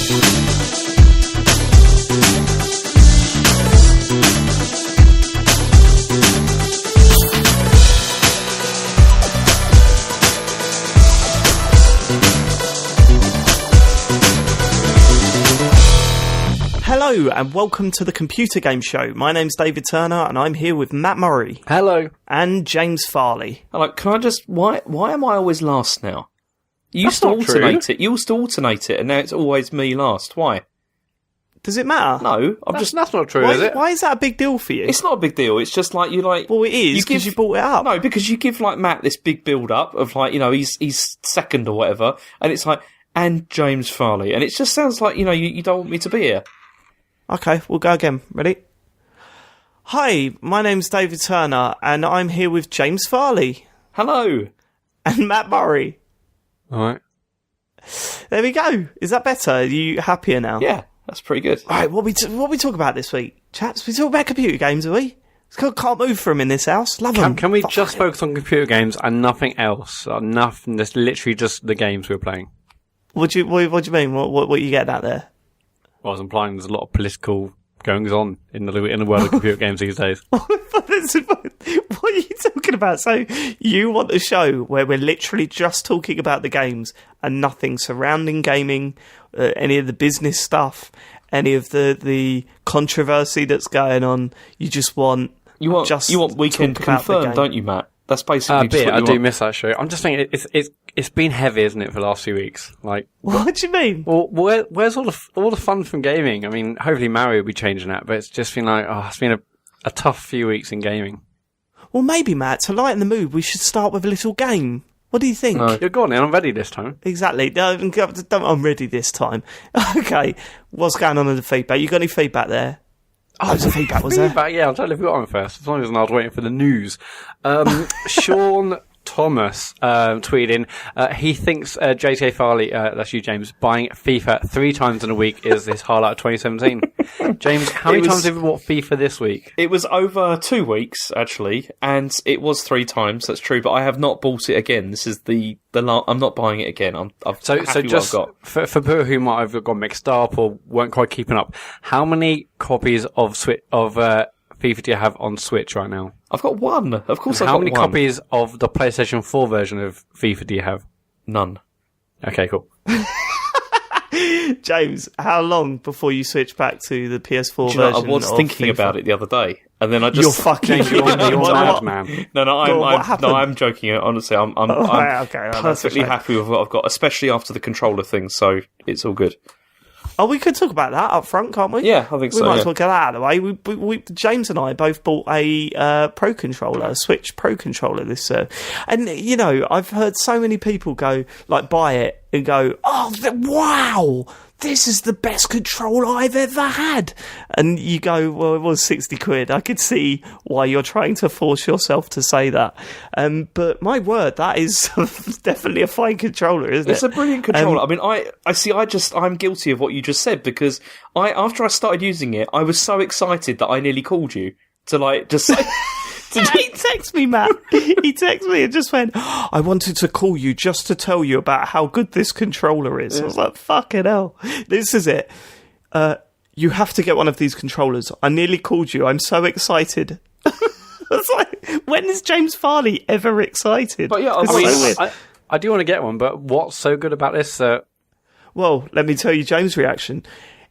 Hello and welcome to the Computer Game Show. My name's David Turner and I'm here with Matt Murray. Hello. And James Farley. Hello, can I just... Why am I always last now? You used to alternate it. You used to alternate it and now it's always me last. Why? Does it matter? No, That's not true, is it? Why is that a big deal for you? It's not a big deal. It's just like you like... Well, it is because you brought it up. No, because you give like Matt this big build-up of like, you know, he's second or whatever and it's like, and James Farley. And it just sounds like, you know, you don't want me to be here. Okay, we'll go again. Ready? Hi, my name's David Turner, and I'm here with James Farley. Hello. And Matt Murray. Alright. There we go. Is that better? Are you happier now? Yeah, that's pretty good. Alright, what we talk about this week? Chaps, we talk about computer games, are we? Can't move from in this house. Love them. Can we just focus on computer games and nothing else? Nothing, just literally just the games we're playing. What do you mean? What you getting at there? Well, I was implying there's a lot of political goings on in the world of computer games these days. What are you talking about? So you want a show where we're literally just talking about the games and nothing surrounding gaming, any of the business stuff, any of the controversy that's going on. You just want Weekend Confirmed, don't you, Matt? That's basically just what I you do want. miss that show. I'm just thinking it's been heavy, isn't it, for the last few weeks? Like, what do you mean? Well, where's all the fun from gaming? I mean, hopefully Mario will be changing that, but it's just been like, it's been a tough few weeks in gaming. Well, maybe, Matt, to lighten the mood, we should start with a little game. What do you think? No. You're gone, I'm ready this time. Exactly. No, I'm ready this time. Okay, what's going on in the feedback? You got any feedback there? Loads of feedback, was there? Yeah, I'll tell you if we got on first. For some reason I was waiting for the news. Sean Thomas tweeted in, he thinks JK Farley, that's you, James, buying FIFA 3 times in a week is his highlight of 2017. James, how many times have you bought FIFA this week? It was over 2 weeks, actually, and it was 3 times, that's true, but I have not bought it again. This is the I'm not buying it again. So just what I've got. For people who might have got mixed up or weren't quite keeping up, how many copies of FIFA do you have on Switch right now? I've got 1. Of course I've got 1. How many copies of the PlayStation 4 version of FIFA do you have? None. Okay, cool. James, how long before you switch back to the PS4 version? I was thinking about it the other day, and then I just... You're fucking... You're mad, man. I'm joking. Honestly, I'm perfectly okay. happy with what I've got, especially after the controller thing, so it's all good. Oh, we could talk about that up front, can't we? Yeah, I think so. We might as well get that out of the way. We James and I both bought a Pro controller, a Switch Pro controller this and you know, I've heard so many people go like buy it and go, "Oh, wow! This is the best controller I've ever had." And you go, well, it was 60 quid. I could see why you're trying to force yourself to say that. But my word, that is definitely a fine controller, isn't it? It's a brilliant controller. I mean, I'm guilty of what you just said because after I started using it, I was so excited that I nearly called you to like, just say... He texted me, Matt. He texted me and just went, "I wanted to call you just to tell you about how good this controller is." I was like, fucking hell. This is it. You have to get one of these controllers. I nearly called you. I'm so excited. It's like, when is James Farley ever excited? But yeah, I do want to get one, but what's so good about this? Well, let me tell you James' reaction.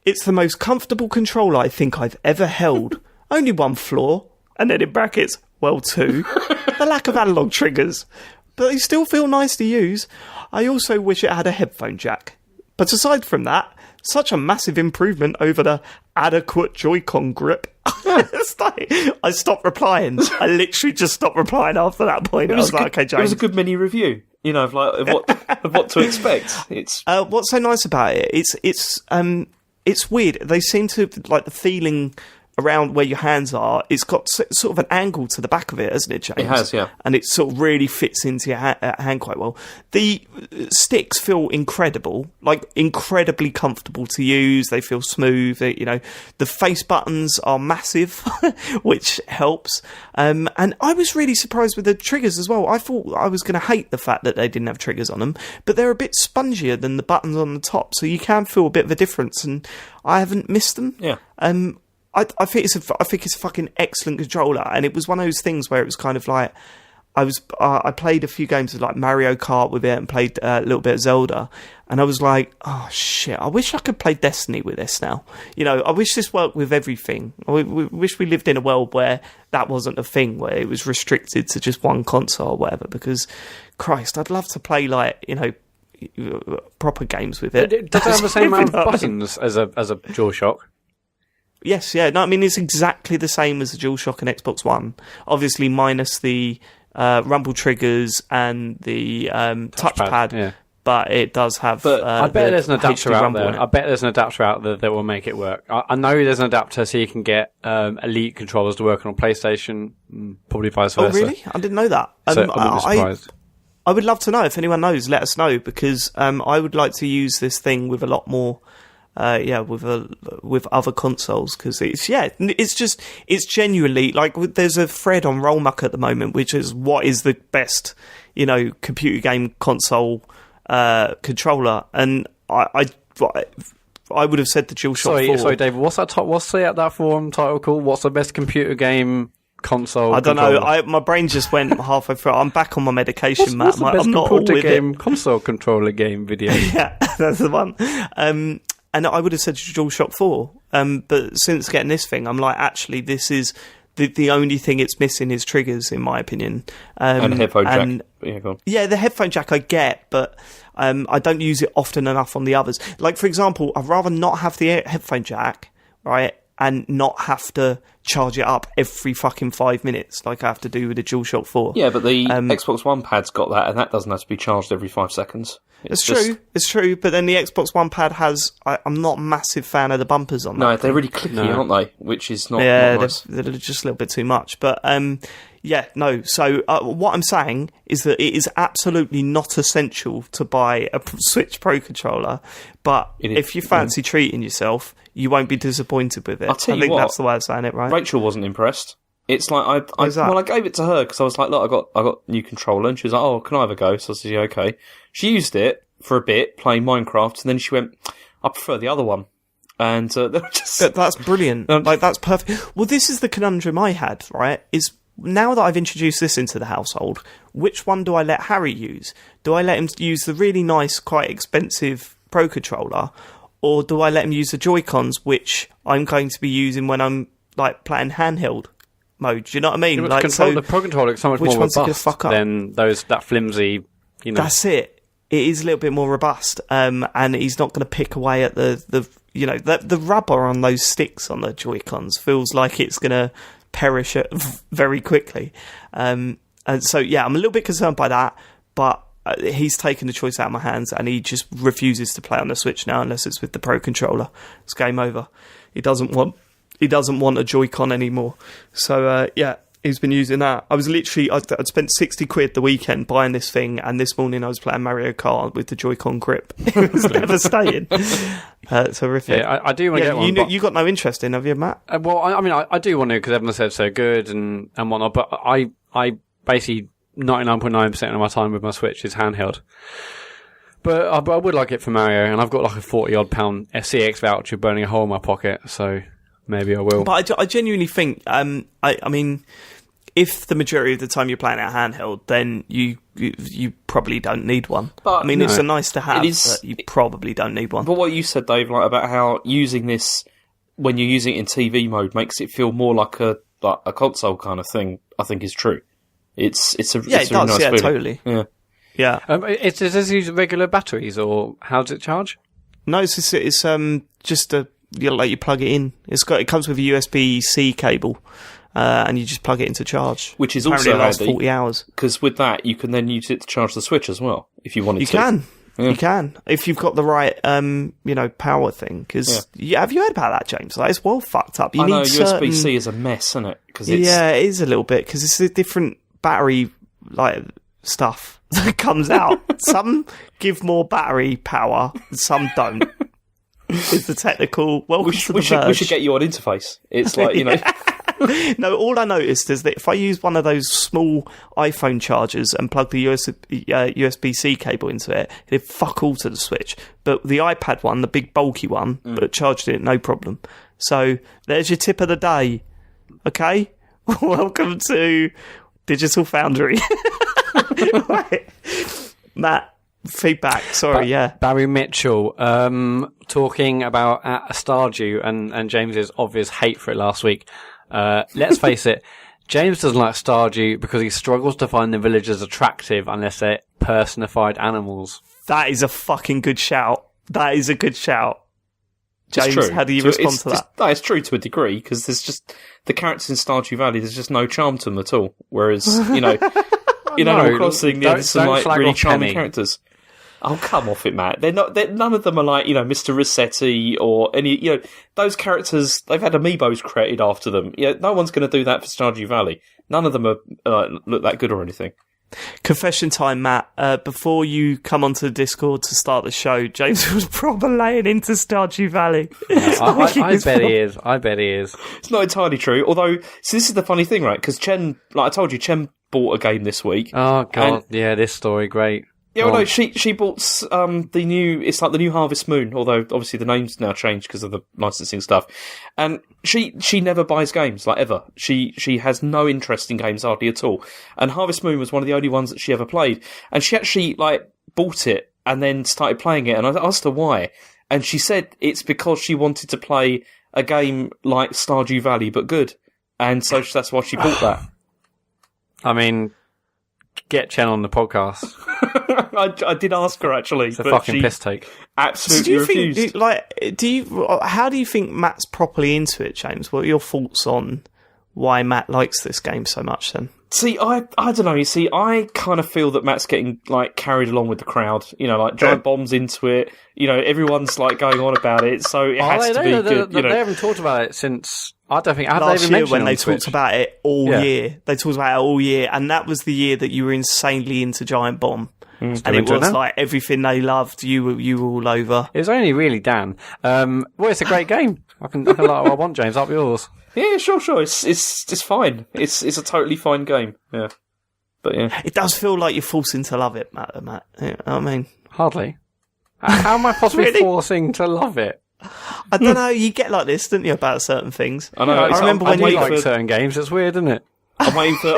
It's the most comfortable controller I think I've ever held. Only one flaw. And then in brackets, well, 2. The lack of analog triggers. But they still feel nice to use. I also wish it had a headphone jack. But aside from that, such a massive improvement over the adequate Joy-Con grip. It's like, I stopped replying. I literally just stopped replying after that point. I was like, okay, James. It was a good mini review, you know, of what to expect. It's what's so nice about it, it's weird. They seem to, like, the feeling around where your hands are, it's got sort of an angle to the back of it, hasn't it, James? It has, yeah. And it sort of really fits into your hand quite well. The sticks feel incredible, like incredibly comfortable to use. They feel smooth. The face buttons are massive, which helps. And I was really surprised with the triggers as well. I thought I was going to hate the fact that they didn't have triggers on them, but they're a bit spongier than the buttons on the top, so you can feel a bit of a difference, and I haven't missed them. Yeah. I think it's a fucking excellent controller, and it was one of those things where it was kind of like I played a few games of like Mario Kart with it and played a little bit of Zelda, and I was like, oh shit, I wish I could play Destiny with this now. I wish this worked with everything. We wish we lived in a world where that wasn't a thing, where it was restricted to just one console or whatever, because Christ, I'd love to play proper games with it. Does it have the same amount of buttons as a DualShock? Yes, yeah. No, I mean, it's exactly the same as the DualShock and Xbox One. Obviously, minus the rumble triggers and the touchpad. Yeah. But it does have. But I bet there's an adapter HD out rumble there. I bet there's an adapter out there that will make it work. I know there's an adapter so you can get Elite controllers to work on PlayStation, probably vice versa. Oh, really? I didn't know that. So I wouldn't be surprised. I would love to know. If anyone knows, let us know, because I would like to use this thing with a lot more. With other consoles, because it's genuinely like there's a thread on Rollmuck at the moment, which is what is the best computer game console controller, and I would have said the DualShock 4. Sorry, David. What's that forum title called? What's the best computer game console? I don't controller? know. My brain just went halfway through. I'm back on my medication, Matt. What's the best I'm not all computer with game it. console controller game video? Yeah, that's the one. And I would have said DualShock 4. But since getting this thing, I'm like, actually, this is the only thing it's missing is triggers, in my opinion. And a headphone jack. Yeah, go on. Yeah, the headphone jack I get, but I don't use it often enough on the others. Like, for example, I'd rather not have the headphone jack, right, and not have to charge it up every fucking 5 minutes like I have to do with the DualShock 4. Yeah, but the Xbox One pad's got that, and that doesn't have to be charged every 5 seconds. It's true, but then the Xbox One pad has... I'm not a massive fan of the bumpers on that. No, they're really clicky, aren't they? Which is not nice. They're just a little bit too much. But, So what I'm saying is that it is absolutely not essential to buy a Switch Pro controller, but if you fancy treating yourself, you won't be disappointed with it. I'll tell I you think what, that's the way of saying it, right? Rachel wasn't impressed. It's like I gave it to her because I was like, look, I got a new controller, and she was like, oh, can I have a go? So I said, yeah, okay. She used it for a bit playing Minecraft, and then she went, I prefer the other one. And that's brilliant. That's perfect. Well, this is the conundrum I had, right? Is now that I've introduced this into the household, which one do I let Harry use? Do I let him use the really nice, quite expensive Pro controller, or do I let him use the Joy-Cons, which I'm going to be using when I'm like playing handheld mode? Do you know what I mean? Yeah, the Pro controller is so much more robust than that flimsy. That's it. It is a little bit more robust, and he's not going to pick away at the rubber on those sticks on the Joy-Cons feels like it's going to perish very quickly. And so, yeah, I'm a little bit concerned by that, but he's taken the choice out of my hands, and he just refuses to play on the Switch now unless it's with the Pro controller. It's game over. He doesn't want a Joy-Con anymore. So, he's been using that. I was literally, I'd spent 60 quid the weekend buying this thing, and this morning I was playing Mario Kart with the Joy-Con grip. It was devastating. It's horrific. Yeah, I do want to get one. You got no interest in, have you, Matt? Well, I do want to, because everyone said so good and whatnot, but I basically 99.9% of my time with my Switch is handheld. But I would like it for Mario, and I've got like a £40-odd CX voucher burning a hole in my pocket, so maybe I will. But I genuinely think, I mean, if the majority of the time you're playing it handheld, then you probably don't need one. But it's a nice to have, but you probably don't need one. But what you said, Dave, like about how using this when you're using it in TV mode makes it feel more like a console kind of thing, I think is true. It does, nice feeling. Totally. Yeah. Does this use regular batteries, or how does it charge? No, it's just you plug it in. It comes with a USB-C cable, and you just plug it into charge. Which is apparently also lasts handy, 40 hours. Because with that, you can then use it to charge the Switch as well, if you wanted to. You can. You can, if you've got the right, power thing. Because have you heard about that, James? Like, it's well fucked up. I know USB-C is a mess, isn't it? Yeah, it is a little bit because it's a different battery stuff that comes out. Some give more battery power, some don't. Is the technical? Welcome to the Verge. We should get you on interface. It's like No, all I noticed is that if I use one of those small iPhone chargers and plug the USB-C cable into it, it'd fuck all to the Switch. But the iPad one, the big bulky one, but charged it, no problem. So there's your tip of the day. Okay? Welcome to Digital Foundry. Right. Matt, feedback. Sorry, Barry Mitchell talking about Stardew and James's obvious hate for it last week. Let's face it, James doesn't like Stardew because he struggles to find the villagers attractive unless they're personified animals. That is a fucking good shout. That is a good shout. James, how do you respond to that? It's true to a degree, because there's just the characters in Stardew Valley, there's just no charm to them at all. Whereas, Animal Crossing, there's some really charming characters. Oh, come off it, Matt. None of them are like, Mr. Rossetti or any, those characters, they've had amiibos created after them. No one's going to do that for Stardew Valley. None of them are look that good or anything. Confession time, Matt. Before you come onto the Discord to start the show, James was proper laying into Stardew Valley. I bet he is. I bet he is. It's not entirely true. Although, this is the funny thing, right? Because Chen, like I told you, Chen bought a game this week. Oh, God. Yeah, this story, great. Yeah, well, no, she bought the new Harvest Moon, although obviously the name's now changed because of the licensing stuff. And she never buys games, like, ever. She has no interest in games hardly at all. And Harvest Moon was one of the only ones that she ever played. And she actually, bought it and then started playing it. And I asked her why. And she said it's because she wanted to play a game like Stardew Valley, but good. And so that's why she bought that. I mean, get Chen on the podcast. I did ask her, actually. It's a fucking piss take. Absolutely refused. How do you think Matt's properly into it, James? What are your thoughts on why Matt likes this game so much, then? See, I don't know. You see, I kind of feel that Matt's getting, carried along with the crowd. Giant bombs into it. Everyone's, going on about it, so it has to be good. They haven't talked about it since... I don't think... Last year when they talked about it all year. They talked about it all year, and that was the year that you were insanely into Giant Bomb. And it was everything they loved, you were all over. It was only really Dan. It's a great game. I want, James, up yours. Yeah, sure. It's fine. It's a totally fine game. Yeah. But yeah. It does feel like you're forcing to love it, Matt. Yeah, I mean... Hardly. How am I possibly forcing to love it? I don't know, you get like this, don't you, about certain things? I know. I remember when you like certain games, it's weird, isn't it? I'm waiting for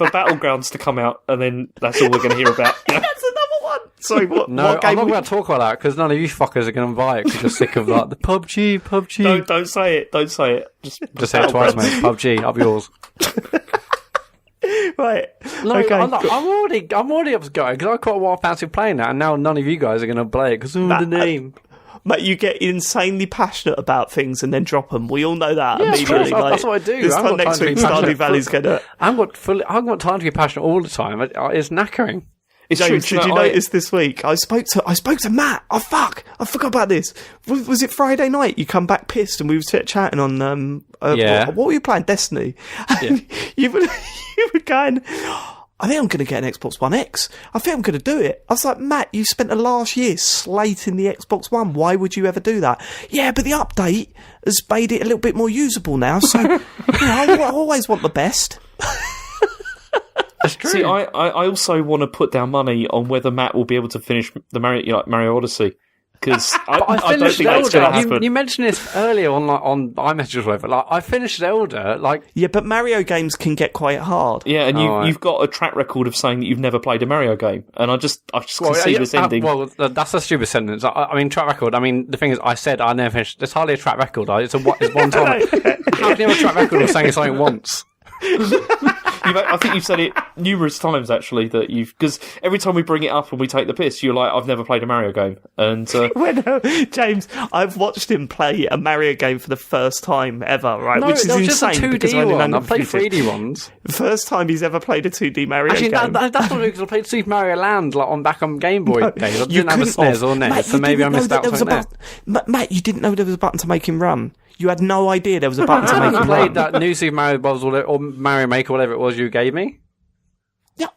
Battlegrounds to come out, and then that's all we're going to hear about. That's another one. Sorry, what? No, what game I'm not going to talk about that because none of you fuckers are going to buy it because you're sick of the PUBG. Don't say it. Don't say it. Just say it twice, mate. PUBG, up yours. Right. No, okay. I'm already upset because I quite a while fancy playing that, and now none of you guys are going to play it because of the name. Mate, you get insanely passionate about things and then drop them. We all know that immediately. That's what I do. This time next week, Stardew Valley's going to... I haven't got time to be passionate all the time. It's knackering. James, did you notice this week? I spoke to Matt. Oh fuck! I forgot about this. Was it Friday night? You come back pissed, and we were chatting on. What were you playing? Destiny. Yeah. you were going. I think I'm going to get an Xbox One X. I think I'm going to do it. I was like, Matt, you spent the last year slating the Xbox One. Why would you ever do that? Yeah, but the update has made it a little bit more usable now. So I always want the best. That's true. See, I also want to put down money on whether Matt will be able to finish the Mario Odyssey. Because I don't think that's going to happen. You mentioned this earlier on iMessage or whatever. I finished Zelda. Yeah, but Mario games can get quite hard. Yeah, and you've got a track record of saying that you've never played a Mario game, and I just can see this ending. That's a stupid sentence. I mean, track record. I mean, the thing is, I said I never finished. It's hardly a track record. It's one time. How can you have a track record of saying something once? I think you've said it numerous times actually that because every time we bring it up and we take the piss, you're like, I've never played a Mario game, and James, I've watched him play a Mario game for the first time ever, right? No, which is that was insane just a 2D because I one. I've played 3D ones. First time he's ever played a 2D Mario Actually, game. that's not because I played Super Mario Land back on Game Boy days. I didn't have a SNES or NES, Matt, so maybe I missed out on that. Matt, you didn't know there was a button to make him run. You had no idea there was a button to make him played run. that new Super Mario Bros. Or Mario Maker, whatever it was you gave me. Yeah,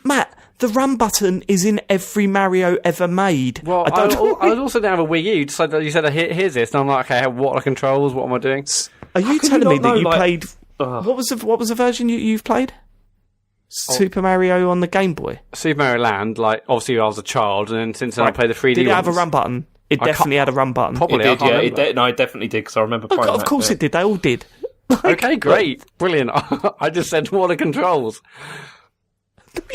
Matt, the run button is in every Mario ever made. Well, I also didn't have a Wii U. You said, here's this, and I'm like, okay, what are the controls? What am I doing? Are you telling me that you played... What was the version you've played? Super Mario on the Game Boy? Super Mario Land, obviously I was a child, and then since then I played the 3D Did it ones. have a run button? It definitely had a run button. Probably, it did, it definitely did, because I remember playing Of course it did, they all did. Okay, great. Brilliant. I just said, what are controls?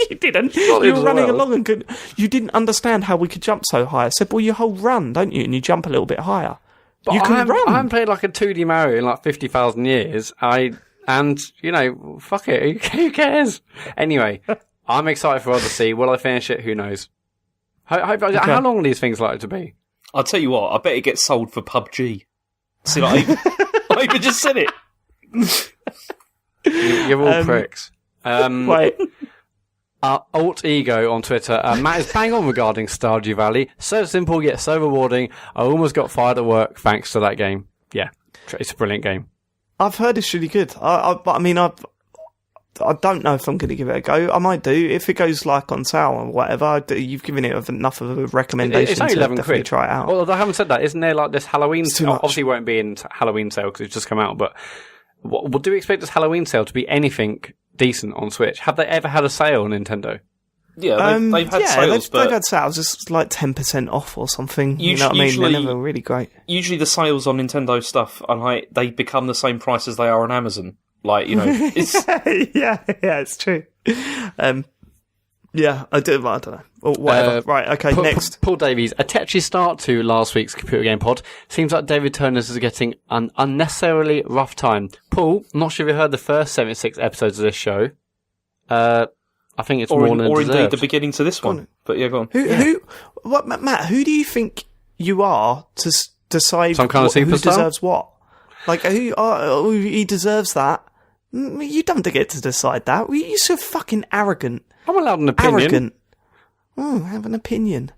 You didn't. You were running along and you didn't understand how we could jump so high. I said, well, you hold run, don't you? And you jump a little bit higher. But you can run. I haven't played a 2D Mario in 50,000 years. Fuck it. Who cares? Anyway, I'm excited for Odyssey. Will I finish it? Who knows? How long are these things likely to be? I'll tell you what, I bet it gets sold for PUBG. See, I even just said it. You're all pricks. Wait. Alt Ego on Twitter. Matt is bang on regarding Stardew Valley. So simple yet so rewarding. I almost got fired at work thanks to that game. Yeah, it's a brilliant game. I've heard it's really good. I don't know if I'm going to give it a go. I might do if it goes on sale or whatever. You've given it enough of a recommendation. It's only to 11 definitely quid. Try it out. Well, I haven't said that. Isn't there this Halloween sale? much. Obviously, it won't be in Halloween sale because it's just come out. But do we expect this Halloween sale to be anything decent on Switch? Have they ever had a sale on Nintendo? Yeah, they've had sales, they've had sales. It's 10% off or something. You know what I mean? They're never really great. Usually, the sales on Nintendo stuff are they become the same price as they are on Amazon. It's yeah, it's true. Yeah, I don't know. Or whatever. Right, okay, next. Paul Davies, a tetchy start to last week's Computer Game Pod. Seems like David Turners is getting an unnecessarily rough time. Paul, I'm not sure if you heard the first 76 episodes of this show. I think it's more than or deserved. Indeed the beginning to this one. But yeah, go on. Matt, who do you think you are to decide some kind of who superstar? Deserves what? He deserves that. You don't get to decide that. You're so fucking arrogant. I'm allowed an opinion. Arrogant. I have an opinion.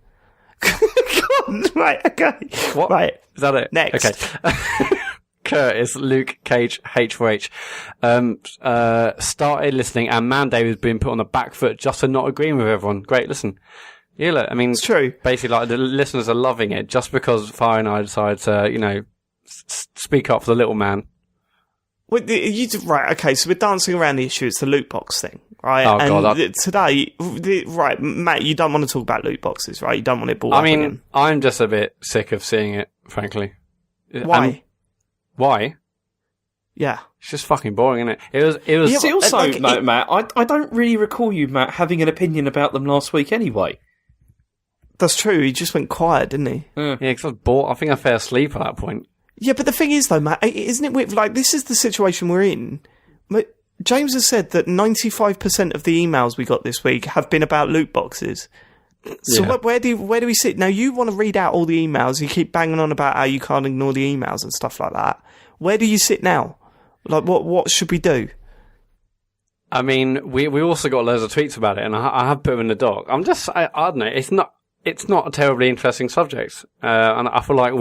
God, right, okay. What? Right. Is that it? Next. Okay. Curtis, Luke Cage, H4H, started listening, and man, David's been put on the back foot just for not agreeing with everyone. Great, listen. Yeah, look, I mean, it's true. Basically, the listeners are loving it just because Fire and I decided to, speak up for the little man. Well, right, okay, so we're dancing around the issue. It's the loot box thing, right? Oh, and God. Today, right, Matt, you don't want to talk about loot boxes, right? You don't want it brought up again. I'm just a bit sick of seeing it, frankly. Why? Why? Yeah. It's just fucking boring, isn't it? It was. See, also, Matt, I don't really recall you, Matt, having an opinion about them last week anyway. That's true. He just went quiet, didn't he? Yeah, because I was bored. I think I fell asleep at that point. Yeah, but the thing is, though, Matt, isn't it weird? This is the situation we're in. James has said that 95% of the emails we got this week have been about loot boxes. So yeah. where do we sit? Now, you want to read out all the emails. You keep banging on about how you can't ignore the emails and stuff like that. Where do you sit now? What should we do? I mean, we also got loads of tweets about it, and I have put them in the doc. I don't know. It's not a terribly interesting subject, and I feel like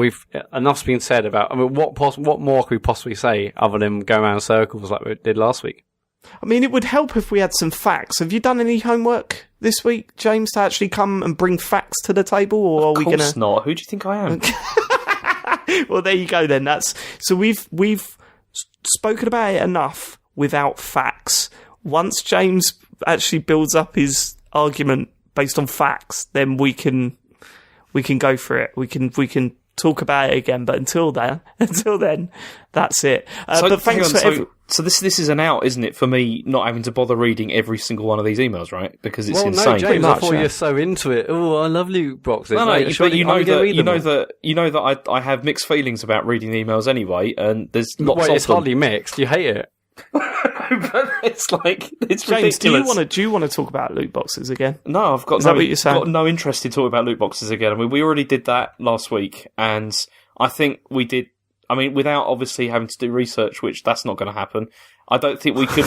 enough's been said about. I mean, what more could we possibly say other than go around in circles like we did last week? I mean, it would help if we had some facts. Have you done any homework this week, James, to actually come and bring facts to the table, or are we going to? Of course not. Who do you think I am? Well, there you go. Then so we've spoken about it enough without facts. Once James actually builds up his argument based on facts, then we can go for it. We can talk about it again. But until then, that's it. But thanks so this is an out, isn't it, for me not having to bother reading every single one of these emails, right? Because it's insane. No, James, I thought you're so into it. Oh, I love loot boxes. No, but you know that I have mixed feelings about reading the emails anyway, and there's lots of them. It's hardly mixed. You hate it. but it's like it's James, ridiculous. do you want to talk about loot boxes again? No, I've got Is that what you're saying? got no interest in talking about loot boxes again. I mean, we already did that last week, and I think we did. I mean, without obviously having to do research, which that's not going to happen. I don't think we could.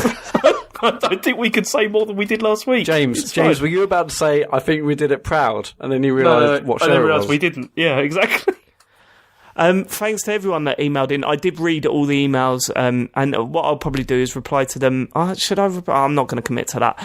I don't think we could say more than we did last week. James, were you about to say, I think we did it proud, and then you realised what show I it realised was? we didn't. Yeah, exactly. Thanks to everyone that emailed in. I did read all the emails, and what I'll probably do is reply to them. I'm not going to commit to that.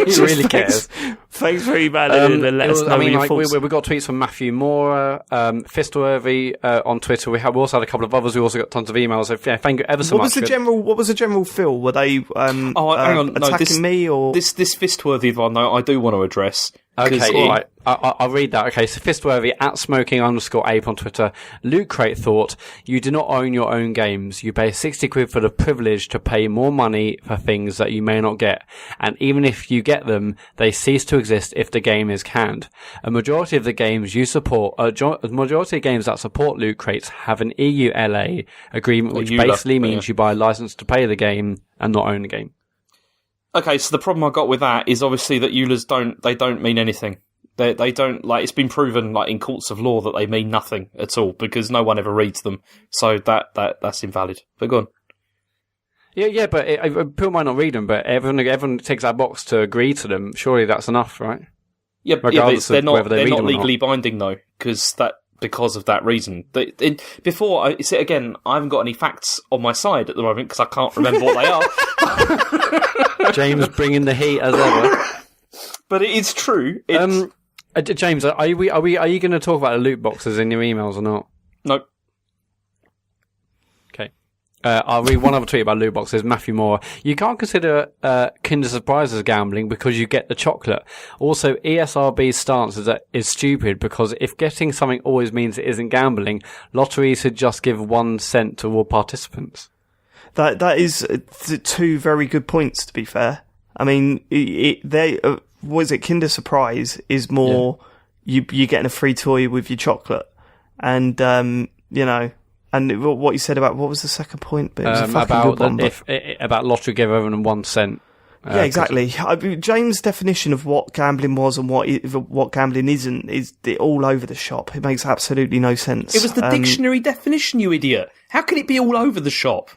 He really cares. Thanks for emailing in and let us know your thoughts. We got tweets from Matthew Moore, Fistworthy on Twitter. We also had a couple of others. We also got tons of emails. So thank you ever so much. What was the general feel? Were they hang on. attacking me or this Fistworthy one? Though I do want to address. Okay, all right. I'll read that. Okay, so Fistworthy at smoking_ape on Twitter. Loot Crate thought, you do not own your own games. You pay 60 quid for the privilege to pay more money for things that you may not get. And even if you get them, they cease to exist if the game is canned. A majority of the games you support, a majority of games that support Loot Crates have an EULA agreement, which basically means you buy a license to play the game and not own the game. Okay, so the problem I got with that is obviously that EULAs don't mean anything. They don't, like, it's been proven, like, in courts of law that they mean nothing at all because no one ever reads them. So that's invalid. But go on. Yeah, but people might not read them, but everyone ticks that box to agree to them. Surely that's enough, right? Yeah, but they're not legally binding though, because of that reason. Again, I haven't got any facts on my side at the moment because I can't remember what they are. James bringing the heat as ever. But it is true. James, are you going to talk about the loot boxes in your emails or not? Nope. Okay. I'll read one other tweet about loot boxes. Matthew Moore. You can't consider Kinder Surprises gambling because you get the chocolate. Also, ESRB's stance is stupid because if getting something always means it isn't gambling, lotteries should just give 1 cent to all participants. That is two very good points, to be fair. I mean, Kinder Surprise is more you're getting a free toy with your chocolate, and and what you said about what was the second point? But it was a fucking good one. About lottery give everyone 1 cent. Yeah, exactly. James' definition of what gambling was and what gambling isn't is all over the shop. It makes absolutely no sense. It was the dictionary definition, you idiot. How can it be all over the shop?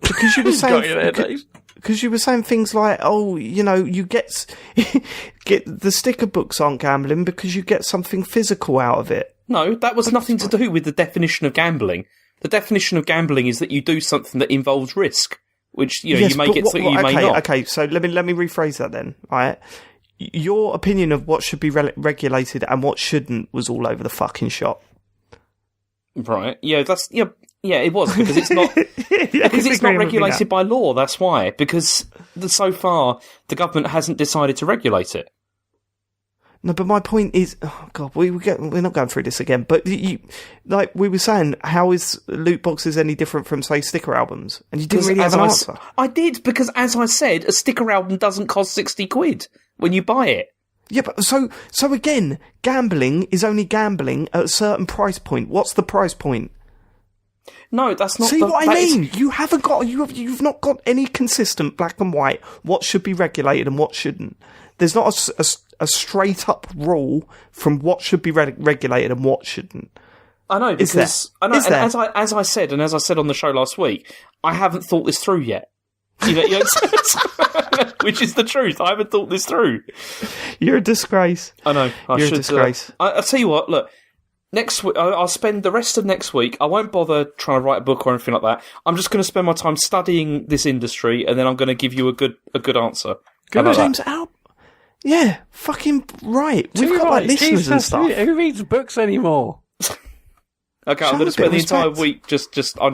Because you were saying. Because you were saying things like, you get the sticker books aren't gambling because you get something physical out of it. No, that was nothing to do with the definition of gambling. The definition of gambling is that you do something that involves risk, which you may get something you may not. Okay, so let me rephrase that then. Right, your opinion of what should be regulated and what shouldn't was all over the fucking shop. Right? Yeah, Yeah, it was because it's not because it's not regulated by law. That's why. Because so far the government hasn't decided to regulate it. No, but my point is, we're not going through this again. But like we were saying, how is loot boxes any different from, say, sticker albums? And you didn't really have an answer. I did because, as I said, a sticker album doesn't cost 60 quid when you buy it. Yeah, but so again, gambling is only gambling at a certain price point. What's the price point? No, that's not. See what I mean? You've not got any consistent black and white. What should be regulated and what shouldn't. There's not a straight up rule from what should be regulated and what shouldn't. I know because I know, and as I said on the show last week, I haven't thought this through yet. Which is the truth. I haven't thought this through. You're a disgrace. I know. You're a disgrace. I'll tell you what. Look. Next week, I'll spend the rest of next week. I won't bother trying to write a book or anything like that. I'm just going to spend my time studying this industry, and then I'm going to give you a good answer. Good, James. Yeah, fucking right. We've got like listeners and stuff. Who reads books anymore? Okay, I'm going to spend the entire week I'm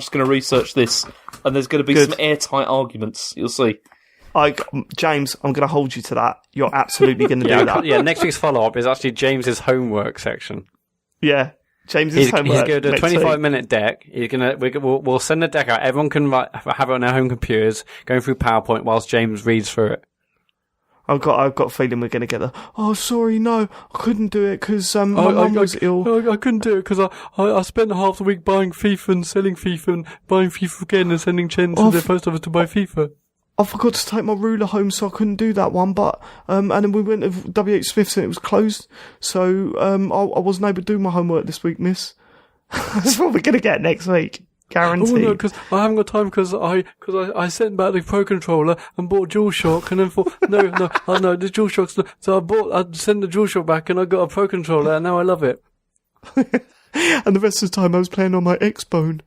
just going to research this, and there's going to be some airtight arguments. You'll see. James, I'm going to hold you to that. You're absolutely going to do that. Yeah, next week's follow-up is actually James's homework section. Yeah, James's homework. He's going to do a 25-minute deck. We'll send the deck out. Everyone can have it on their home computers, going through PowerPoint whilst James reads through it. I've got a feeling we're going to get the. Oh, sorry, no, I couldn't do it because my mum was ill. I couldn't do it because I spent half the week buying FIFA and selling FIFA and buying FIFA again and sending Chen to the post office to buy FIFA. I forgot to take my ruler home, so I couldn't do that one. But and then we went to WH Smith's and it was closed, so I wasn't able to do my homework this week, miss. That's what we're going to get next week. Guaranteed. Oh no, because I haven't got time because I sent back the Pro Controller and bought DualShock and then thought no, the DualShock's not, so I sent the DualShock back and I got a Pro Controller and now I love it. And the rest of the time I was playing on my Xbone.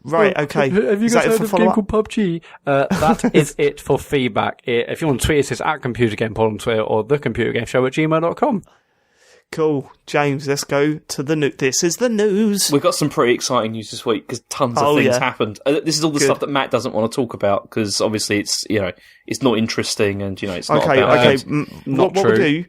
Right, okay. Have you guys heard of a game called PUBG? That is it for feedback. If you want to tweet us, it's at ComputerGamePod on Twitter or thecomputergameshow@gmail.com. Cool. James, let's go to the news. This is the news. We've got some pretty exciting news this week because tons of things happened. This is all the stuff that Matt doesn't want to talk about because obviously it's it's not interesting and it's not about what we'll do,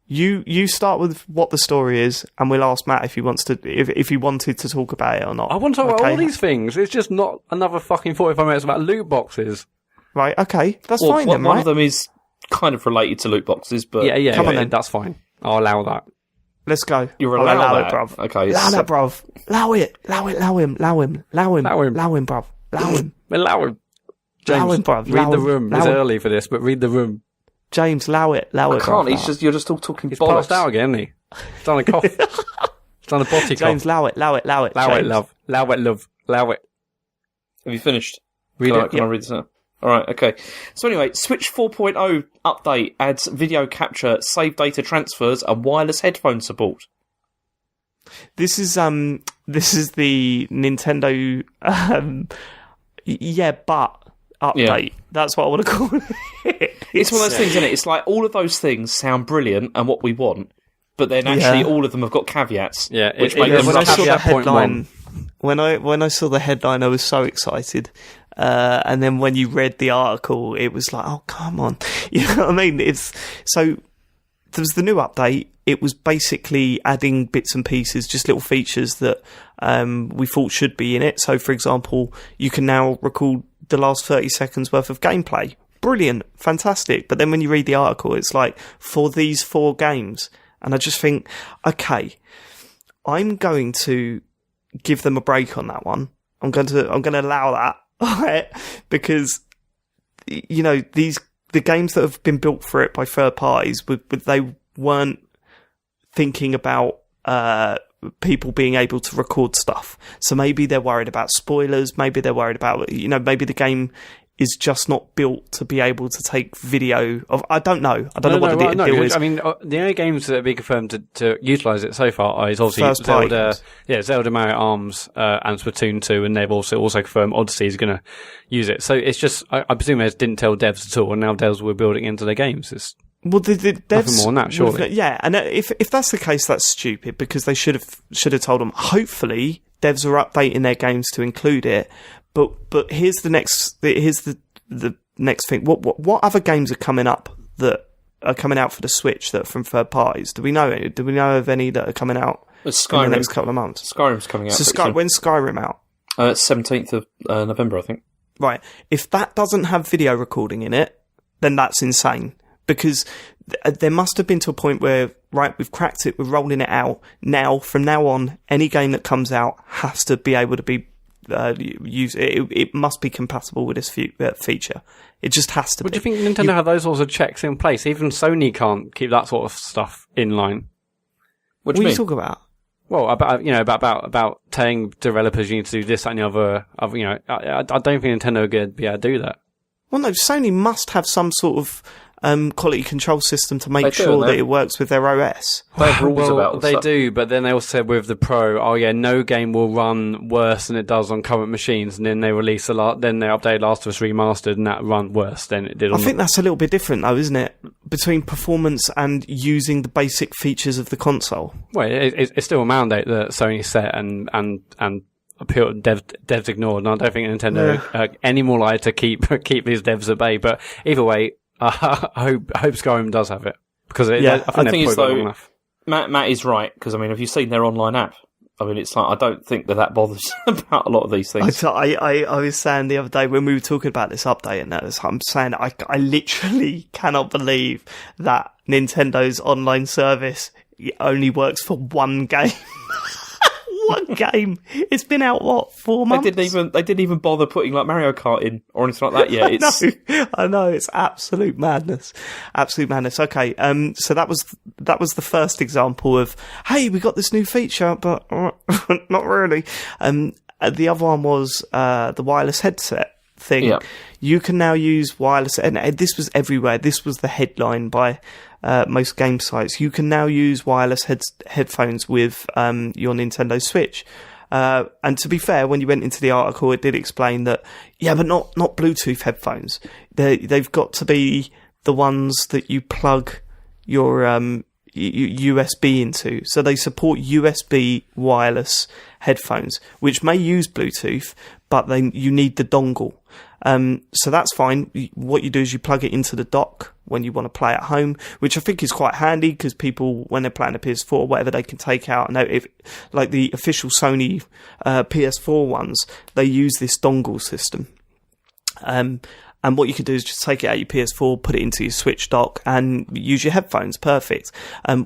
you start with what the story is and we'll ask Matt if he wants to if he wanted to talk about it or not. I want to talk about all these things. It's just not another fucking 45 minutes about loot boxes. Right, okay. That's fine then, right? One of them is kind of related to loot boxes, but come on then. That's fine. I'll allow that. Let's go. You're allowed allow that. It, bruv. Okay. Allow that, bruv. Allow it. Allow him, bruv. Allow him. Allow him, James, allow him, bruv. Read the room. It's early for this, but read the room. James, allow it. I can't. You're just all talking bollocks. He's passed out again, isn't he? He's done a cough. He's done a botty cough. James, allow it, love. Allow it. Have you finished? Can I read this now? Alright, okay. So anyway, Switch 4.0 update adds video capture, save data transfers, and wireless headphone support. This is the Nintendo but update. Yeah. That's what I want to call it. It's one of those things, isn't it? It's like all of those things sound brilliant and what we want, but then actually all of them have got caveats. Yeah, which make them when I saw the headline, when I saw the headline, I was so excited. And then when you read the article, it was like, oh, come on. You know what I mean? So there was the new update. It was basically adding bits and pieces, just little features that we thought should be in it. So, for example, you can now record the last 30 seconds worth of gameplay. Brilliant. Fantastic. But then when you read the article, it's like, for these 4 games. And I just think, okay, I'm going to give them a break on that one. I'm going to allow that. Right, because the games that have been built for it by third parties, they weren't thinking about people being able to record stuff. So maybe they're worried about spoilers. Maybe they're worried about maybe the game is just not built to be able to take video of. I don't know. I don't know what the deal is. I mean, the only games that have been confirmed to utilise it so far is obviously Zelda, Mario Arms, and Splatoon 2, and they've also confirmed Odyssey is going to use it. So it's just, I presume they didn't tell devs at all, and now devs were building into their games. It's the devs, nothing more than that, surely. Yeah, and if that's the case, that's stupid because they should have told them. Hopefully, devs are updating their games to include it. But here's the next thing. What other games are coming up that are coming out for the Switch that are from third parties? Do we know of any that are coming out in the next couple of months? Skyrim's coming out. So when's Skyrim out? It's 17th of November, I think. Right. If that doesn't have video recording in it, then that's insane. Because there must have been to a point where, right, we've cracked it, we're rolling it out. Now, from now on, any game that comes out has to be able to be use it must be compatible with this feature. It just has to be. Do you think Nintendo have those sorts of checks in place? Even Sony can't keep that sort of stuff in line. What do you talk about? Well, about telling developers you need to do this and the other. I don't think Nintendo are going to be able to do that. Well, no, Sony must have some sort of quality control system to make sure that it works with their OS. They have rules about they do, but then they also said with the Pro, no game will run worse than it does on current machines, and then they release then they updated Last of Us Remastered, and that run worse than it did. I think that's a little bit different, though, isn't it? Between performance and using the basic features of the console. Well, it's still a mandate that Sony set and appeal devs ignored, and I don't think Nintendo any more like to keep these devs at bay. But either way, I hope Skyrim does have it because I think they've probably got long enough. Matt is right because have you seen their online app I mean, it's like, I don't think that bothers about a lot of these things. I was saying the other day when we were talking about this update, and I'm saying I literally cannot believe that Nintendo's online service only works for one game. One game. It's been out, 4 months? They didn't even bother putting like Mario Kart in or anything like that yet. I know, it's absolute madness. Absolute madness. Okay, so that was the first example of, hey, we got this new feature, but not really. The other one was the wireless headset thing. Yeah. You can now use wireless, and this was everywhere. This was the headline by most game sites. You can now use wireless headphones with your Nintendo Switch. And to be fair, when you went into the article, it did explain that, yeah, but not Bluetooth headphones. They've got to be the ones that you plug your USB into. So they support USB wireless headphones, which may use Bluetooth, but you need the dongle. So that's fine. What you do is you plug it into the dock when you want to play at home, which I think is quite handy because people, when they're playing a PS4 or whatever, they can take out, and like the official Sony PS4 ones, they use this dongle system. And what you can do is just take it out your PS4, put it into your Switch dock, and use your headphones. Perfect.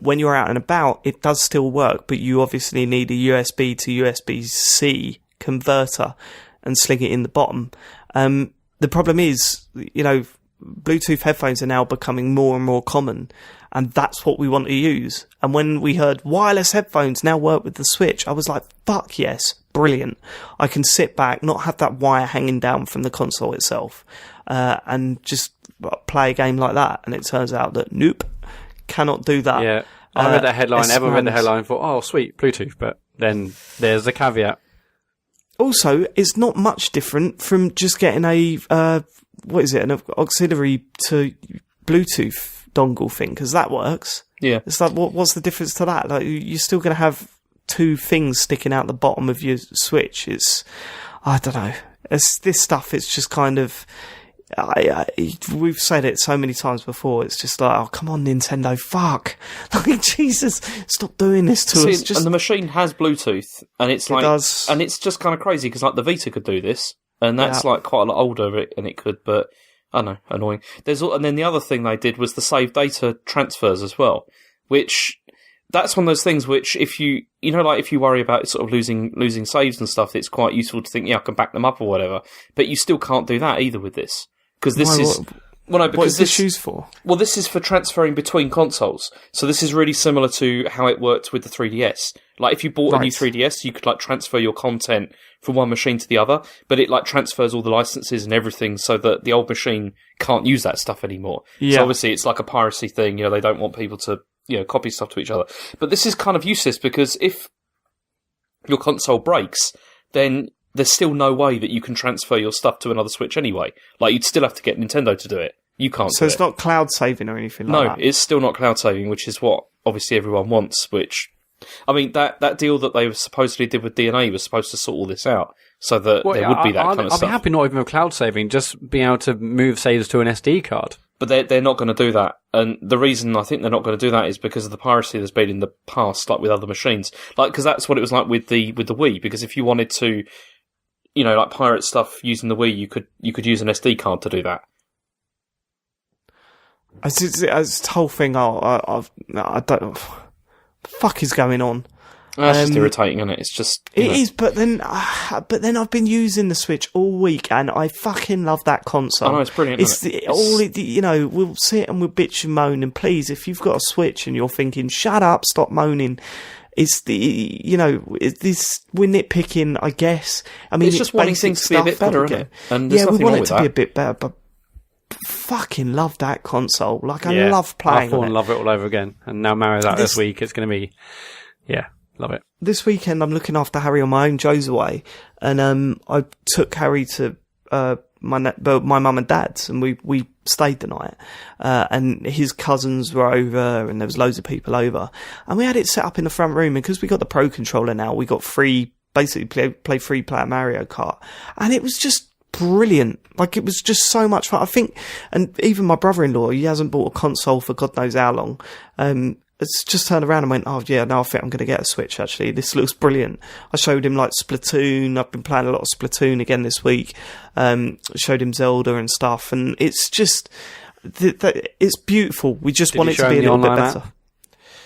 When you're out and about, it does still work, but you obviously need a USB to USB-C converter and sling it in the bottom. The problem is, Bluetooth headphones are now becoming more and more common, and that's what we want to use. And when we heard wireless headphones now work with the Switch, I was like, fuck yes, brilliant. I can sit back, not have that wire hanging down from the console itself, and just play a game like that. And it turns out that, nope, cannot do that. Yeah, I read that headline, everyone read the headline and thought, oh, sweet, Bluetooth, but then there's a caveat. Also, it's not much different from just getting an auxiliary to Bluetooth dongle thing, because that works. Yeah. It's like, what's the difference to that? Like, you're still going to have two things sticking out the bottom of your Switch. I don't know. This stuff, it's just kind of, we've said it so many times before. It's just like, oh, come on, Nintendo, fuck! Like, Jesus, stop doing this to us. And the machine has Bluetooth, and it's like, does. And it's just kind of crazy because like the Vita could do this, and that's like quite a lot older, and it could, but I don't know, annoying. And then the other thing they did was the save data transfers as well, which that's one of those things which if you worry about sort of losing saves and stuff, it's quite useful to think, yeah, I can back them up or whatever, but you still can't do that either with this. Because this what is this used for? Well, this is for transferring between consoles. So this is really similar to how it worked with the 3DS. Like, if you bought a new 3DS, you could, like, transfer your content from one machine to the other, but it, like, transfers all the licenses and everything so that the old machine can't use that stuff anymore. Yeah. So obviously it's like a piracy thing, they don't want people to, copy stuff to each other. But this is kind of useless because if your console breaks, then there's still no way that you can transfer your stuff to another Switch anyway. Like, you'd still have to get Nintendo to do it. You can't do it. So it's not cloud saving or anything like that? No, it's still not cloud saving, which is what obviously everyone wants, which... I mean, that deal that they supposedly did with DNA was supposed to sort all this out, so that there would be that kind of stuff. I'd be happy not even with cloud saving, just being able to move saves to an SD card. But they're not going to do that. And the reason I think they're not going to do that is because of the piracy there's been in the past, like with other machines. Like, because that's what it was like with the Wii, because if you wanted to... like pirate stuff using the Wii, you could use an SD card to do that. It's the whole thing. I don't. Fuck is going on? That's just irritating, isn't it? It's just it is. But then I've been using the Switch all week, and I fucking love that console. I know, it's brilliant. We'll sit and we'll bitch and moan, and please, if you've got a Switch and you're thinking, shut up, stop moaning. It's we're nitpicking, I guess. I mean, it's just wanting things to be a bit better, isn't it? And we want it to be a bit better, but fucking love that console. Like, I love playing it. I love it all over again. And now Mario's out this week. It's going to be, love it. This weekend, I'm looking after Harry on my own. Joe's away, and I took Harry to my mum and dad's, and we stayed the night, and his cousins were over, and there was loads of people over, and we had it set up in the front room, and because we got the Pro Controller now, we got basically play free player Mario Kart, and it was just brilliant. Like, it was just so much fun. I think, and even my brother-in-law, he hasn't bought a console for God knows how long, just turned around and went, oh yeah, no, I think I'm going to get a Switch, actually. This looks brilliant. I showed him like Splatoon. I've been playing a lot of Splatoon again this week. Showed him Zelda and stuff, and it's just, it's beautiful. We just want it to be a little bit better.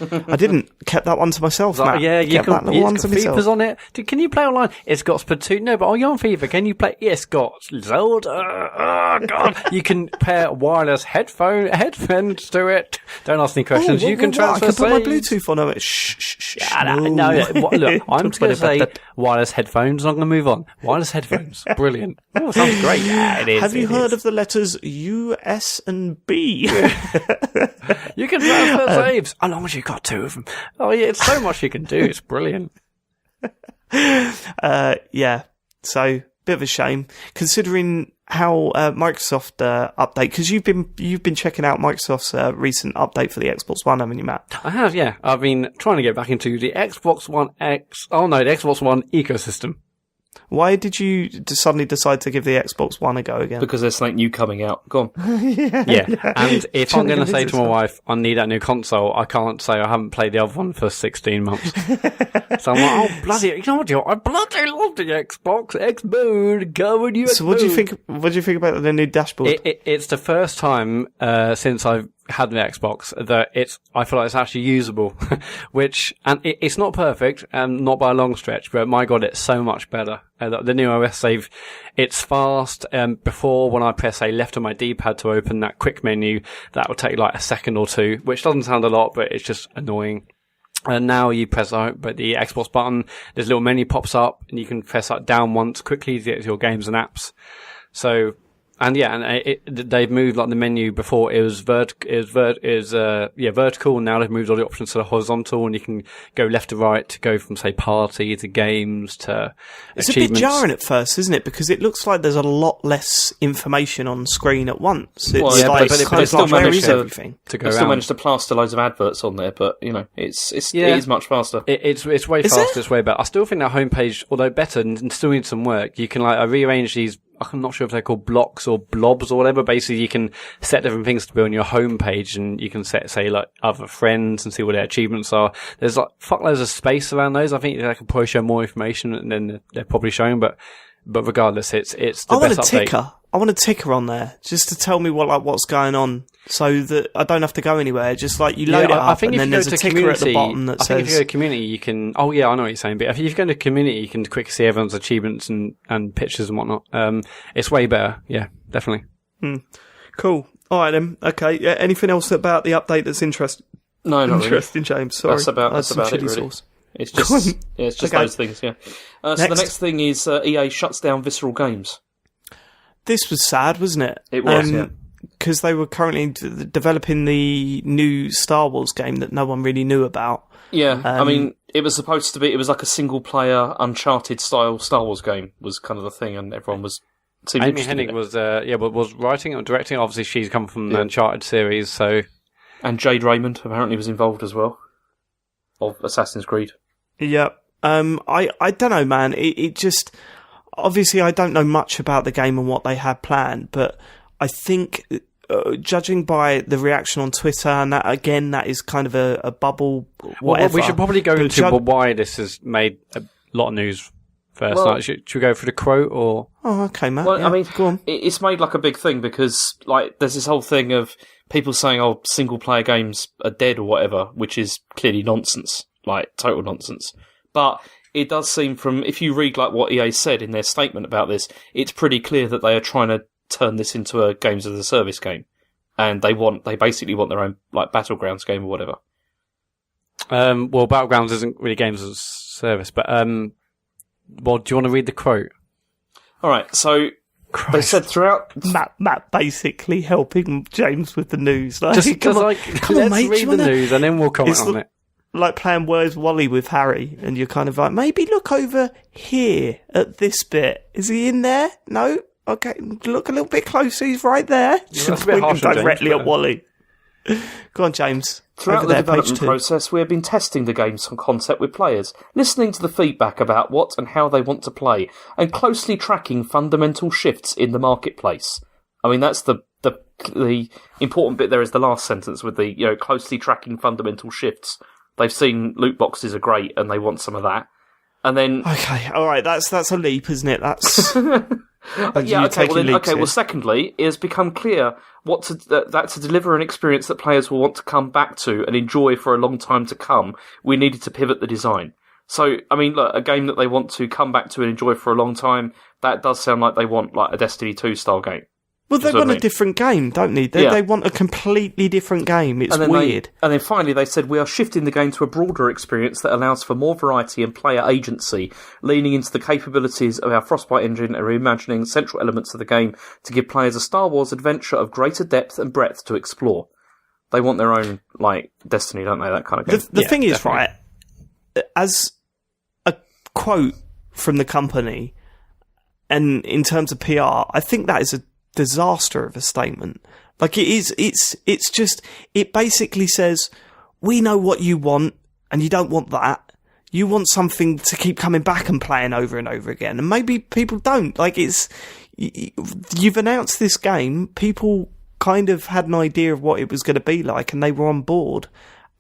I didn't. Kept that one to myself, Matt. Yeah, you kept can. That little one It's to got myself. FIFA's on it. Can you play online? It's got Splatoon. No, but you're on FIFA. Can you play? Yes, got Zelda. Oh God! You can pair wireless headphones to it. Don't ask any questions. You can transfer. I can put my saves. Bluetooth on it. Shh. No. Look, I'm just going to say wireless headphones. I'm going to move on. Wireless headphones. Brilliant. Oh, sounds great. Yeah, it is. Have you heard of the letters U, S, and B? You can transfer saves as long as you got 2 of them. Oh yeah, it's so much you can do. It's brilliant. Yeah. So, bit of a shame considering how Microsoft update, because you've been checking out Microsoft's recent update for the Xbox One, haven't you, Matt? I have, yeah. I've been trying to get back into the Xbox One X. Oh no, the Xbox One ecosystem. Why did you suddenly decide to give the Xbox One a go again? Because there's something new coming out. Go on. Yeah. And if I'm going to say to my wife, I need that new console, I can't say I haven't played the other one for 16 months. So I'm like, oh bloody, you know what? I bloody love the Xbox Xbox. Go with you. So what do you think? What do you think about the new dashboard? It's the first time since I've had the Xbox that I feel like it's actually usable, it's not perfect and not by a long stretch, but my God, it's so much better. The new OS save, it's fast. Before, when I press say left on my D-pad to open that quick menu, that would take like a second or 2, which doesn't sound a lot, but it's just annoying. And now you press the Xbox button, this little menu pops up, and you can press that down once quickly to get to your games and apps. So, and they've moved like the menu before it was vertical, and now they've moved all the options to the horizontal, and you can go left to right to go from say party to games to it's achievements. a bit jarring at first, isn't it? Because it looks like there's a lot less information on screen at once. It's Well, yeah, like, but kind of still like, where managed is to- everything? to go I've still around. managed to plaster loads of adverts on there, but you know, it is much faster. It's way Is faster. it? It's way better. I still think that homepage, although better, and still needs some work. You can I rearrange these. I'm not sure if they're called blocks or blobs or whatever. Basically, you can set different things to be on your homepage, and you can set, say, like other friends and see what their achievements are. There's like fuckloads of space around those. I think they can probably show more information than they're probably showing, but regardless, it's the I want best a update. ticker. I want a ticker on there just to tell me what's going on, so that I don't have to go anywhere. Just like you load it I up, think and if then you go there's a to ticker community, at the bottom that I think if you says. go to community, you can. Oh yeah, I know what you're saying. But if you go to community, you can quickly see everyone's achievements and pictures and whatnot. It's way better. Yeah, definitely. Cool. All right then. Okay. Yeah, anything else about the update that's interesting? No, not really. Interesting, James. Sorry. That's about I had some it, chili really. sauce. It's Go on. just Okay. those things. Yeah. So the Next. next thing is EA shuts down Visceral Games. This was sad, wasn't it? It was, yeah. Because they were currently developing the new Star Wars game that no one really knew about. Yeah, I mean, it was supposed to be. It was like a single-player Uncharted style Star Wars game. Was kind of the thing, and everyone was. seemed Amy interested in Hennig it. was writing or directing. Obviously, she's come from the Yeah. Uncharted series, so And Jade Raymond apparently was involved as well, of Assassin's Creed. Yeah. I don't know, man. It just, obviously I don't know much about the game and what they had planned, but I think, judging by the reaction on Twitter, and that is kind of a bubble, whatever. we should probably go But into why this has made a lot of news first. Well- Like, should we go for the quote or? Oh, okay, Matt. Well, yeah, I mean, go on. it's made like a big thing because like there's this whole thing of people saying, "Oh, single-player games are dead" or whatever, which is clearly nonsense, like total nonsense. But it does seem from if you read like what EA said in their statement about this, it's pretty clear that they are trying to turn this into a games as a service game, and they basically want their own like Battlegrounds game or whatever. Well, Battlegrounds isn't really games as a service, but well, do you want to read the quote? All right, so they said throughout. Matt basically helping James with the news. Like, Just come on, like, come on, let's mate. do read you the wanna- news and then we'll comment It's on it. Like playing Where's Wally with Harry, and you're kind of like, maybe look over here at this bit. Is he in there? No? Okay, look a little bit closer. He's right there. that's a bit Pointing harsh on James, directly but- at Wally. Go on, James. Throughout Over the there, page development 2. process, we have been testing the game's concept with players, listening to the feedback about what and how they want to play, and closely tracking fundamental shifts in the marketplace. I mean, that's the the important bit there is the last sentence with the, closely tracking fundamental shifts. They've seen loot boxes are great and they want some of that. And then... Okay, alright, that's a leap, isn't it? That's... Well, secondly, it has become clear that to deliver an experience that players will want to come back to and enjoy for a long time to come, we needed to pivot the design. So, I mean, look, a game that they want to come back to and enjoy for a long time, that does sound like they want like a Destiny 2 style game. Well, they want a different game, don't they? They want a completely different game. It's weird. And then finally they said, we are shifting the game to a broader experience that allows for more variety and player agency, leaning into the capabilities of our Frostbite engine and reimagining central elements of the game to give players a Star Wars adventure of greater depth and breadth to explore. They want their own, like, Destiny, don't they? That kind of game. The thing is, right, as a quote from the company, and in terms of PR, I think that is a disaster of a statement. Like, it basically says, we know what you want, and you don't want that. You want something to keep coming back and playing over and over again. And maybe people don't. Like, you've announced this game, people kind of had an idea of what it was going to be like, and they were on board.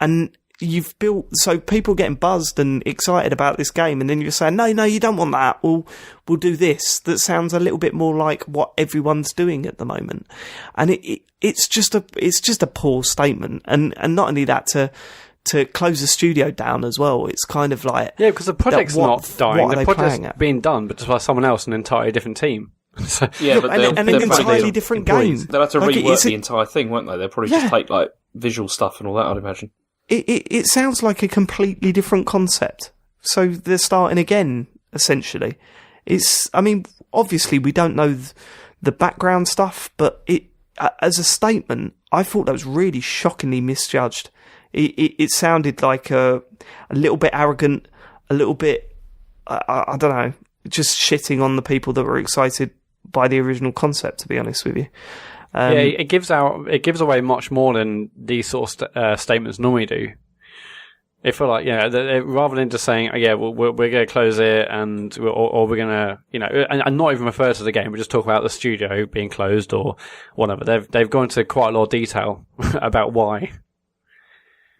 And you've built, so people getting buzzed and excited about this game, and then you're saying, no, you don't want that. We'll do this. That sounds a little bit more like what everyone's doing at the moment. And it's just a poor statement. And not only that, to close the studio down as well. It's kind of like, yeah, because the project's not dying. The project's being done, but just by someone else, an entirely different team. So, yeah, but an entirely different game. They'll have to rework the entire thing, won't they? They'll probably just take like visual stuff and all that, I'd imagine. It sounds like a completely different concept. So they're starting again, essentially. Obviously we don't know the background stuff, but as a statement, I thought that was really shockingly misjudged. It sounded like a little bit arrogant, a little bit, I don't know, just shitting on the people that were excited by the original concept, to be honest with you. It gives away much more than these sort of statements normally do. It feel like, rather than just saying, we're going to close it or we're going to, and not even refer to the game, we just talk about the studio being closed or whatever. They've gone into quite a lot of detail about why.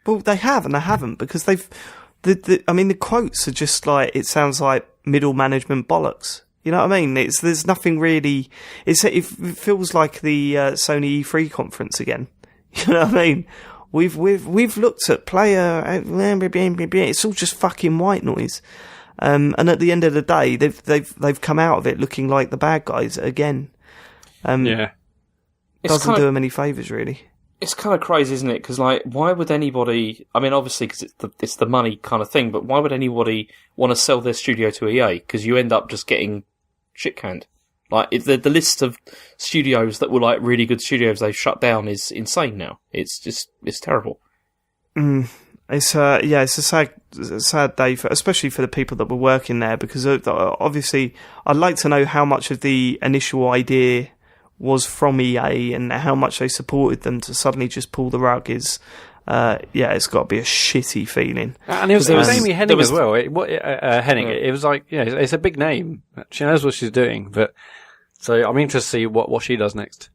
Well, they have and they haven't, because the quotes are just like, it sounds like middle management bollocks. You know what I mean? There's nothing really. It feels like the Sony E3 conference again. You know what I mean? We've looked at player. It's all just fucking white noise. And at the end of the day, they've come out of it looking like the bad guys again. Doesn't do them any favours, really. It's kind of crazy, isn't it? Because, like, why would anybody... I mean, obviously, because it's the money kind of thing, but why would anybody want to sell their studio to EA? Because you end up just getting shit-canned. Like, the list of studios that were, like, really good studios they've shut down is insane now. It's terrible. It's a sad day, especially for the people that were working there, because obviously, I'd like to know how much of the initial idea was from EA and how much they supported them to suddenly just pull the rug is, it's got to be a shitty feeling. And it was Amy Hennig as well. Hennig. It was like, it's a big name. She knows what she's doing, but so I'm interested to see what she does next.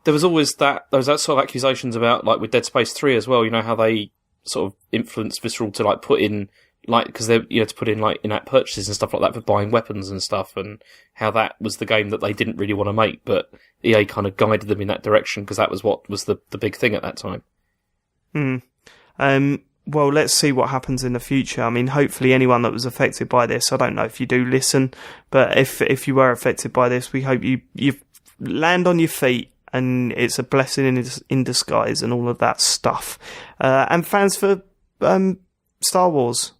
There was always that sort of accusations about, like, with Dead Space 3 as well, how they sort of influenced Visceral to, like, put in, like, because they to put in, like, in-app purchases and stuff like that for buying weapons and stuff, and how that was the game that they didn't really want to make, but EA kind of guided them in that direction because that was what was the big thing at that time. Well, let's see what happens in the future. I mean, hopefully anyone that was affected by this, I don't know if you do listen, but if you were affected by this, we hope you land on your feet and it's a blessing in disguise and all of that stuff. And fans for Star Wars,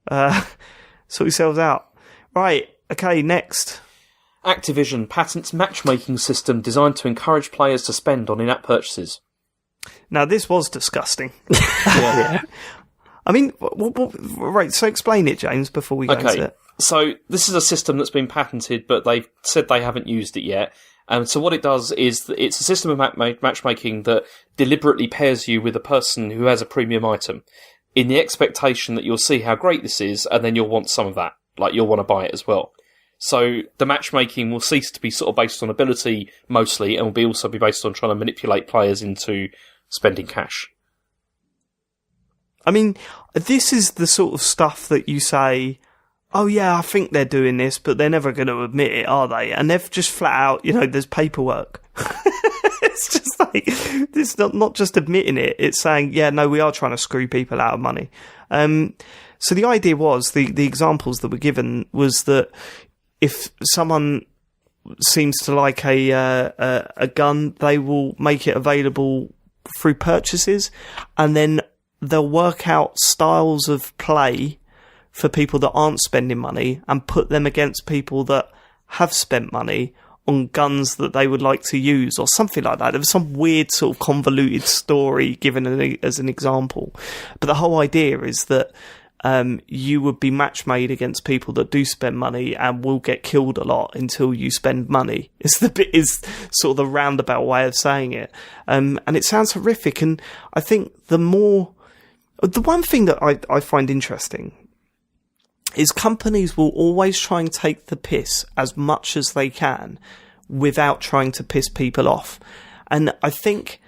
sort yourselves out. Right, okay, next. Activision patents matchmaking system designed to encourage players to spend on in-app purchases. Now, this was disgusting. Yeah. I mean, right, so explain it, James, before we go into it. So, this is a system that's been patented, but they've said they haven't used it yet. And so what it does is it's a system of matchmaking that deliberately pairs you with a person who has a premium item in the expectation that you'll see how great this is, and then you'll want some of that. Like, you'll want to buy it as well. So the matchmaking will cease to be sort of based on ability mostly, and will also be based on trying to manipulate players into spending cash. I mean, this is the sort of stuff that you say, oh yeah, I think they're doing this, but they're never going to admit it, are they? And they've just flat out, there's paperwork. It's just like, it's not just admitting it, it's saying, yeah, no, we are trying to screw people out of money. So the idea was, the examples that were given was that if someone seems to like a gun, they will make it available through purchases, and then they'll work out styles of play for people that aren't spending money and put them against people that have spent money on guns that they would like to use or something like that. There was some weird sort of convoluted story given as an example. But the whole idea is that you would be match made against people that do spend money and will get killed a lot until you spend money. Is sort of the roundabout way of saying it. And it sounds horrific. And I think the one thing that I find interesting is companies will always try and take the piss as much as they can without trying to piss people off. And I think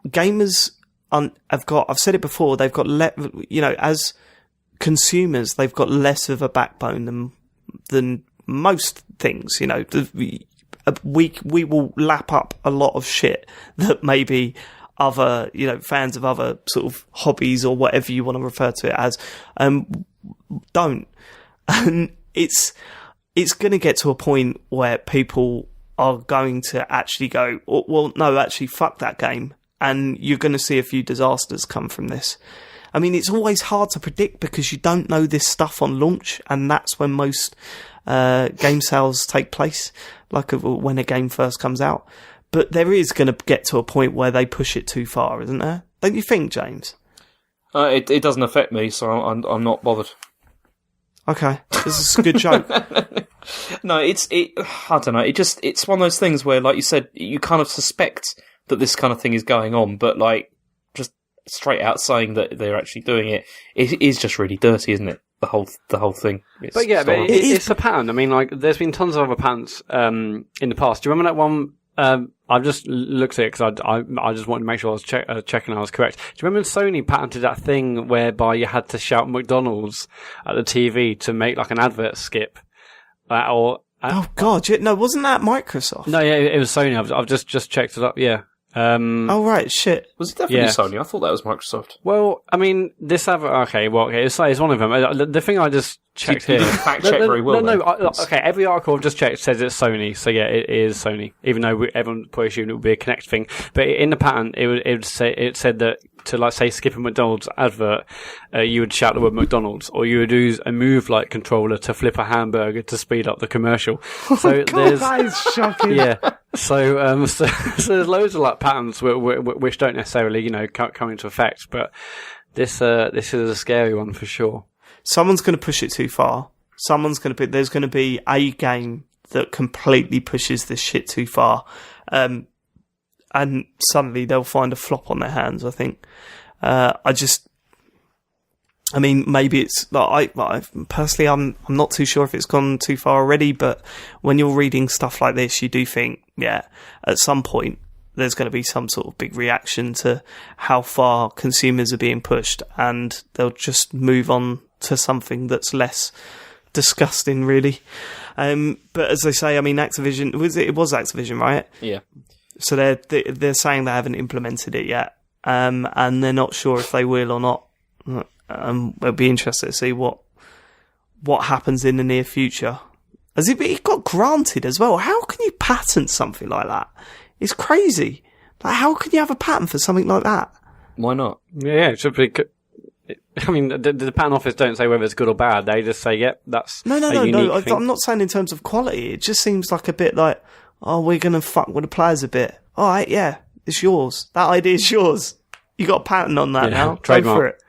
gamers I've said it before, they've got, as consumers, they've got less of a backbone than most things. We will lap up a lot of shit that maybe other, fans of other sort of hobbies or whatever you want to refer to it as, don't. And it's going to get to a point where people are going to actually go, well, no, actually, fuck that game. And you're going to see a few disasters come from this. I mean, it's always hard to predict because you don't know this stuff on launch, and that's when most game sales take place, like when a game first comes out. But there is going to get to a point where they push it too far, isn't there? Don't you think, James? It doesn't affect me, so I'm not bothered. Okay, this is a good joke. No, I don't know. It's one of those things where, like you said, you kind of suspect that this kind of thing is going on, but just straight out saying that they're actually doing it is just really dirty, isn't it? The whole thing. It's a pattern. I mean, there's been tons of other patents in the past. Do you remember that one? I've just looked at it because I just wanted to make sure I was checking I was correct. Do you remember Sony patented that thing whereby you had to shout McDonald's at the TV to make an advert skip? Oh God! No, wasn't that Microsoft? No, yeah, it was Sony. I've just checked it up. Yeah. Oh right, shit. Was it definitely Sony? I thought that was Microsoft. Well, I mean, this other... Okay, it's one of them. The thing I just checked here... Fact check very well. Okay, every article I've just checked says it's Sony, so yeah, it is Sony. Even though everyone probably assumed it would be a Kinect thing. But in the patent, it said that to, say, skip a McDonald's advert, you would shout the word McDonald's, or you would use a move-like controller to flip a hamburger to speed up the commercial. So God, that is shocking. Yeah. So there's loads of patterns which don't necessarily, come into effect, but this is a scary one for sure. Someone's going to push it too far. There's going to be a game that completely pushes this shit too far, and suddenly they'll find a flop on their hands. I think. I mean, maybe it's I personally, I'm not too sure if it's gone too far already. But when you're reading stuff like this, you do think, yeah, at some point there's going to be some sort of big reaction to how far consumers are being pushed, and they'll just move on to something that's less disgusting, really. But as they say, I mean, Activision it was Activision, right? Yeah. So they're saying they haven't implemented it yet, and they're not sure if they will or not. It'll be interesting to see what happens in the near future. As it got granted as well. How can you patent something like that? It's crazy. How can you have a patent for something like that? Why not? Yeah, it should be. I mean, the patent office don't say whether it's good or bad. They just say, "Yep, that's no." Thing. I'm not saying in terms of quality. It just seems like a bit like, oh, we're gonna fuck with the players a bit. All right, yeah, it's yours. That idea is yours. You got a patent on that now. Trademark. Go for it.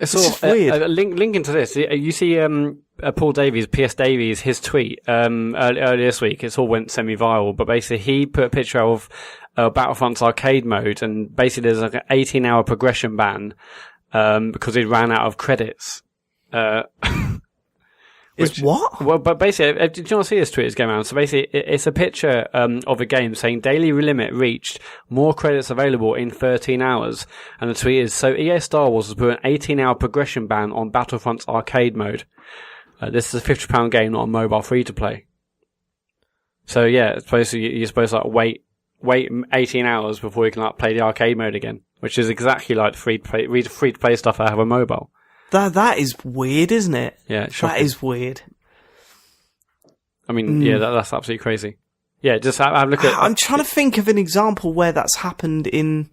It's weird. Link into this. You see, Paul Davies, PS Davies, his tweet earlier this week. It's all went semi-viral, but basically he put a picture of Battlefront's arcade mode, and basically there's an 18-hour progression ban because he ran out of credits. Is what? Well, but basically, did you not see this tweet that's going around? So basically, it's a picture of a game saying daily limit reached, more credits available in 13 hours. And the tweet is, so EA Star Wars has put an 18-hour progression ban on Battlefront's arcade mode. This is a £50 game, not a mobile free-to-play. So yeah, it's basically, you're supposed to like wait 18 hours before you can like play the arcade mode again, which is exactly like the free-to-play stuff I have on mobile. That is weird, isn't it? Yeah, that is weird. I mean, yeah, that's absolutely crazy. Yeah, just have a look at... I'm trying to think of an example where that's happened in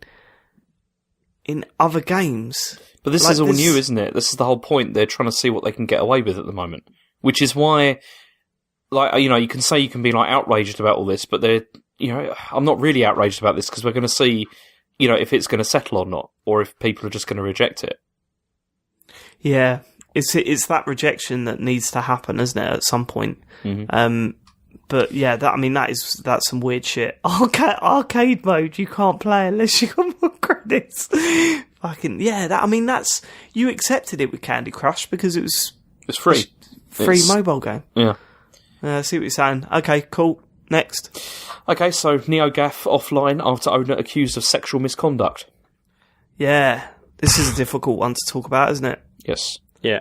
other games. But this is all new, isn't it? This is the whole point. They're trying to see what they can get away with at the moment. Which is why, like, you know, you can say you can be, like, outraged about all this, but I'm not really outraged about this because we're going to see, you know, if it's going to settle or not, or if people are just going to reject it. Yeah, it's that rejection that needs to happen, isn't it, at some point? Mm-hmm. But yeah, that's some weird shit. Arcade mode, you can't play unless you got more credits. Fucking yeah, that's you accepted it with Candy Crush because it's free, mobile game. Yeah, I see what you're saying. Okay, cool. Next. Okay, so NeoGAF offline after owner accused of sexual misconduct. Yeah, this is a difficult one to talk about, isn't it? Yes. Yeah.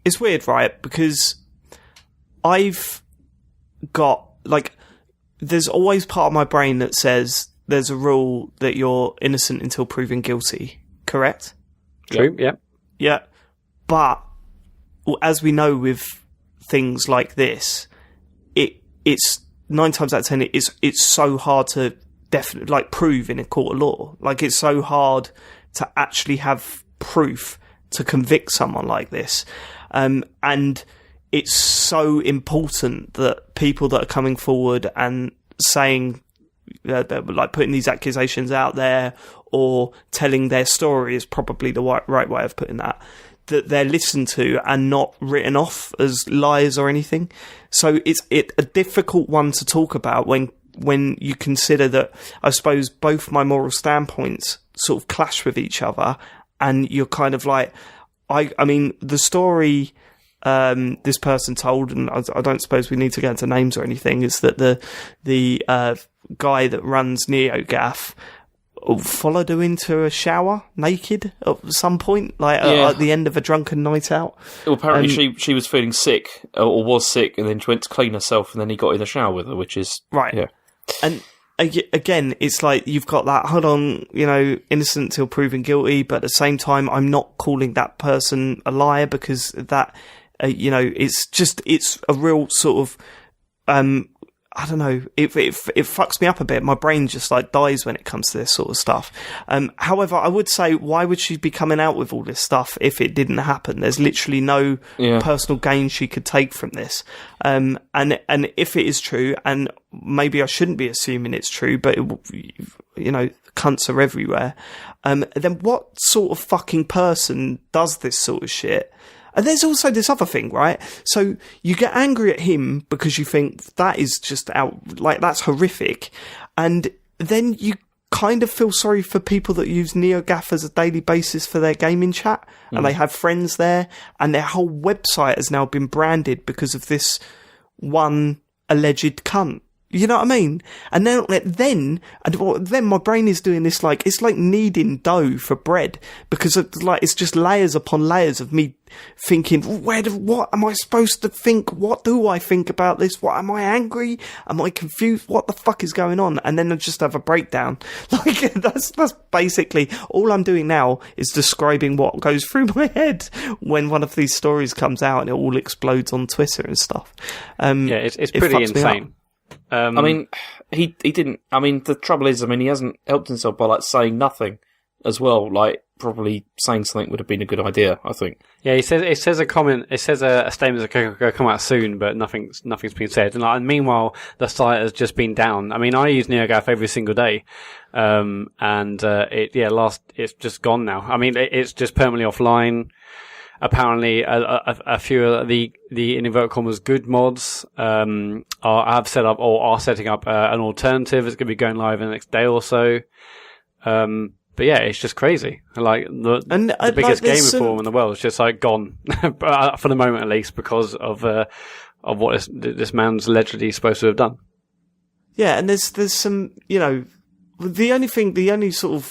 It's weird, right? Because I've got, like, there's always part of my brain that says there's a rule that you're innocent until proven guilty, correct? True, yeah. Yeah. But, as we know with things like this, it's 9 times out of 10, it's so hard to definitely, like, prove in a court of law. Like, it's so hard to actually have proof to convict someone like this. And it's so important that people that are coming forward and saying, like putting these accusations out there or telling their story is probably the right way of putting that they're listened to and not written off as lies or anything. So it's a difficult one to talk about when you consider that, I suppose, both my moral standpoints sort of clash with each other. And you're kind of like, I mean, the story this person told, and I don't suppose we need to go into names or anything, is that the guy that runs NeoGAF followed her into a shower naked at some point, at the end of a drunken night out. Well, apparently she was feeling sick, or was sick, and then she went to clean herself, and then he got in the shower with her, which is... Right. Yeah. And again, it's like you've got that, hold on, you know, innocent till proven guilty, but at the same time, I'm not calling that person a liar because that, you know, it's a real sort of, I don't know, it fucks me up a bit. My brain just like dies when it comes to this sort of stuff. However, I would say, why would she be coming out with all this stuff if it didn't happen? There's literally no personal gain she could take from this. And if it is true, and maybe I shouldn't be assuming it's true, but you know, cunts are everywhere. Then what sort of fucking person does this sort of shit? And there's also this other thing, right? So you get angry at him because you think that is just that's horrific. And then you kind of feel sorry for people that use NeoGAF as a daily basis for their gaming chat. And they have friends there. And their whole website has now been branded because of this one alleged cunt. You know what I mean? And then my brain is doing this, like, it's like kneading dough for bread, because it's just layers upon layers of me thinking, what am I supposed to think? What do I think about this? What, am I angry? Am I confused? What the fuck is going on? And then I just have a breakdown. Like, that's basically all I'm doing now, is describing what goes through my head when one of these stories comes out and it all explodes on Twitter and stuff. It's pretty insane. I mean, he didn't. I mean, the trouble is, he hasn't helped himself by like saying nothing as well. Like, probably saying something would have been a good idea, I think. Yeah, it says a comment. It says a statement that could come out soon, but nothing's been said. And meanwhile, the site has just been down. I mean, I use NeoGAF every single day, it's just gone now. I mean, it's just permanently offline. Apparently, a few of the in inverted commas good mods are setting up an alternative. It's going to be going live in the next day or so. But But yeah, it's just crazy. Like the biggest gaming forum in the world is just like gone for the moment, at least, because of what this man's allegedly supposed to have done. Yeah, and there's some, the only sort of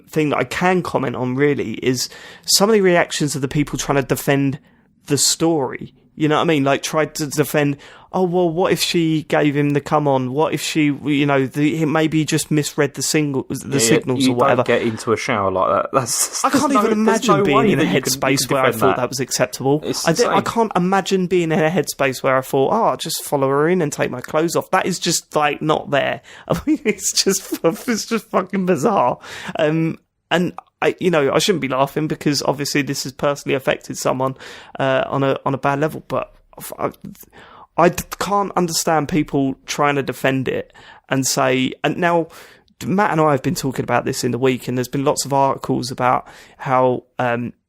thing that I can comment on really is some of the reactions of the people trying to defend the story. You know what I mean? Like, tried to defend, oh, well, what if she gave him the come on? What if she, maybe he just misread the signals or whatever. Don't get into a shower like that. I can't even imagine being in a headspace where I thought that was acceptable. I can't imagine being in a headspace where I thought, I'll just follow her in and take my clothes off. That is just, like, not there. I mean, it's just fucking bizarre. And I shouldn't be laughing because obviously this has personally affected someone on a bad level, but I can't understand people trying to defend it and say. And now Matt and I have been talking about this in the week, and there's been lots of articles about how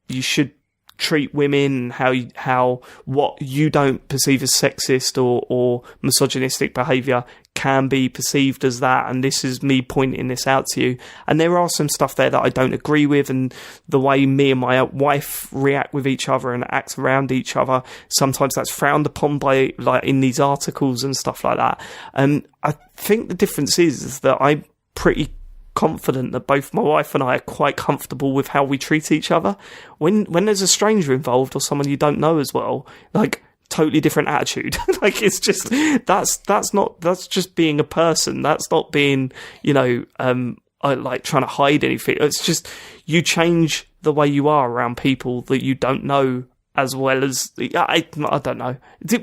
you should treat women, how what you don't perceive as sexist or misogynistic behaviour can be perceived as that, and this is me pointing this out to you. And there are some stuff there that I don't agree with, and the way me and my wife react with each other and act around each other, sometimes that's frowned upon by, like, in these articles and stuff like that. And I think the difference is that I'm pretty confident that both my wife and I are quite comfortable with how we treat each other. When there's a stranger involved or someone you don't know as well, like, totally different attitude. Like, it's just, that's just being a person. That's not being, like trying to hide anything. It's just, you change the way you are around people that you don't know as well as, I don't know.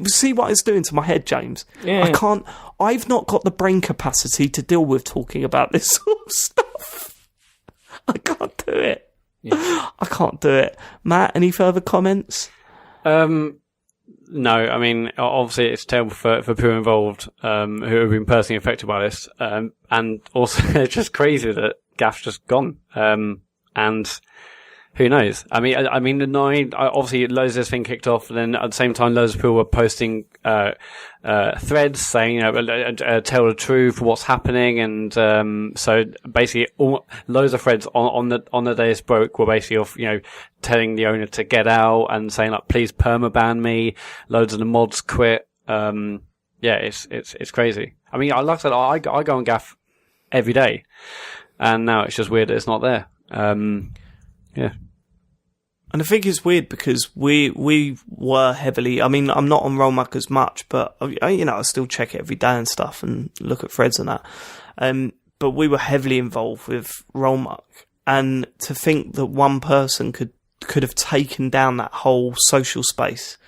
See what it's doing to my head, James? Yeah. I've not got the brain capacity to deal with talking about this sort of stuff. I can't do it. Yeah. I can't do it. Matt, any further comments? No, I mean, obviously it's terrible for people involved, who have been personally affected by this. And also it's just crazy that Gaff's just gone. And who knows? I mean, obviously loads of this thing kicked off, and then at the same time, loads of people were posting, threads saying, tell the truth, what's happening. And, so basically loads of threads on the day this broke were basically of, telling the owner to get out and saying, like, please permaban me. Loads of the mods quit. It's crazy. I mean, like I said, I go on Gaff every day, and now it's just weird that it's not there. Yeah. And I think it's weird because we were heavily, I mean, I'm not on Rollmuck as much, but, I still check it every day and stuff and look at threads and that. But we were heavily involved with Rollmuck. And to think that one person could have taken down that whole social space,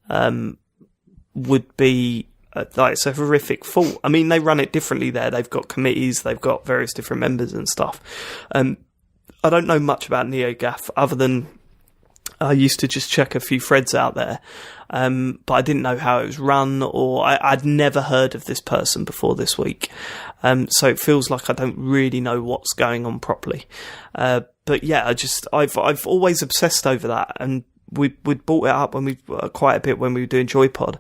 would be, it's a horrific fault. I mean, they run it differently there. They've got committees, they've got various different members and stuff. I don't know much about NeoGAF other than I used to just check a few threads out there. But I didn't know how it was run, or I'd never heard of this person before this week. So it feels like I don't really know what's going on properly. But yeah, I've always obsessed over that, and we brought it up quite a bit when we were doing JoyPod,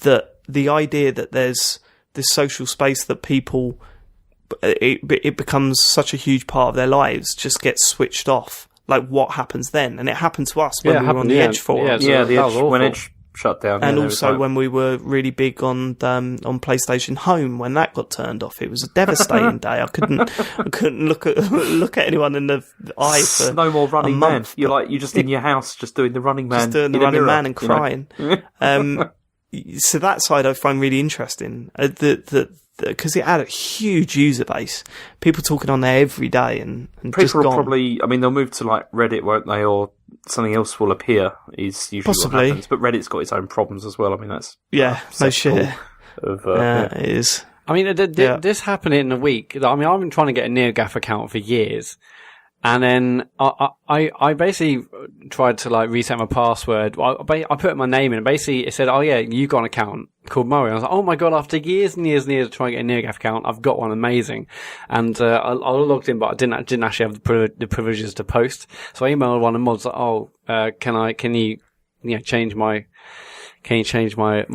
that the idea that there's this social space that people, it becomes such a huge part of their lives, just gets switched off. Like, what happens then? And it happened to us when we were on the Edge forum. Yeah, the Edge, when Edge shut down. And also when we were really big on PlayStation Home, when that got turned off. It was a devastating day. I couldn't look at anyone in the eye for no more Running Man. You're just in your house, just doing the Running Man. Just doing the Running Man and crying. So that side I find really interesting. Because it had a huge user base. People talking on there every day and people just gone. Probably, I mean, they'll move to like Reddit, won't they? Or something else will appear, is usually possibly what happens. But Reddit's got its own problems as well. I mean, that's... Yeah, no shit. It is. I mean, this happened in a week. I mean, I've been trying to get a NeoGAF account for years. And then I basically tried to like reset my password. I put my name in, and basically it said, "Oh yeah, you got an account called Murray." I was like, "Oh my god!" After years and years and years of trying to get a NeoGAF account, I've got one. Amazing. And I logged in, but I didn't actually have the privileges to post. So I emailed one of the mods like, "Oh, can you change my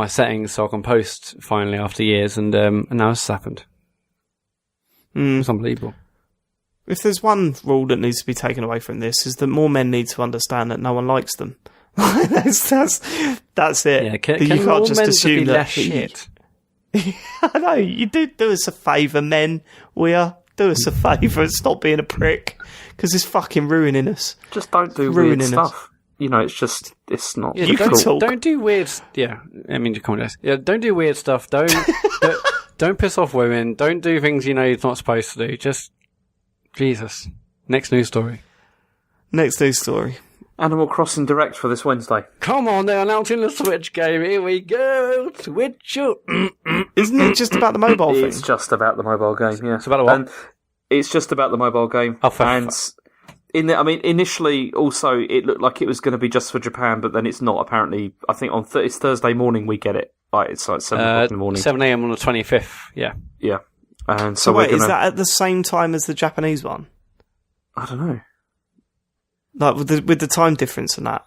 settings so I can post finally after years?" And now it's happened. It's unbelievable. If there's one rule that needs to be taken away from this, is that more men need to understand that no one likes them. that's it. Yeah, can you more can't just men assume be that less shit? I know, you do us a favour, men. Do us a favour and stop being a prick, because it's fucking ruining us. Just don't do weird stuff. You know, it's not. Yeah, You can talk. Don't do weird. Yeah, I mean, you can't. Yeah, don't do weird stuff. Don't piss off women. Don't do things you know you're not supposed to do. Just Jesus. Next news story. Animal Crossing Direct for this Wednesday. Come on, they're announcing the Switch game. Here we go. Switch up. Isn't it just about the mobile thing? It's just about the mobile game, yeah. It's about the what? And it's just about the mobile game. Oh, initially, also, it looked like it was going to be just for Japan, but then it's not, apparently. I think it's Thursday morning we get it. It's like 7 o'clock in the morning. 7 a.m. on the 25th, yeah. Yeah. And so wait, is that at the same time as the Japanese one? I don't know. Like, with the time difference and that?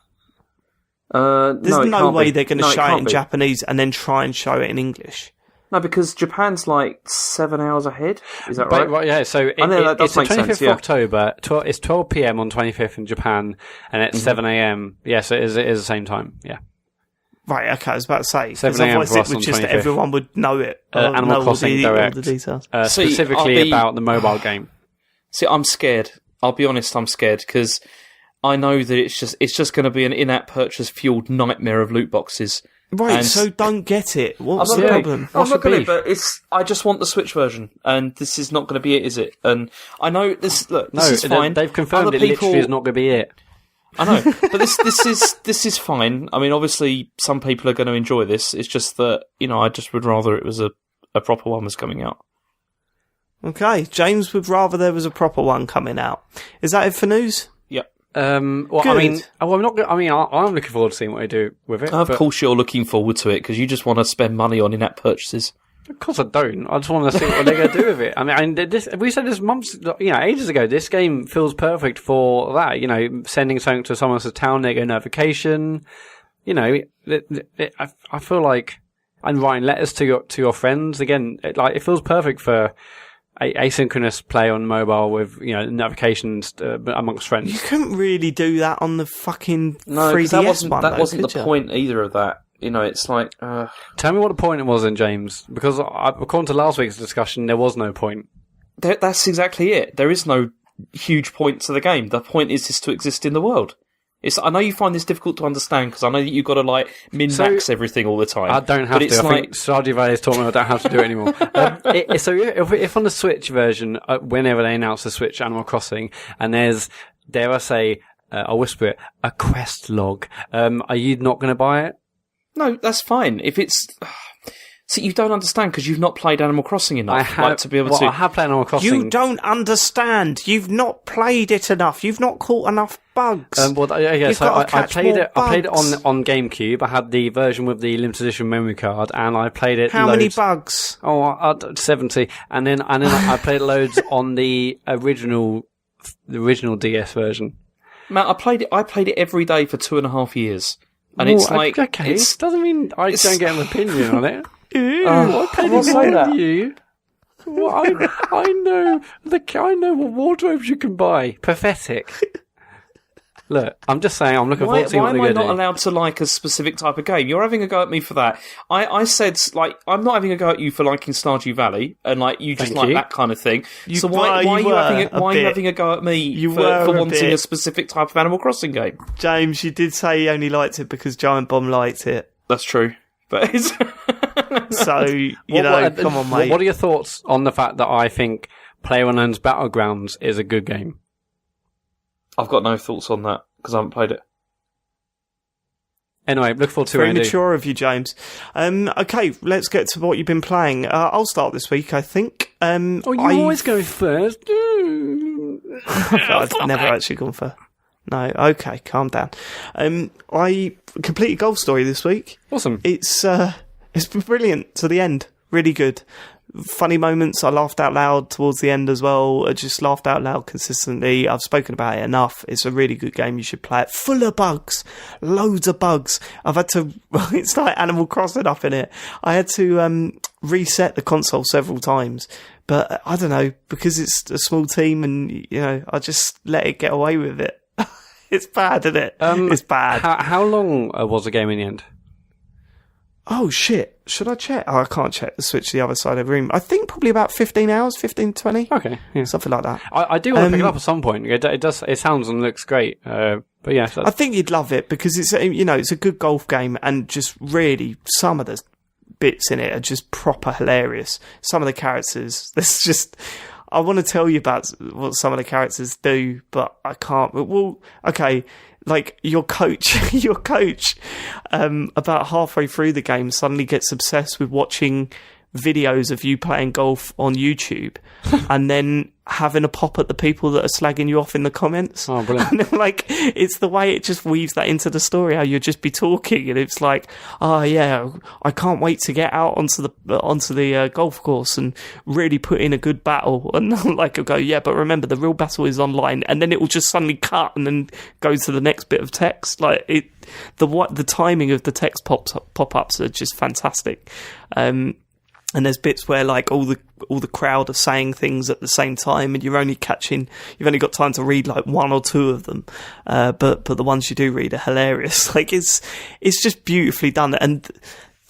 There's no way they're going to show it in Japanese and then try and show it in English. No, because Japan's like 7 hours ahead. Is that right? Right, yeah, so it's the 25th of October. It's 12 p.m. on 25th in Japan, and it's 7 a.m. Yes, it is the same time, yeah. Right, okay, I was about to say. 7 a.m. for us it on was just 25th. Everyone would know it. Animal Crossing Direct. All the details. Specifically about the mobile game. See, I'm scared. I'll be honest, I'm scared, because I know that it's just going to be an in-app purchase-fueled nightmare of loot boxes. Right, so don't get it. What's the problem? I'm not going to, but I just want the Switch version, and this is not going to be it, is it? And I know this. Look, this is fine. They've confirmed it literally is not going to be it. I know, but this is fine. I mean, obviously, some people are going to enjoy this. It's just that I just would rather it was a proper one was coming out. Okay, James would rather there was a proper one coming out. Is that it for news? Yep. Well, Good. I mean, I'm not. I mean, I'm looking forward to seeing what they do with it. Of course, you're looking forward to it because you just want to spend money on in-app purchases. Of course, I don't. I just want to see what they're going to do with it. I mean, we said this months, ages ago. This game feels perfect for that. Sending something to someone else's town, they get a notification. I feel like I'm writing letters to your friends. Again, it feels perfect for asynchronous play on mobile with notifications amongst friends. You couldn't really do that on the fucking 3DS that wasn't the point either of that. It's like tell me what the point was in, James, because according to last week's discussion there was no point. That's exactly it. There is no huge point to the game. The point is just to exist in the world. I know you find this difficult to understand because I know that you've got to min-max everything all the time. I don't have to. I think Stardew Valley has taught me I don't have to do it anymore. So if on the Switch version, whenever they announce the Switch Animal Crossing, and there's, dare I say, I'll whisper it, a quest log, are you not going to buy it? No, that's fine. If it's... See, you don't understand because you've not played Animal Crossing enough to be able to... I have played Animal Crossing. You don't understand. You've not played it enough. You've not caught enough bugs. I played it on GameCube. I had the version with the limited edition memory card, and I played it How many bugs? 70. And then I played loads on the original DS version. Matt, I played it every day for 2.5 years. And it's like... Okay, it doesn't mean I don't get an opinion on it. I can't say that. You. Well, I know what wardrobes you can buy. Pathetic. Look, I'm just saying, I'm looking forward to seeing what they're going to do. Why am I not allowed to like a specific type of game? You're having a go at me for that. I said, I'm not having a go at you for liking Stardew Valley, and you just that kind of thing. So why are you having a go at me for wanting a specific type of Animal Crossing game? James, you did say you only liked it because Giant Bomb liked it. That's true. But it's... So, come on, mate. What are your thoughts on the fact that I think PlayerUnknown's Battlegrounds is a good game? I've got no thoughts on that because I haven't played it. Anyway, look forward to it. Very mature of you, James. Okay, let's get to what you've been playing. I'll start this week, I think. You always go first. I've never actually gone first. No, okay, calm down. I completed Golf Story this week. Awesome. It's brilliant to the end. Really good. Funny moments. I laughed out loud towards the end as well. I just laughed out loud consistently. I've spoken about it enough. It's a really good game. You should play it. Full of bugs. Loads of bugs. I've had to... It's like Animal Crossing up in it. I had to reset the console several times, but I don't know, because it's a small team and, I just let it get away with it. It's bad, isn't it? It's bad. How long was the game in the end? Oh, shit. Should I check? Oh, I can't check the Switch to the other side of the room. I think probably about 15 hours, 15, 20. Okay. Yeah. Something like that. I do want to pick it up at some point. It sounds and looks great. But yeah. I think you'd love it because it's a good golf game, and just really some of the bits in it are just proper hilarious. Some of the characters, I want to tell you about what some of the characters do, but I can't. Well, okay. Like your coach, about halfway through the game suddenly gets obsessed with watching videos of you playing golf on YouTube and then having a pop at the people that are slagging you off in the comments. Oh, brilliant. And like, it's the way it just weaves that into the story, how you'll just be talking and it's like, oh yeah, I can't wait to get out onto the golf course and really put in a good battle. And like, I'll go, yeah, but remember the real battle is online. And then it will just suddenly cut and then go to the next bit of text. Like the timing of the text pop-ups are just fantastic. And there's bits where like all the crowd are saying things at the same time, and you've only got time to read like one or two of them. But the ones you do read are hilarious. Like it's just beautifully done. And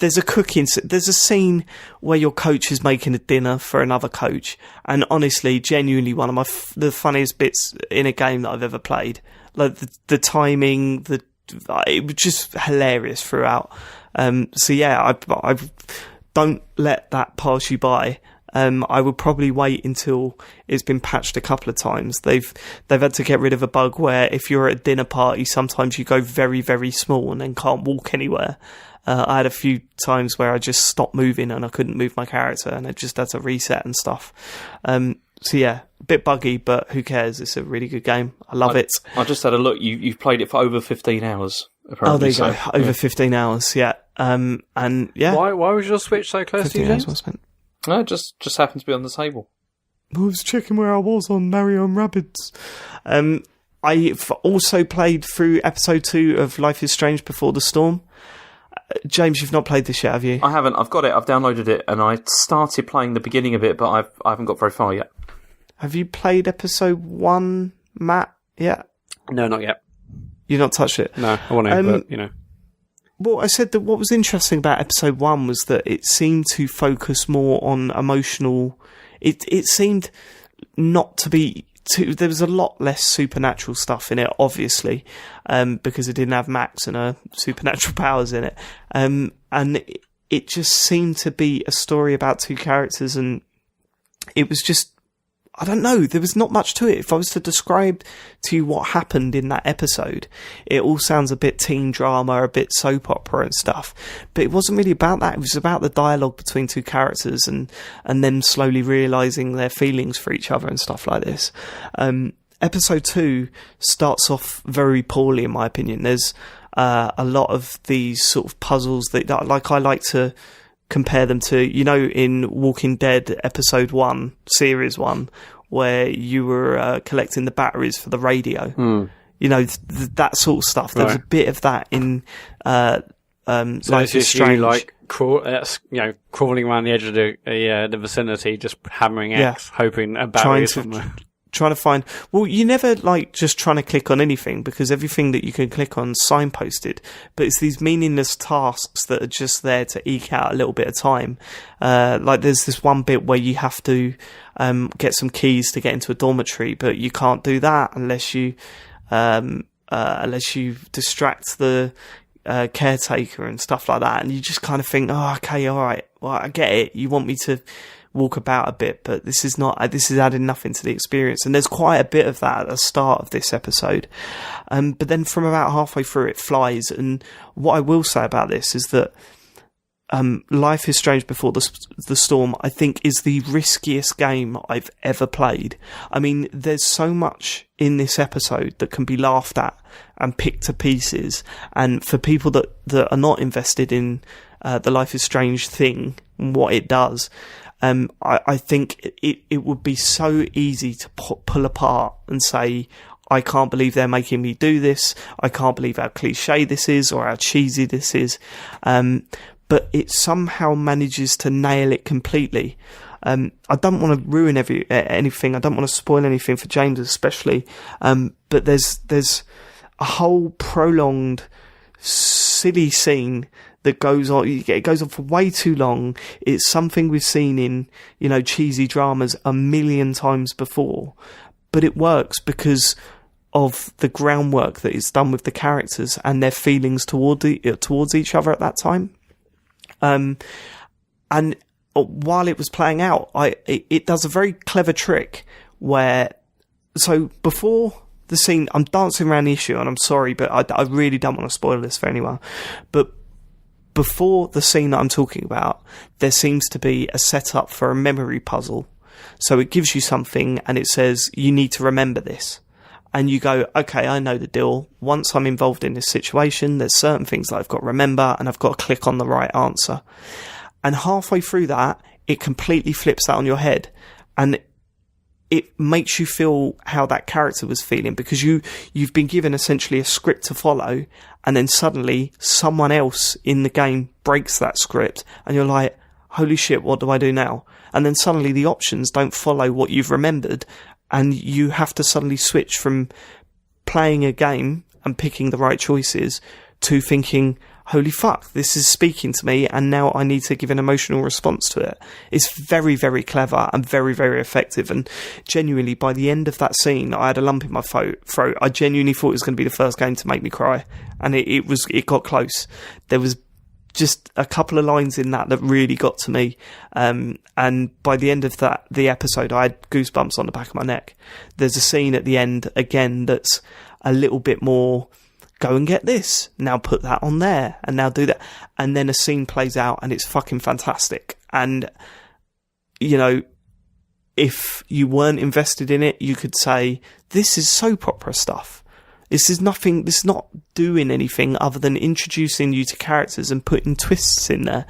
there's a scene where your coach is making a dinner for another coach, and honestly, genuinely one of the funniest bits in a game that I've ever played. Like the timing, it was just hilarious throughout. So yeah, I don't let that pass you by. I would probably wait until it's been patched a couple of times. They've had to get rid of a bug where if you're at a dinner party, sometimes you go very, very small and then can't walk anywhere. I had a few times where I just stopped moving and I couldn't move my character and it just had to reset and stuff. So yeah, a bit buggy, but who cares? It's a really good game. I love it. I just had a look. You've played it for over 15 hours. Apparently. Oh, there you go. Over 15 hours, yeah. And yeah. Why was your Switch so close to you, James? Well spent. No, it just happened to be on the table. I was checking where I was on Mario and Rabbids. I've also played through episode 2 of Life is Strange Before the Storm. James, you've not played this yet, have you? I haven't. I've got it. I've downloaded it, and I started playing the beginning of it, but I haven't got very far yet. Have you played episode 1, Matt, yet? No, not yet. You've not touched it? No, I want to, but, Well, I said that what was interesting about episode 1 was that it seemed to focus more on emotional... It seemed not to be... there was a lot less supernatural stuff in it, obviously, because it didn't have Max and her supernatural powers in it. And it just seemed to be a story about two characters, and it was just... I don't know, there was not much to it. If I was to describe to you what happened in that episode, it all sounds a bit teen drama, a bit soap opera and stuff. But it wasn't really about that. It was about the dialogue between two characters and them slowly realising their feelings for each other and stuff like this. Episode 2 starts off very poorly, in my opinion. There's a lot of these sort of puzzles that I like to compare them to, in Walking Dead episode 1, series 1, where you were collecting the batteries for the radio. That sort of stuff. There was a bit of that in Life is Strange. Like crawling around the edge of the vicinity, just hammering X, hoping a battery is somewhere. Trying to find... Well, you never just trying to click on anything, because everything that you can click on is signposted, but it's these meaningless tasks that are just there to eke out a little bit of time. There's this one bit where you have to get some keys to get into a dormitory, but you can't do that unless you distract the caretaker and stuff like that, and you just kind of think, oh, okay, all right, well, I get it. You want me to walk about a bit, but this is adding nothing to the experience. And there's quite a bit of that at the start of this episode. But then from about halfway through, it flies. And what I will say about this is that Life is Strange Before the Storm, I think, is the riskiest game I've ever played. I mean, there's so much in this episode that can be laughed at and picked to pieces. And for people that are not invested in the Life is Strange thing, what it does, I think it would be so easy to pull apart and say, I can't believe they're making me do this. I can't believe how cliche this is or how cheesy this is. But but it somehow manages to nail it completely. I don't want to ruin anything. I don't want to spoil anything for James, especially. But there's a whole prolonged, silly scene that goes on. It goes on for way too long. It's something we've seen in, cheesy dramas a million times before, but it works because of the groundwork that is done with the characters and their feelings towards each other at that time. And while it was playing out, it does a very clever trick so before the scene, I'm dancing around the issue, and I'm sorry, but I really don't want to spoil this for anyone. But before the scene that I'm talking about, there seems to be a setup for a memory puzzle. So it gives you something, and it says, you need to remember this. And you go, okay, I know the deal. Once I'm involved in this situation, there's certain things that I've got to remember, and I've got to click on the right answer. And halfway through that, it completely flips that on your head. And it makes you feel how that character was feeling, because you've been given essentially a script to follow, and then suddenly someone else in the game breaks that script, and you're like, holy shit, what do I do now? And then suddenly the options don't follow what you've remembered, and you have to suddenly switch from playing a game and picking the right choices to thinking, holy fuck, this is speaking to me, and now I need to give an emotional response to it. It's very, very clever and very, very effective. And genuinely, by the end of that scene, I had a lump in my throat. I genuinely thought it was going to be the first game to make me cry, and it got close. There was just a couple of lines in that really got to me. And by the end of the episode, I had goosebumps on the back of my neck. There's a scene at the end, again, that's a little bit more, go and get this, now put that on there, and now do that. And then a scene plays out, and it's fucking fantastic. And, if you weren't invested in it, you could say, this is soap opera stuff. This is not doing anything other than introducing you to characters and putting twists in there.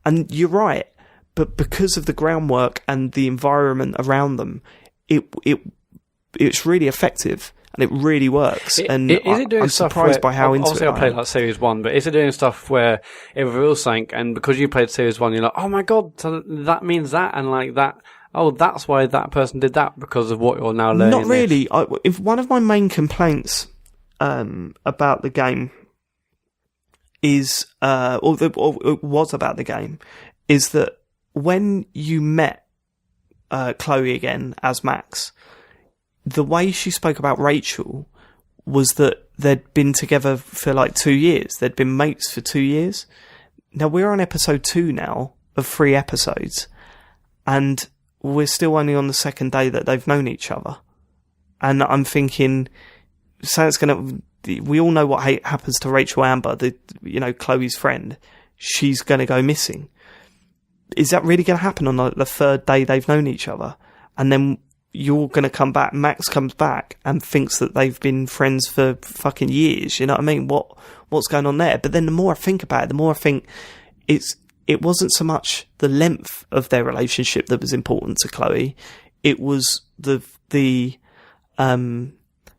And you're right, but because of the groundwork and the environment around them, it's really effective and it really works. I'm surprised by how into it. Obviously, I played like Series 1, but is it doing stuff where it reveals something, and because you played Series 1, you're like, oh my god, so that means that, and like that. Oh, that's why that person did that, because of what you're now learning. Not really. If one of my main complaints about the game is, or it was about the game, is that when you met Chloe again as Max, the way she spoke about Rachel was that they'd been together for like 2 years. They'd been mates for 2 years. Now we're on episode 2 now of 3 episodes, and we're still only on the second day that they've known each other. And I'm thinking, so we all know what happens to Rachel Amber, Chloe's friend. She's going to go missing. Is that really going to happen on the third day they've known each other? And then you're going to come back, Max comes back and thinks that they've been friends for fucking years. You know what I mean? What's going on there? But then the more I think about it, the more I think it wasn't so much the length of their relationship that was important to Chloe. It was the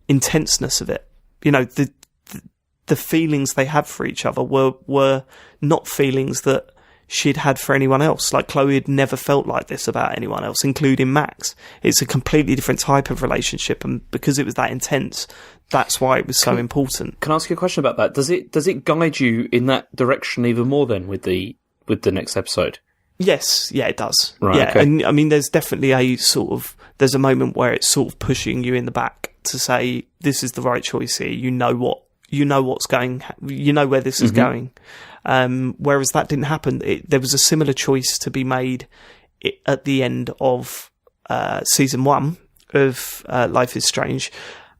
intenseness of it. The feelings they had for each other were not feelings that she'd had for anyone else. Like, Chloe had never felt like this about anyone else, including Max. It's a completely different type of relationship, and because it was that intense, that's why it was so important. Can I ask you a question about that? Does it guide you in that direction even more then with the next episode? Yes, yeah, it does. Right, yeah, okay. And I mean, there's definitely there's a moment where it's sort of pushing you in the back to say, this is the right choice here. You know what's going, you know where this is going. Whereas that didn't happen. There was a similar choice to be made at the end of season 1 of Life is Strange,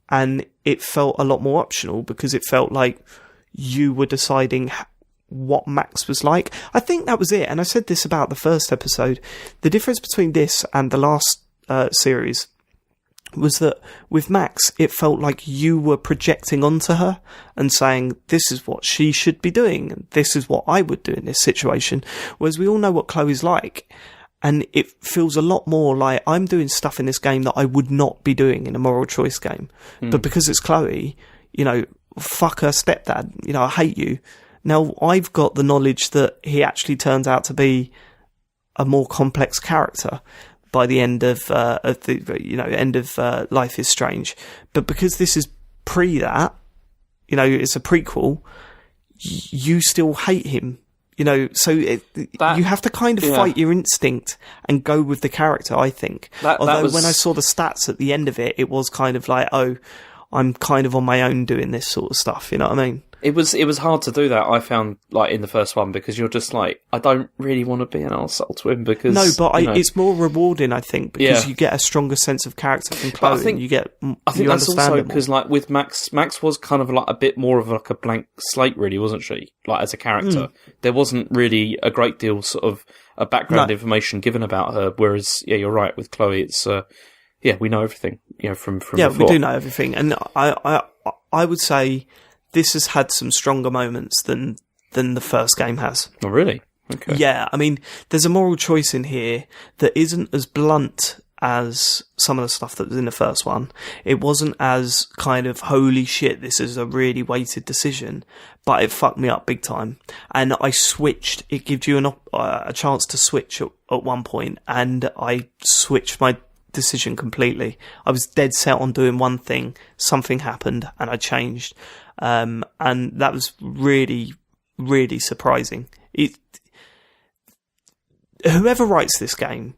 and it felt a lot more optional because it felt like you were deciding what Max was like. I think that was it, and I said this about the first episode. The difference between this and the last series was that with Max, it felt like you were projecting onto her and saying, this is what she should be doing, and this is what I would do in this situation. Whereas we all know what Chloe's like, and it feels a lot more like I'm doing stuff in this game that I would not be doing in a moral choice game. But because it's Chloe, fuck her stepdad, I hate you. Now, I've got the knowledge that he actually turns out to be a more complex character by the end of Life is Strange. But because this is pre that, it's a prequel, you still hate him. So you have to kind of fight your instinct and go with the character, I think. Although when I saw the stats at the end of it, it was kind of like, oh, I'm kind of on my own doing this sort of stuff, you know what I mean? It was hard to do that, I found, like, in the first one, because you're just like, I don't really want to be an arsehole to him, because... No, but it's more rewarding, I think, because you get a stronger sense of character from Chloe, and I think that's also because, like, with Max was kind of, like, a bit more of, like, a blank slate, really, wasn't she? Like, as a character. There wasn't really a great deal, sort of, background information given about her, whereas, you're right, with Chloe, it's, we know everything, from yeah, before. We do know everything, and I would say... this has had some stronger moments than the first game has. Oh, really? Okay. Yeah, I mean, there's a moral choice in here that isn't as blunt as some of the stuff that was in the first one. It wasn't as kind of, holy shit, this is a really weighted decision, but it fucked me up big time. And I switched. It gives you a chance to switch at one point, and I switched my decision completely. I was dead set on doing one thing. Something happened, and I changed. And that was really, really surprising. Whoever writes this game,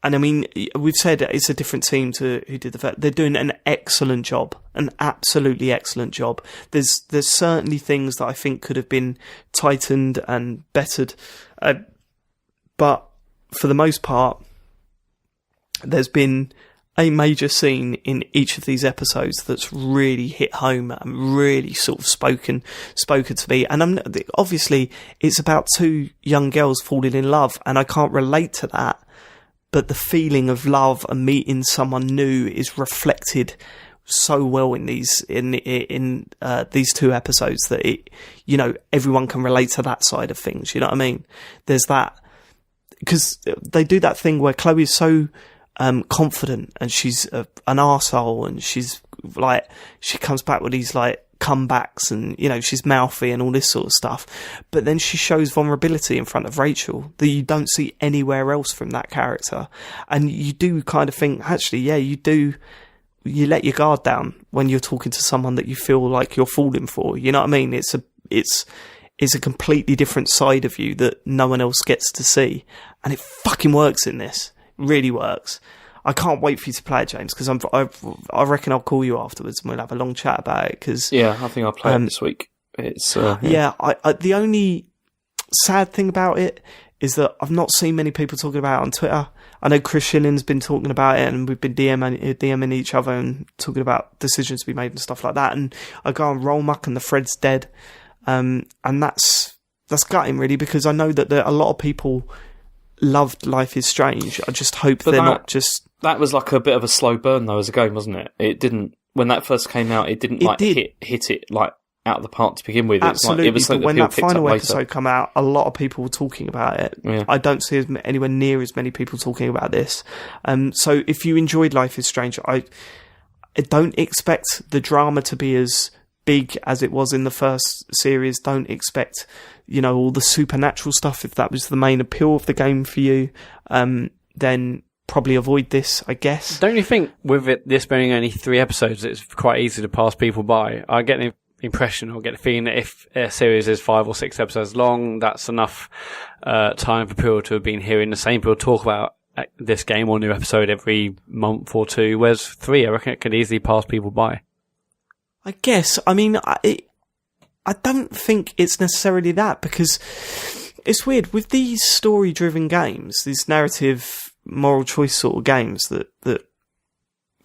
and I mean, we've said it's a different team to who did they're doing an excellent job, an absolutely excellent job. There's certainly things that I think could have been tightened and bettered, but for the most part, there's been a major scene in each of these episodes that's really hit home and really sort of spoken to me. And obviously it's about two young girls falling in love, and I can't relate to that, but the feeling of love and meeting someone new is reflected so well in these two episodes that everyone can relate to that side of things. You know what I mean? There's that, because they do that thing where Chloe is so confident, and she's an arsehole, and she's like, she comes back with these like comebacks, and she's mouthy and all this sort of stuff, but then she shows vulnerability in front of Rachel that you don't see anywhere else from that character, and you do kind of think, actually, you let your guard down when you're talking to someone that you feel like you're falling for, you know what I mean? It's a completely different side of you that no one else gets to see, and it fucking works in this. Really works. I can't wait for you to play it, James, because I reckon I'll call you afterwards and we'll have a long chat about it. Cause, I think I'll play it this week. It's I the only sad thing about it is that I've not seen many people talking about it on Twitter. I know Chris Shilling's been talking about it, and we've been DMing each other and talking about decisions to be made and stuff like that. And I go on Roll Muck and the thread's dead, and that's gutting, really, because I know that there are a lot of people loved Life is Strange. I just hope not just... That was like a bit of a slow burn, though, as a game, wasn't it? It didn't... When that first came out, it didn't hit it like out of the park to begin with. Absolutely, it was but when that final episode came out, a lot of people were talking about it. Yeah. I don't see anywhere near as many people talking about this. So if you enjoyed Life is Strange, I don't expect the drama to be as big as it was in the first series. Don't expect all the supernatural stuff. If that was the main appeal of the game for you, then probably avoid this, I guess. Don't you think with this being only 3 episodes, it's quite easy to pass people by? I get the impression, or get the feeling, that if a series is 5 or 6 episodes long, that's enough time for people to have been hearing the same people talk about this game or new episode every month or 2, whereas 3, I reckon it could easily pass people by. I guess. I mean, I don't think it's necessarily that, because it's weird with these story-driven games, these narrative, moral choice sort of games that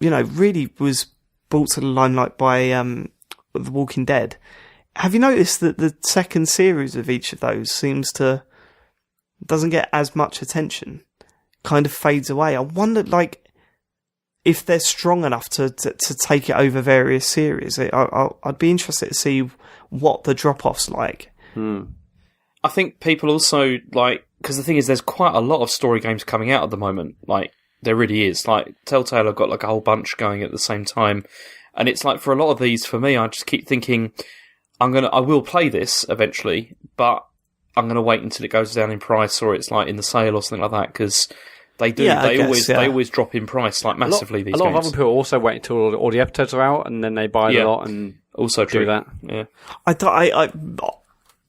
really was brought to the limelight by The Walking Dead. Have you noticed that the second series of each of those doesn't get as much attention, kind of fades away? I wonder, if they're strong enough to take it over various series. I'd be interested to see what the drop-off's like. I think people also, because the thing is, there's quite a lot of story games coming out at the moment. There really is. Telltale have got a whole bunch going at the same time. And it's for a lot of these, for me, I just keep thinking, I will play this eventually, but I'm going to wait until it goes down in price or it's like in the sale or something like that, because they always drop in price like massively. A lot of other people also wait until all the episodes are out and then they buy the lot and also do that. Yeah,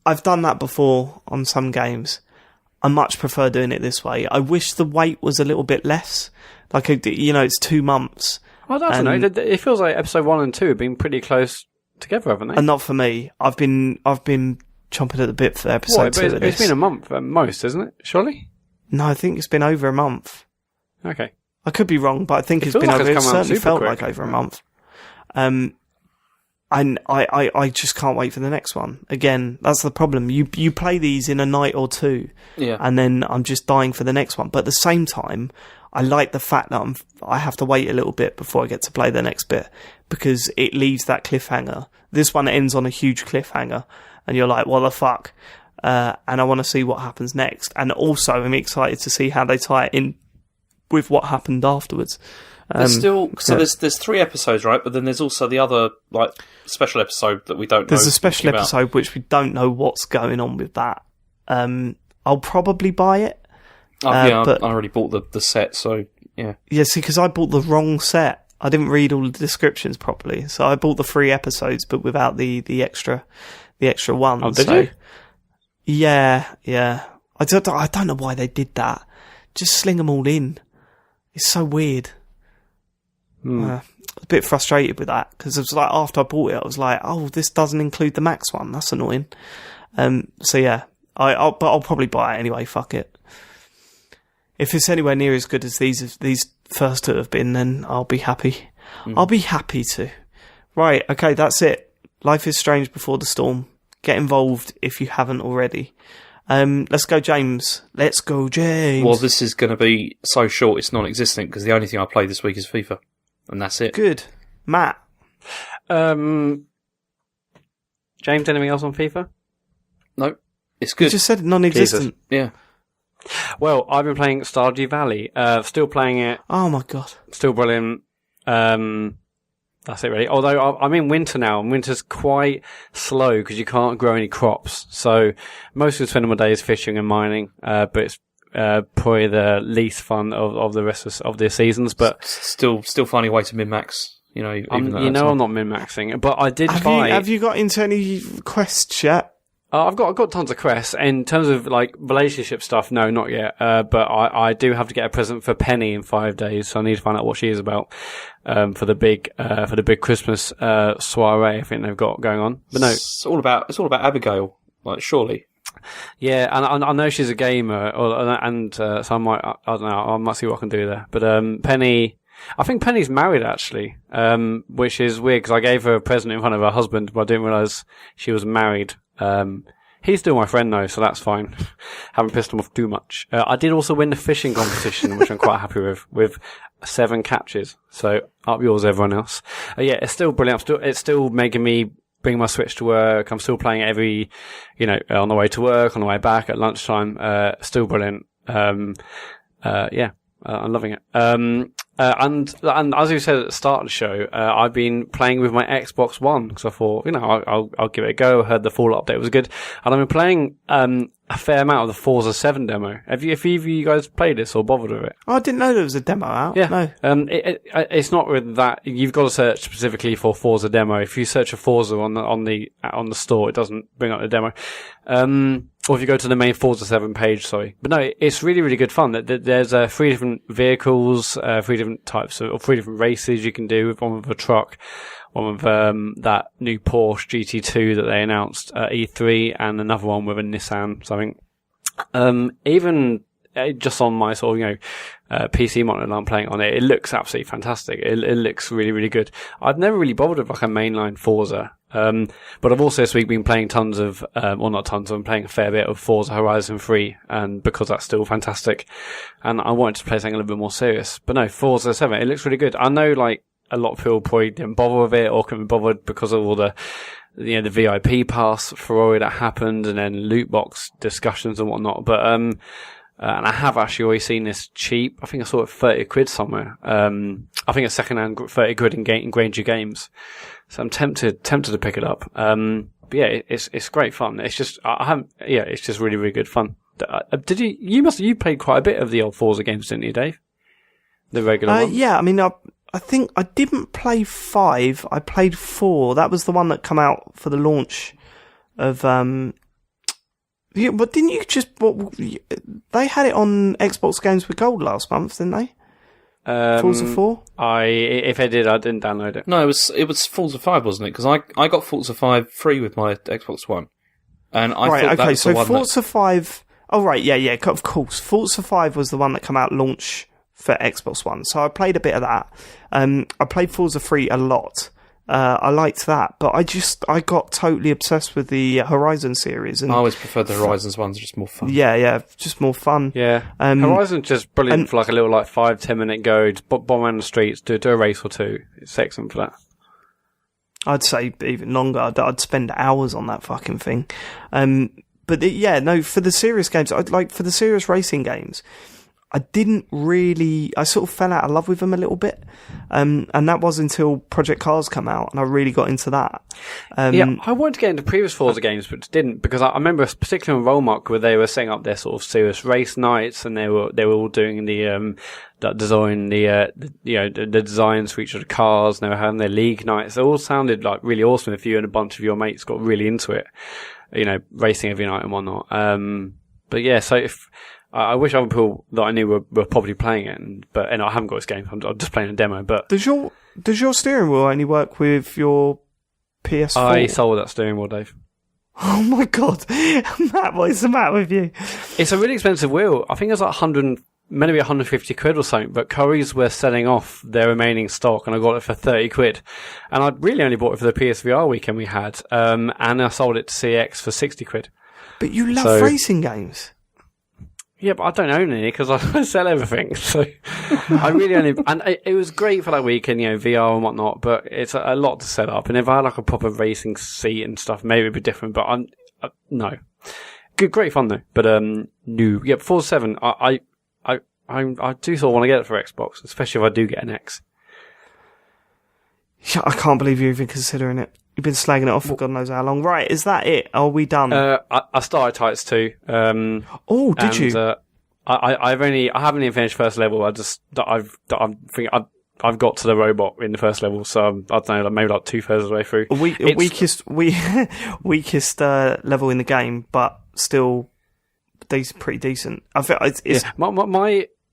I've done that before on some games. I much prefer doing it this way. I wish the wait was a little bit less. Like, it's 2 months. Well, I don't know. It feels like episode 1 and 2 have been pretty close together, haven't they? And not for me. I've been chomping at the bit for episode 2 of this. It's been a month at most, isn't it? Surely? No, I think it's been over a month. Okay. I could be wrong, but I think it's been like over. It certainly felt quick. like over a month. And I just can't wait for the next one. Again, that's the problem. You play these in a night or two, and then I'm just dying for the next one. But at the same time, I like the fact that I have to wait a little bit before I get to play the next bit, because it leaves that cliffhanger. This one ends on a huge cliffhanger, and you're like, what the fuck? And I want to see what happens next. And also, I'm excited to see how they tie it in with what happened afterwards. There's there's 3 episodes, right? But then there's also the other special episode that we don't know. There's a special episode which we don't know what's going on with that. I'll probably buy it. But I already bought the set, so yeah. Yeah, see, because I bought the wrong set. I didn't read all the descriptions properly, so I bought the 3 episodes, but without the extra one. Oh, did you? Yeah. I don't know why they did that. Just sling them all in. It's so weird. A bit frustrated with that, because it was like after I bought it, I was like, oh, this doesn't include the Max one. That's annoying. So yeah, I'll probably buy it anyway. Fuck it. If it's anywhere near as good as these first 2 have been, then I'll be happy. I'll be happy to. Right, okay, that's it. Life is Strange Before the Storm. Get involved if you haven't already. Let's go, James. Let's go, James. Well, this is going to be so short it's non-existent, because the only thing I played this week is FIFA. And that's it. Good. Matt? James, anything else on FIFA? No. It's good. You just said non-existent. Jesus. Yeah. Well, I've been playing Stardew Valley. Still playing it. Oh my god. Still brilliant. That's it really. Although I'm in winter now, and winter's quite slow because you can't grow any crops. So mostly spending my days fishing and mining, but it's probably the least fun of the rest of the seasons. But still finding a way to min-max. I'm not min-maxing, but I did Have you got into any quests yet? I've got tons of quests. In terms of relationship stuff, no, not yet. But I do have to get a present for Penny in 5 days, so I need to find out what she is about for the big Christmas soiree I think they've got going on. But no, it's all about Abigail, surely. Yeah, and I know she's a gamer, so I might see what I can do there. But Penny. I think Penny's married, actually, which is weird, because I gave her a present in front of her husband, but I didn't realise she was married. He's still my friend, though, so that's fine. Haven't pissed him off too much. I did also win the fishing competition, which I'm quite happy with 7 catches. So, up yours, everyone else. Yeah, it's still brilliant. It's still making me bring my Switch to work. I'm still playing it every, on the way to work, on the way back, at lunchtime. Still brilliant. Yeah, I'm loving it. And as you said at the start of the show, I've been playing with my Xbox One, because I thought, I'll give it a go. I heard the Fall update was good, and I've been playing a fair amount of the Forza 7 demo. Have either of you guys played this or bothered with it? Oh, I didn't know there was a demo out. Yeah. No. It's not with that. You've got to search specifically for Forza demo. If you search for Forza on the store, it doesn't bring up the demo. Or if you go to the main Forza 7 page, sorry. But no, it's really, really good fun. There's 3 different vehicles, 3 different types or 3 different races you can do. One with a truck, one with that new Porsche GT2 that they announced at E3, and another one with a Nissan something. Even just on my sort of, PC monitor that I'm playing on it looks absolutely fantastic. It looks really, really good. I've never really bothered with a mainline Forza. But I've also this week been playing tons of, not tons, I'm playing a fair bit of Forza Horizon 3, and because that's still fantastic, and I wanted to play something a little bit more serious. But no, Forza 7, it looks really good. I know, a lot of people probably didn't bother with it, or couldn't be bothered because of all the VIP pass for that happened, and then loot box discussions and whatnot, but, and I have actually always seen this cheap. I think I saw it 30 quid somewhere. I think it's second-hand 30 quid in Granger Games. So I'm tempted to pick it up. But yeah, it's great fun. It's just it's just really really good fun. Did you played quite a bit of the old Forza games, didn't you, Dave? The regular ones? Yeah, I mean, I think I didn't play 5. I played 4. That was the one that come out for the launch of. Yeah, but didn't you just? They had it on Xbox Games with Gold last month, didn't they? Forza 4. If I did, I didn't download it. No, it was Forza 5, wasn't it? Because I got Forza 5 free with my Xbox One, and I thought that was the one. Forza 5. Oh right, yeah, of course. Forza 5 was the one that came out launch for Xbox One, so I played a bit of that. I played Forza 3 a lot. I liked that, but I got totally obsessed with the Horizon series. And I always preferred the Horizons ones; just more fun. Yeah, just more fun. Yeah, Horizon's just brilliant for like a little 5-10 minute go, just bomb around the streets, do a race or two. It's excellent for that. I'd say even longer. I'd spend hours on that fucking thing. But for the serious games, for the serious racing games, I sort of fell out of love with them a little bit. And that was until Project Cars come out, and I really got into that. I wanted to get into previous Forza games, but didn't, because I remember particularly on Rollmark where they were setting up their sort of serious race nights, and they were all doing the design, the designs for each of the cars, and they were having their league nights. It all sounded like really awesome if you and a bunch of your mates got really into it, racing every night and whatnot. But yeah, so I wish other people that I knew were probably playing it, but I haven't got this game. I'm just playing a demo. But does your steering wheel only work with your PS4? I sold that steering wheel, Dave. Oh my god, Matt, what is the matter with you? It's a really expensive wheel. I think it's like maybe 150 quid or something. But Currys were selling off their remaining stock, and I got it for 30 quid. And I really only bought it for the PSVR weekend we had, and I sold it to CX for 60 quid. But you love racing games. Yeah, but I don't own any because I sell everything. So I really only, and it was great for that weekend, VR and whatnot, but it's a lot to set up. And if I had like a proper racing seat and stuff, maybe it'd be different, but no. Great fun though, but, no. Yeah, Forza 7, I do sort of want to get it for Xbox, especially if I do get an X. Yeah, I can't believe you're even considering it. You've been slagging it off for God knows how long. Right, is that it? Are we done? I started Tights 2. Did you? I haven't even finished first level. I've got to the robot in the first level, so I don't know, maybe like 2/3 of the way through. Weakest level in the game, but still pretty decent. I feel it's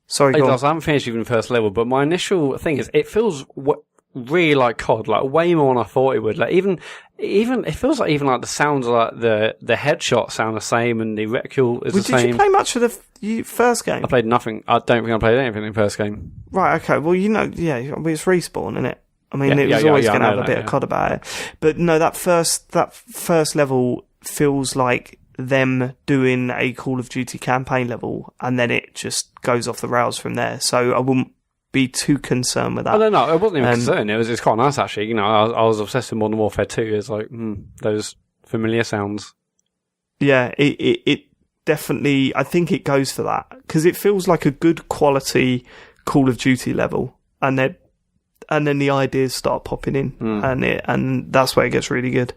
Sorry, go on. I haven't finished even the first level, but my initial thing is it feels really like COD, like way more than I thought it would. Like even it feels like even like the sounds, like the headshot sound the same, and the reticule is the same. Did you play much of the first game? I played nothing. I don't think I played anything in the first game. Right. Okay. Well, it's Respawn, isn't it? I mean, it was always going to have a bit of COD about it. But no, that first level feels like them doing a Call of Duty campaign level, and then it just goes off the rails from there. So I wouldn't be too concerned with that. I don't know. I wasn't even concerned. It's quite nice actually. I was obsessed with Modern Warfare 2. It's like those familiar sounds. Yeah, it definitely. I think it goes for that because it feels like a good quality Call of Duty level, and then the ideas start popping in, and that's where it gets really good.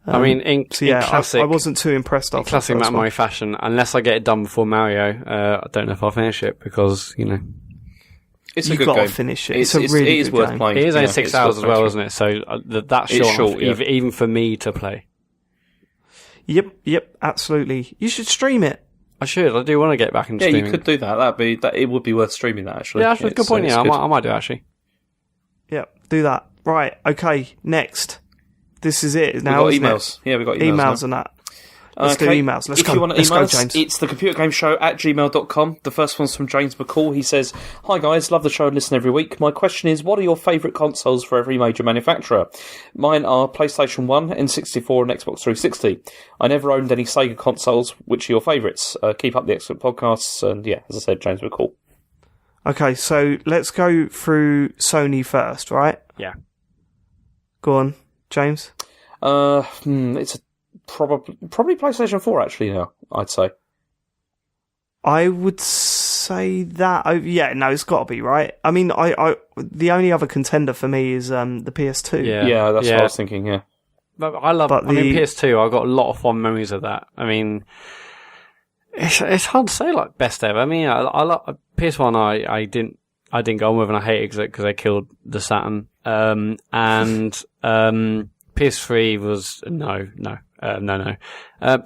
I mean, in classic, I wasn't too impressed after classic Matt Murray fashion. Unless I get it done before Mario, I don't know if I'll finish it because it's You've a good got game. to finish it. It's a really it is good worth game. playing. It is only 6 hours as well, isn't it? So that's short, even for me to play. Yep, absolutely. You should stream it. I should. I do want to get back into streaming. You could do that. It would be worth streaming that actually. Yeah, actually, good point. Yeah, I might do actually. Yep, do that. Right. Okay. Next. This is it now. We've got emails. Yeah, we've got emails and that. Let's do emails. Let's go. You want to email us, James. It's thecomputergameshow@gmail.com. The first one's from James McCall. He says, "Hi guys, love the show and listen every week. My question is, what are your favourite consoles for every major manufacturer? Mine are PlayStation 1, N64 and Xbox 360. I never owned any Sega consoles. Which are your favourites? Keep up the excellent podcasts." And yeah, as I said, James McCall. Okay, so let's go through Sony first, right? Yeah. Go on, James. It's probably PlayStation 4 actually now, I'd say. I would say that. It's got to be, right? I mean, I the only other contender for me is the PS2. Yeah, that's what I was thinking, yeah. But I mean, PS2, I've got a lot of fond memories of that. I mean, it's hard to say, like, best ever. I mean, I like PS1. I didn't go on with, and I hated it because they killed the Saturn. And PS3 was no. But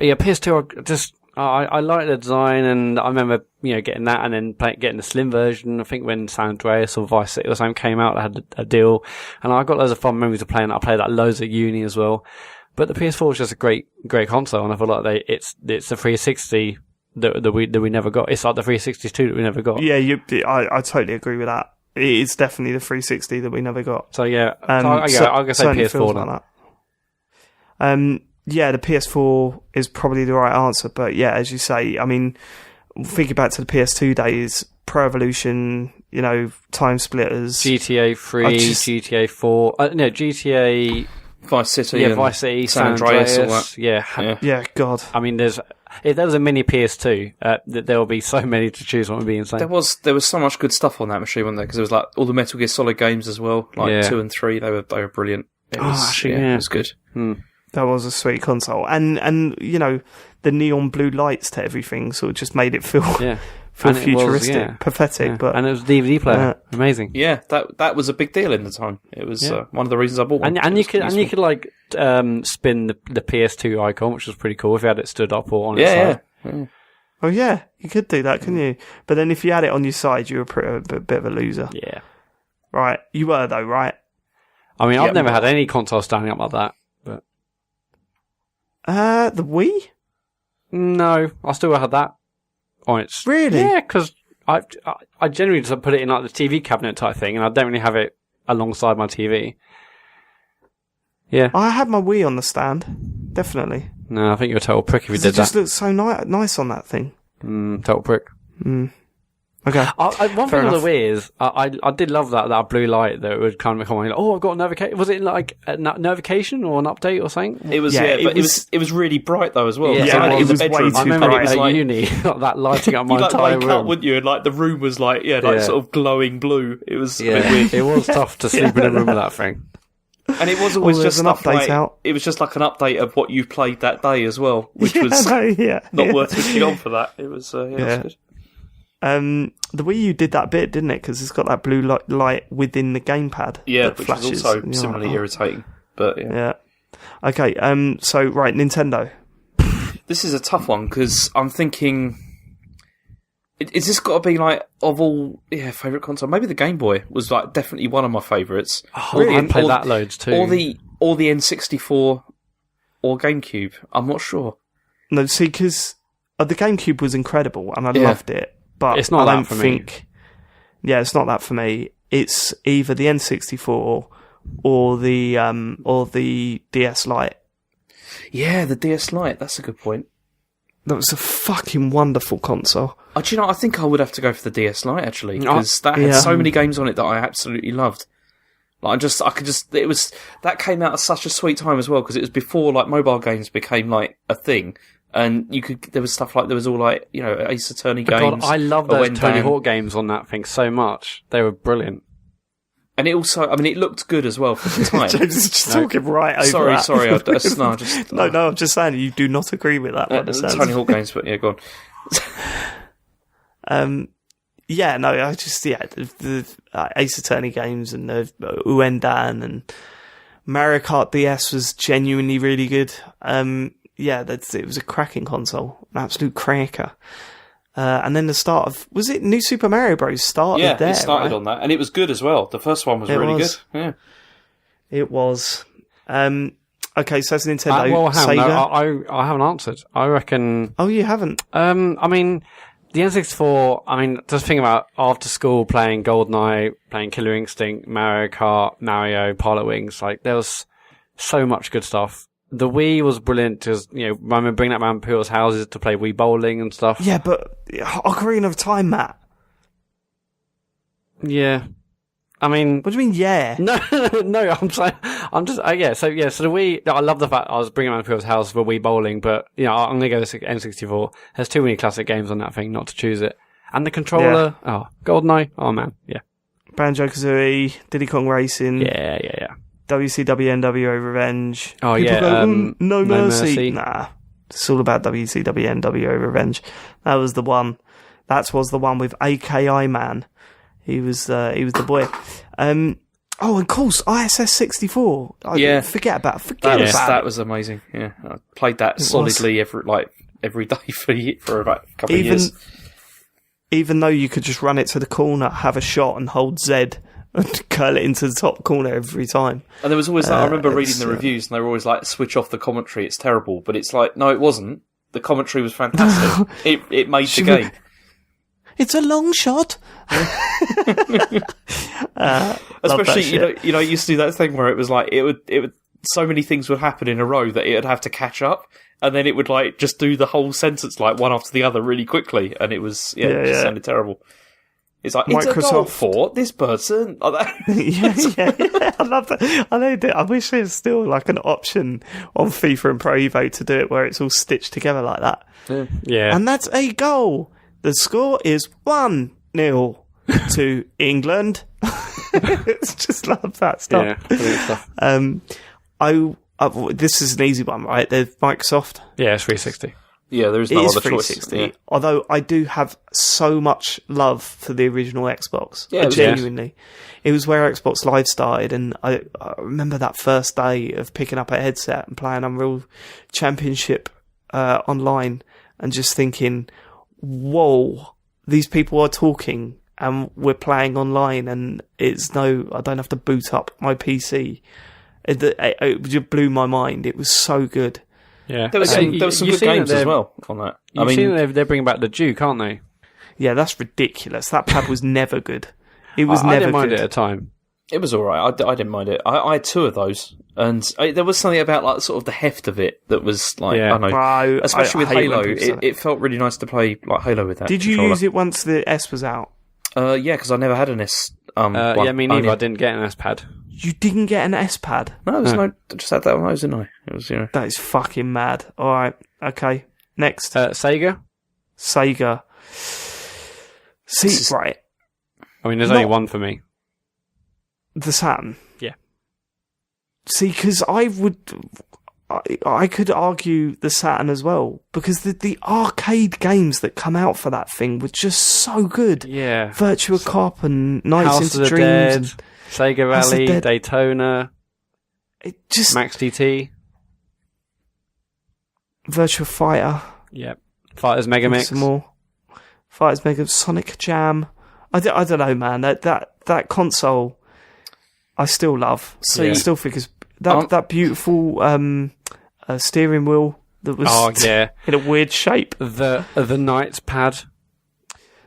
yeah, PS2, I like the design, and I remember, getting that, and then getting the slim version. I think when San Andreas or Vice City or something came out, they had a deal, and I got loads of fun memories of playing that. I played that loads at uni as well. But the PS4 was just a great console, and I feel like it's the 360 that we never got. It's like the 362 that we never got. Yeah, I totally agree with that. It's definitely the 360 that we never got. So yeah, I'll go say PS4 then. Like that. Yeah, the PS4 is probably the right answer, but yeah, as you say, I mean, thinking back to the PS2 days, Pro Evolution, Time Splitters, GTA 3, GTA 4, GTA Vice City, Vice City, San Andreas, all that. Yeah, God. I mean, if there was a mini PS2, there will be so many to choose from. It would be insane. There was so much good stuff on that machine, wasn't there? Because there was like all the Metal Gear Solid games as well, like 2 and 3. They were brilliant. It was good. That was a sweet console, and the neon blue lights to everything sort of just made it feel futuristic, pathetic. But and it was a DVD player, amazing. Yeah, that was a big deal in the time. It was one of the reasons I bought one. And you could spin the PS2 icon, which was pretty cool if you had it stood up or on its side. Yeah. Oh yeah, you could do that, couldn't you? But then if you had it on your side, you were a bit of a loser. Yeah. Right, you were though, right? I mean, I've never had any console standing up like that. But the Wii? No, I still had that on its. Really? Yeah, because I generally just put it in like the TV cabinet type thing, and I don't really have it alongside my TV. Yeah, I had my Wii on the stand, definitely. No, I think you're a total prick if you did that. It just looked so nice on that thing. Total prick. Okay. One thing on the Wii is, I did love that blue light that would kind of come on. Like, I've got a notification. Was it like a notification or an update or something? It was, but it was really bright though as well. Yeah, it was way too I remember bright. it at uni, that lighting up my you'd entire wake room. up, wouldn't you? And like the room was like, sort of glowing blue. It was a bit weird. It was tough to sleep in a room with that thing. And it was always just an update out. It was just like an update of what you played that day as well, which was not worth switching on for that. It was, it was good. The Wii U did that bit, didn't it? Because it's got that blue light within the gamepad. Yeah, that which flashes. is also similarly irritating. But yeah. Okay. So right, Nintendo. This is a tough one because I'm thinking, is this got to be like of all favorite console? Maybe the Game Boy was like definitely one of my favorites. Oh, really? I played that loads too. Or the N64 or GameCube. I'm not sure. No, see, because the GameCube was incredible and I loved it. But it's not that for me. Yeah, it's not that for me. It's either the N64 or the DS Lite. Yeah, the DS Lite. That's a good point. That was a fucking wonderful console. Do you know? I think I would have to go for the DS Lite actually because that had so many games on it that I absolutely loved. Like that came out at such a sweet time as well because it was before like mobile games became like a thing. And there was stuff like, there was all like, Ace Attorney games. God, I love those Tony Hawk games on that thing so much. They were brilliant. And it also, I mean, it looked good as well for the time. James is just talking right over Sorry. No, I'm just saying, you do not agree with that. Tony Hawk games, but yeah, go on. The Ace Attorney games and the Uendan and Mario Kart DS was genuinely really good. It was a cracking console, an absolute cracker. And then the start of, was it New Super Mario Bros. Started there? Yeah, it started on that, and it was good as well. The first one was really good. Yeah, it was. Okay, so it's Nintendo. Sega. No, I haven't answered. I reckon. Oh, you haven't? I mean, the N64. I mean, just think about after school playing GoldenEye, playing Killer Instinct, Mario Kart, Mario, Pilot Wings. Like there was so much good stuff. The Wii was brilliant because, I remember bringing that around people's houses to play Wii bowling and stuff. Yeah, but Ocarina of Time, Matt. Yeah. I mean... What do you mean, yeah? No, I'm saying... So the Wii... I love the fact I was bringing around people's houses for Wii bowling, but, I'm going to go with N64. There's too many classic games on that thing not to choose it. And the controller... Yeah. GoldenEye. Oh, man. Yeah. Banjo-Kazooie, Diddy Kong Racing. Yeah. WCW NWO Revenge. Oh, People yeah, go, No no mercy. Mercy. Nah, it's all about WCW NWO Revenge. That was the one. That was the one with AKI Man. He was the boy. Oh, and of course, ISS 64. Forget about That it. was amazing. Yeah, I played that solidly every day for about a couple of years. Even though you could just run it to the corner, have a shot, and hold Z and curl it into the top corner every time. And there was always I remember reading the reviews, and they were always like, "Switch off the commentary; it's terrible." But it's like, no, it wasn't. The commentary was fantastic. it made the game. It's a long shot. Especially, you used to do that thing where it was like it would so many things would happen in a row that it'd have to catch up, and then it would like just do the whole sentence like one after the other really quickly, and it was it just sounded terrible. It's like Microsoft, it's a goal for this person. yeah. I love that. I loved it. I wish there's still like an option on FIFA and Pro Evo to do it where it's all stitched together like that. Yeah. And that's a goal. The score is 1-0 to England. It's just love that stuff. Yeah, brilliant stuff. This is an easy one, right? There's Microsoft. Yeah, it's 360. Yeah, there is no other choice. 360. Yeah. Although I do have so much love for the original Xbox. Yeah, genuinely. It was where Xbox Live started, and I remember that first day of picking up a headset and playing Unreal Championship online, and just thinking, whoa, these people are talking and we're playing online, and I don't have to boot up my PC. It just blew my mind. It was so good. Yeah, there was some good games as well on that. You've seen they're bringing back the Duke, aren't they? Yeah, that's ridiculous. That pad was never good. It was never I didn't mind good. it at the time. It was all right. I didn't mind it. I had 2 of those, and there was something about like sort of the heft of it that was like I don't know, especially with Halo. It felt really nice to play like Halo with that. Did you use it once the S was out? Yeah, because I never had an S. Yeah, me neither. I didn't get an S pad. You didn't get an S pad? No, there's no. I just had that on those, didn't I? It was, That is fucking mad. All right, okay. Next, Sega. See, right. I mean, there's only one for me. The Saturn. Yeah. See, because I could argue the Saturn as well, because the arcade games that come out for that thing were just so good. Yeah. Virtua Cop and Nights House into of the Dreams. Dead, Sega Rally, Daytona, Max DT. Virtua Fighter. Yep. Fighters Mega Mix. Some more. Fighters Mega Sonic Jam. I don't know, man. That console, I still love. So I still think it's that beautiful steering wheel that was in a weird shape. The Knights pad.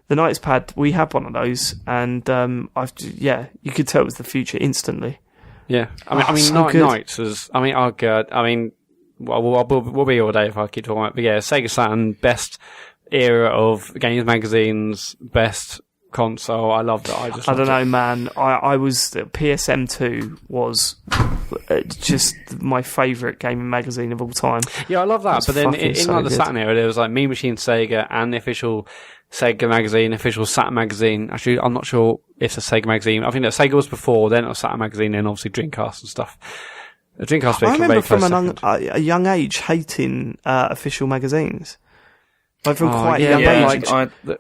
The Knights pad, we had one of those, and you could tell it was the future instantly. Yeah, I mean, so Knights was. I mean, oh god, I mean, we'll be all day if I keep talking about it. But yeah, Sega Saturn, best era of games magazines, best console. I loved it. I don't know, man. I was PSM2 was just my favourite gaming magazine of all time. Yeah, I love that. But then in the Saturn era, there was like Mean Machine Sega and the official Sega magazine, official Saturn magazine. Actually, I'm not sure if it's a Sega magazine. I think that Sega was before, then it was Saturn magazine, then obviously Dreamcast and stuff. The Dreamcast. I remember from a young age hating official magazines. Like from quite a young age.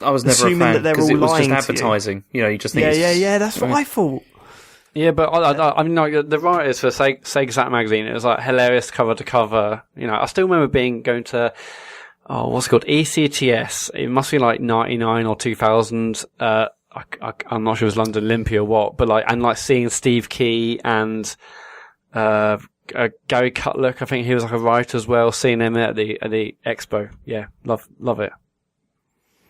I was never a fan because it was just advertising. You just think that's what I thought. Yeah, but I mean, like, the writers for Sega Saturn magazine, it was like hilarious cover to cover. I still remember going to, what's it called? ECTS. It must be like 99 or 2000. I'm not sure it was London Olympia or what, but seeing Steve Key and, Gary Cutler, I think he was like a writer as well, seeing him at the expo. Yeah, love it.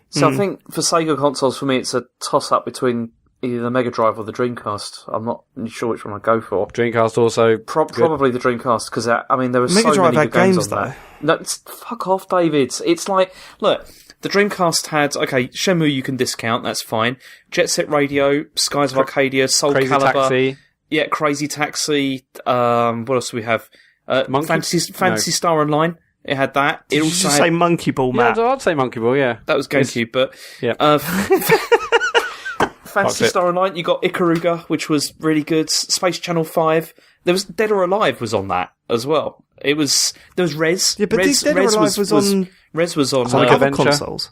So I think for Sega consoles, for me, it's a toss-up between either the Mega Drive or the Dreamcast. I'm not sure which one I'd go for. Dreamcast also probably the Dreamcast, because there were Mega so Drive many had good games games on that. No, fuck off, David. It's like, look, the Dreamcast had, Shenmue you can discount, that's fine. Jet Set Radio, Skies of Arcadia, Soul Crazy Calibur. Taxi. Yeah, Crazy Taxi. What else do we have? Fantasy Star Online. It had that. Did you just say Monkey Ball, Matt? Yeah, I'd say Monkey Ball, yeah. That was GameCube, but... Yeah. Fantasy Star Online, you got Ikaruga, which was really good. Space Channel 5. There was Dead or Alive was on that as well. There was Rez. Yeah, but Rez, Dead or Alive was on Rez was on Sonic other Adventure. consoles.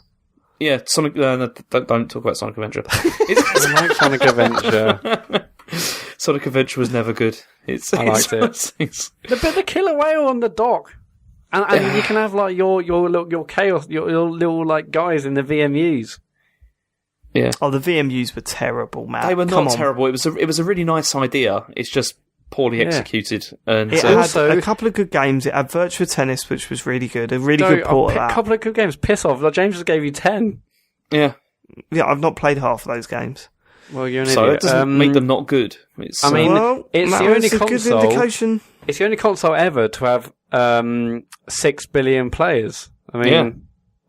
Yeah, Sonic. No, don't talk about Sonic Adventure. I like Sonic Adventure. Sonic Adventure was never good. I liked it. The killer whale on the dock, and you can have like your chaos, your little like guys in the VMUs. Yeah. Oh, the VMUs were terrible, man. They were Come not on. terrible. It was a really nice idea. It's just poorly executed. And It Also- had a couple of good games. It had Virtua Tennis, which was really good. A really No, good port of a that. couple of good games. Piss off! Like James just gave you 10. yeah, Yeah, I've not played half of those games. Well, you're an so idiot. it doesn't make them not good. It's, I mean, Well, it's that the only was a good console- indication. It's the only console ever to have 6 billion players. I mean, Yeah.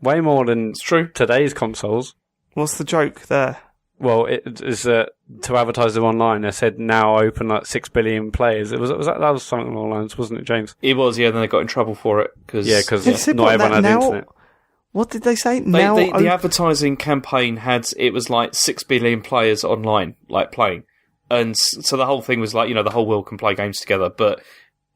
way more than it's true. today's consoles. What's the joke there? Well, it is to advertise them online. They said now open like 6 billion players. That was something along the lines, wasn't it, James? It was, yeah. Then they got in trouble for it because Because They said not what, everyone that had now- internet. What did they say? the advertising campaign it was like 6 billion players online, like playing, and so the whole thing was like the whole world can play games together. But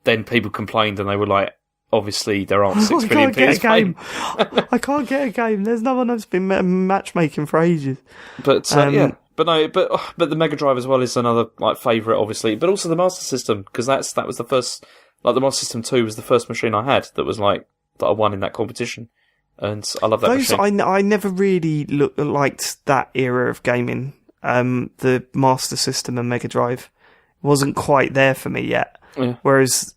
then people complained and they were like, obviously there aren't 6 I billion can't get a players game. playing. I can't get a game. There's no one that's been matchmaking for ages. But yeah. But no, but the Mega Drive as well is another like favourite, obviously. But also the Master System, because that was the first, like the Master System 2 was the first machine I had that was like that I won in that competition, and I love that Those machine. I never really liked that era of gaming. The Master System and Mega Drive wasn't quite there for me yet. Yeah. Whereas,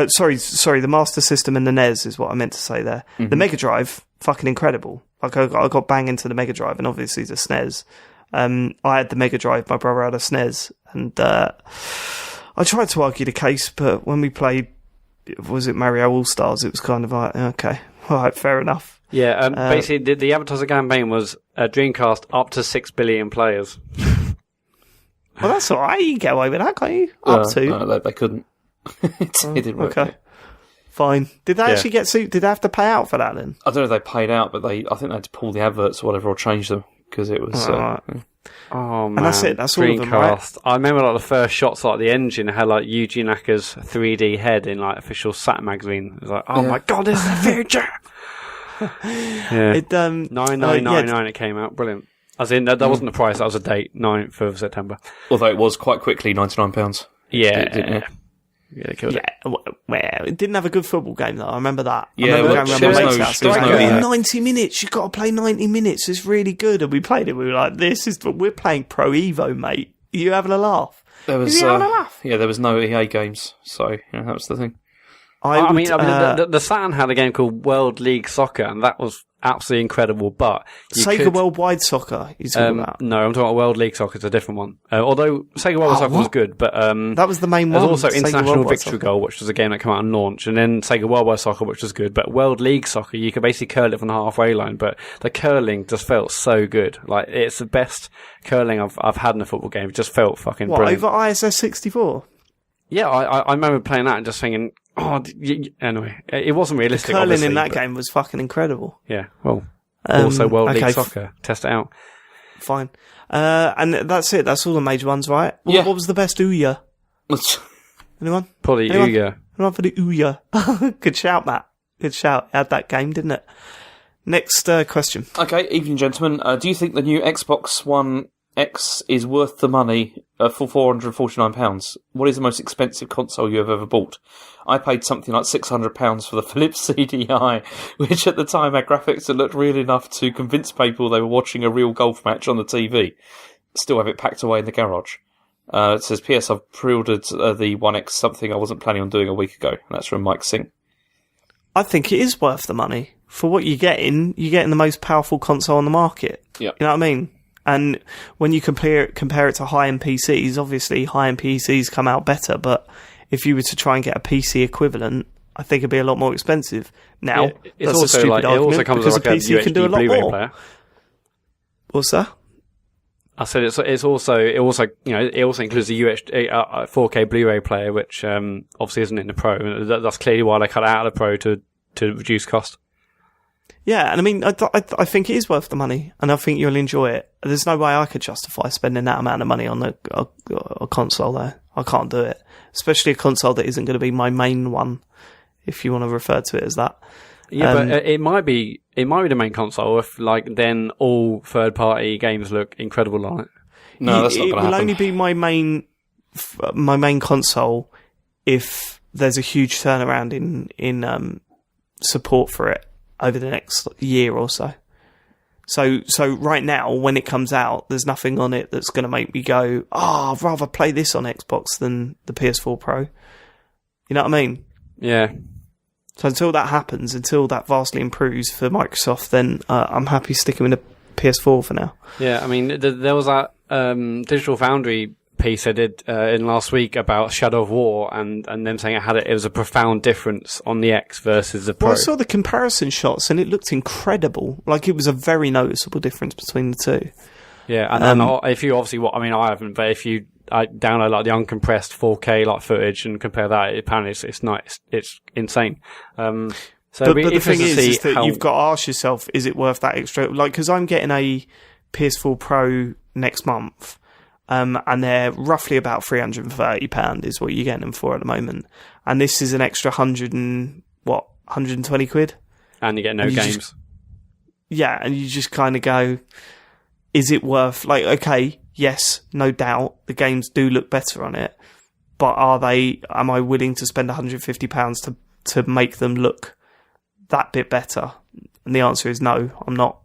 sorry, the Master System and the NES is what I meant to say there. Mm-hmm. The Mega Drive, fucking incredible. Like I got bang into the Mega Drive and obviously the SNES. I had the Mega Drive, my brother had a SNES, and I tried to argue the case, but when we played, was it Mario All Stars? It was kind of like, okay, all right, fair enough. Yeah, basically the advertiser campaign was a Dreamcast up to 6 billion players. Well, that's all right. You can get away with that, can't you? Up to. No, they couldn't. It didn't work. Okay. Fine. Did they actually get sued? Did they have to pay out for that then? I don't know if they paid out, but I think they had to pull the adverts or whatever or change them because it was. Alright. Oh man, that's it, that's all of them, right? Dreamcast. I remember like the first shots, like the engine had like Yuji Naka's 3D head in like official Saturn magazine. It was like, oh my god, this is the future. Yeah, It 9999 it came out, brilliant. As in, that wasn't the price, that was a date, 9th of September. Although it was quite quickly £99. Yeah, Didn't it? yeah, they killed it. Yeah, well, it didn't have a good football game though. I remember that. Yeah, I remember well, going there around was my mate's no- house. there was It was no- like, yeah. 90 minutes. You've got to play 90 minutes. It's really good. And we played it. We were like, we're playing Pro Evo, mate. Are you having a laugh? There was Is he having a laugh? there was no EA games, so that was the thing. I mean, the Saturn had a game called World League Soccer, and that was absolutely incredible. But you Sega could, Worldwide Soccer. You're talking about. no, I'm talking about World League Soccer. It's a different one. Although Sega World Soccer was good, but That was the main there's one. also Sega International Worldwide Victory Soccer. Goal, which was a game that came out on launch, and then Sega Worldwide Soccer, which was good. But World League Soccer, you could basically curl it from the halfway line, but the curling just felt so good. Like it's the best curling I've had in a football game. It just felt fucking What, brilliant. over ISS 64? Yeah, I remember playing that and just thinking, anyway, it wasn't realistic. Curling obviously, in that but- game was fucking incredible. Yeah, well, also World okay, League Soccer. Test it out. Fine. And that's it. That's all the major ones, right? Yeah. What was the best Ouya? Anyone? Probably Anyone? Ouya. Anyone for the Ouya? Good shout, Matt. Good shout. Had that game, didn't it? Next question. Okay, evening, gentlemen. Do you think the new Xbox One X is worth the money for £449? What is the most expensive console you have ever bought? I paid something like £600 for the Philips CDI, which at the time had graphics that looked real enough to convince people they were watching a real golf match on the TV. Still have it packed away in the garage. It says, P.S. I've pre-ordered the One X, something I wasn't planning on doing a week ago. And that's from Mike Singh. I think it is worth the money. For what you're getting the most powerful console on the market. Yep. You know what I mean? And when you compare it to high-end PCs, obviously high-end PCs come out better, but if you were to try and get a PC equivalent, I think it'd be a lot more expensive. Now, Yeah, it's that's a also stupid like, it argument also comes because with a like a PC can do a USB lot Blu-ray more. player. What's that? I said it also includes a 4K Blu-ray player, which obviously isn't in the Pro. That's clearly why they cut it out of the Pro to reduce cost. Yeah, and I mean, I think it is worth the money, and I think you'll enjoy it. There's no way I could justify spending that amount of money on a console, though. I can't do it. Especially a console that isn't going to be my main one, if you want to refer to it as that. Yeah, but it might be the main console if, like, then all third-party games look incredible on it. No, that's not going to happen. It will only be my main console if there's a huge turnaround in support for it over the next year or so. So right now, when it comes out, there's nothing on it that's going to make me go, I'd rather play this on Xbox than the PS4 Pro. You know what I mean? Yeah. So until that happens, until that vastly improves for Microsoft, then I'm happy sticking with the PS4 for now. Yeah, I mean, there was that Digital Foundry piece I did in last week about Shadow of War, and them saying it was a profound difference on the X versus the Pro. Well, I saw the comparison shots, and it looked incredible. Like, it was a very noticeable difference between the two. Yeah, and if you obviously, I haven't, but if you download like the uncompressed 4K like footage and compare that, apparently it's nice. It's insane. So but the thing is that you've got to ask yourself, is it worth that extra? Like, because I'm getting a PS4 Pro next month, and they're roughly about £330 is what you're getting them for at the moment, and this is an extra 120 quid, and you get no games. And you just kind of go, is it worth, like, okay, yes, no doubt, the games do look better on it, but am I willing to spend £150 to make them look that bit better? And the answer is no, I'm not.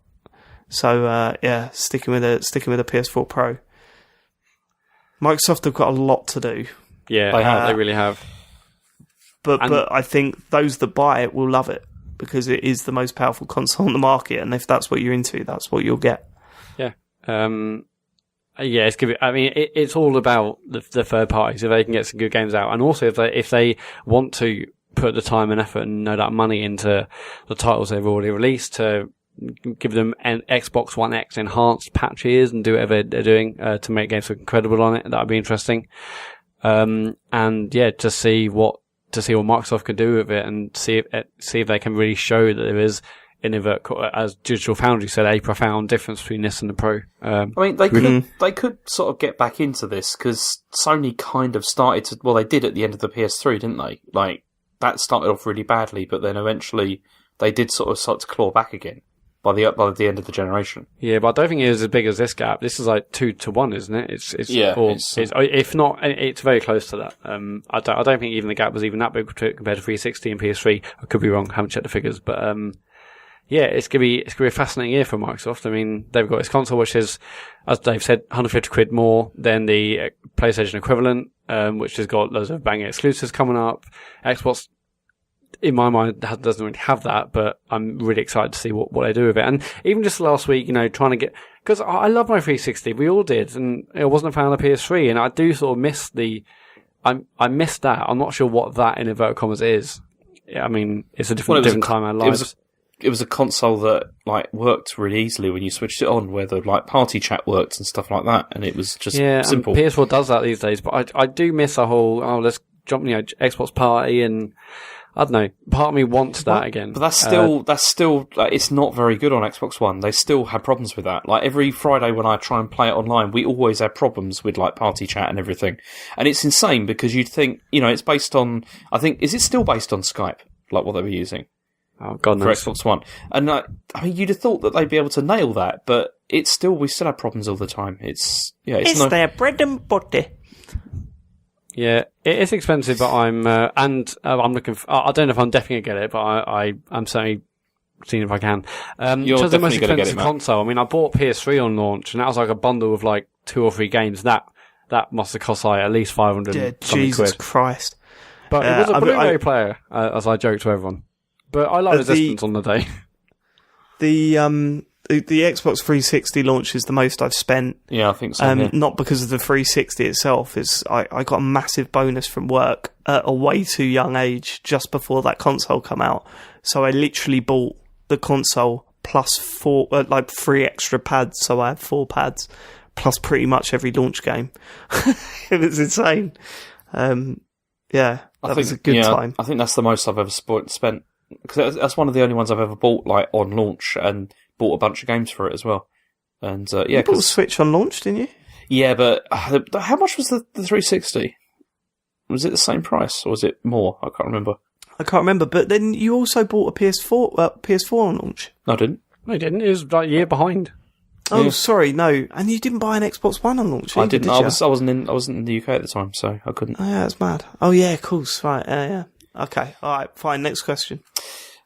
So, sticking with a PS4 Pro. Microsoft have got a lot to do. Yeah, they really have. But I think those that buy it will love it, because it is the most powerful console on the market, and if that's what you're into, that's what you'll get. Yeah. It's good. I mean, it's all about the third parties, if they can get some good games out, and also if they want to put the time and effort and no doubt money into the titles they've already released, to give them an Xbox One X enhanced patches and do whatever they're doing to make games look incredible on it. That would be interesting. To see what Microsoft can do with it, and see if they can really show that there is, as Digital Foundry said, a profound difference between this and the Pro. I mean, they could sort of get back into this, because Sony kind of started to. Well, they did at the end of the PS3, didn't they? Like, that started off really badly, but then eventually they did sort of start to claw back again by the end of the generation. Yeah, but I don't think it is as big as this gap. This is like 2-1, isn't it? It's if not, it's very close to that. I don't think even the gap was even that big compared to 360 and PS3. I could be wrong. I haven't checked the figures, but it's gonna be a fascinating year for Microsoft. I mean, they've got this console, which is, as Dave said, 150 quid more than the PlayStation equivalent, which has got loads of banging exclusives coming up. Xbox, in my mind, doesn't really have that, but I'm really excited to see what they do with it. And even just last week, trying to get, because I love my 360, we all did, and I wasn't a fan of the PS3, and I do sort of miss I missed that. I'm not sure what that, in inverted commas, is. I mean, it's a different time in our lives. It was a console that worked really easily when you switched it on, where the party chat worked and stuff like that, and it was just simple. PS4 does that these days, but I do miss a whole let's jump Xbox party, and I don't know. Part of me wants that again. But that's still it's not very good on Xbox One. They still have problems with that. Like, every Friday when I try and play it online, we always have problems with party chat and everything. And it's insane, because you'd think, it's based on, I think, is it still based on Skype, like what they were using? Oh, God knows. For Xbox One. And I mean, you'd have thought that they'd be able to nail that, but we still have problems all the time. It's their bread and butter. Yeah, it is expensive, but I'm looking for, I don't know if I'm definitely going to get it, but I'm certainly seeing if I can. You're definitely the most going to get expensive it, console. I mean, I bought PS3 on launch, and that was like a bundle of 2 or 3 games. That must have cost at least 500 Jesus quid. Christ. But it was a Blu-ray player, as I joke to everyone. But I like Resistance on the day. The Xbox 360 launch is the most I've spent. Yeah, I think so. Not because of the 360 itself. I got a massive bonus from work at a way too young age, just before that console come out. So I literally bought the console plus 3 extra pads. So I had 4 pads plus pretty much every launch game. It was insane. That was a good time. I think that's the most I've ever spent. Because that's one of the only ones I've ever bought on launch, and bought a bunch of games for it as well. And you bought a Switch on launch, didn't you? Yeah, but how much was the 360? Was it the same price or was it more? I can't remember. But then you also bought a PS4 on launch. No, I didn't. No, he didn't. It was like a year behind. Oh, sorry, no. And you didn't buy an Xbox One on launch. I didn't. Did I you? wasn't in the UK at the time, so I couldn't. Oh, yeah, that's mad. Oh, yeah, of course. Right, yeah. Okay, all right, fine. Next question.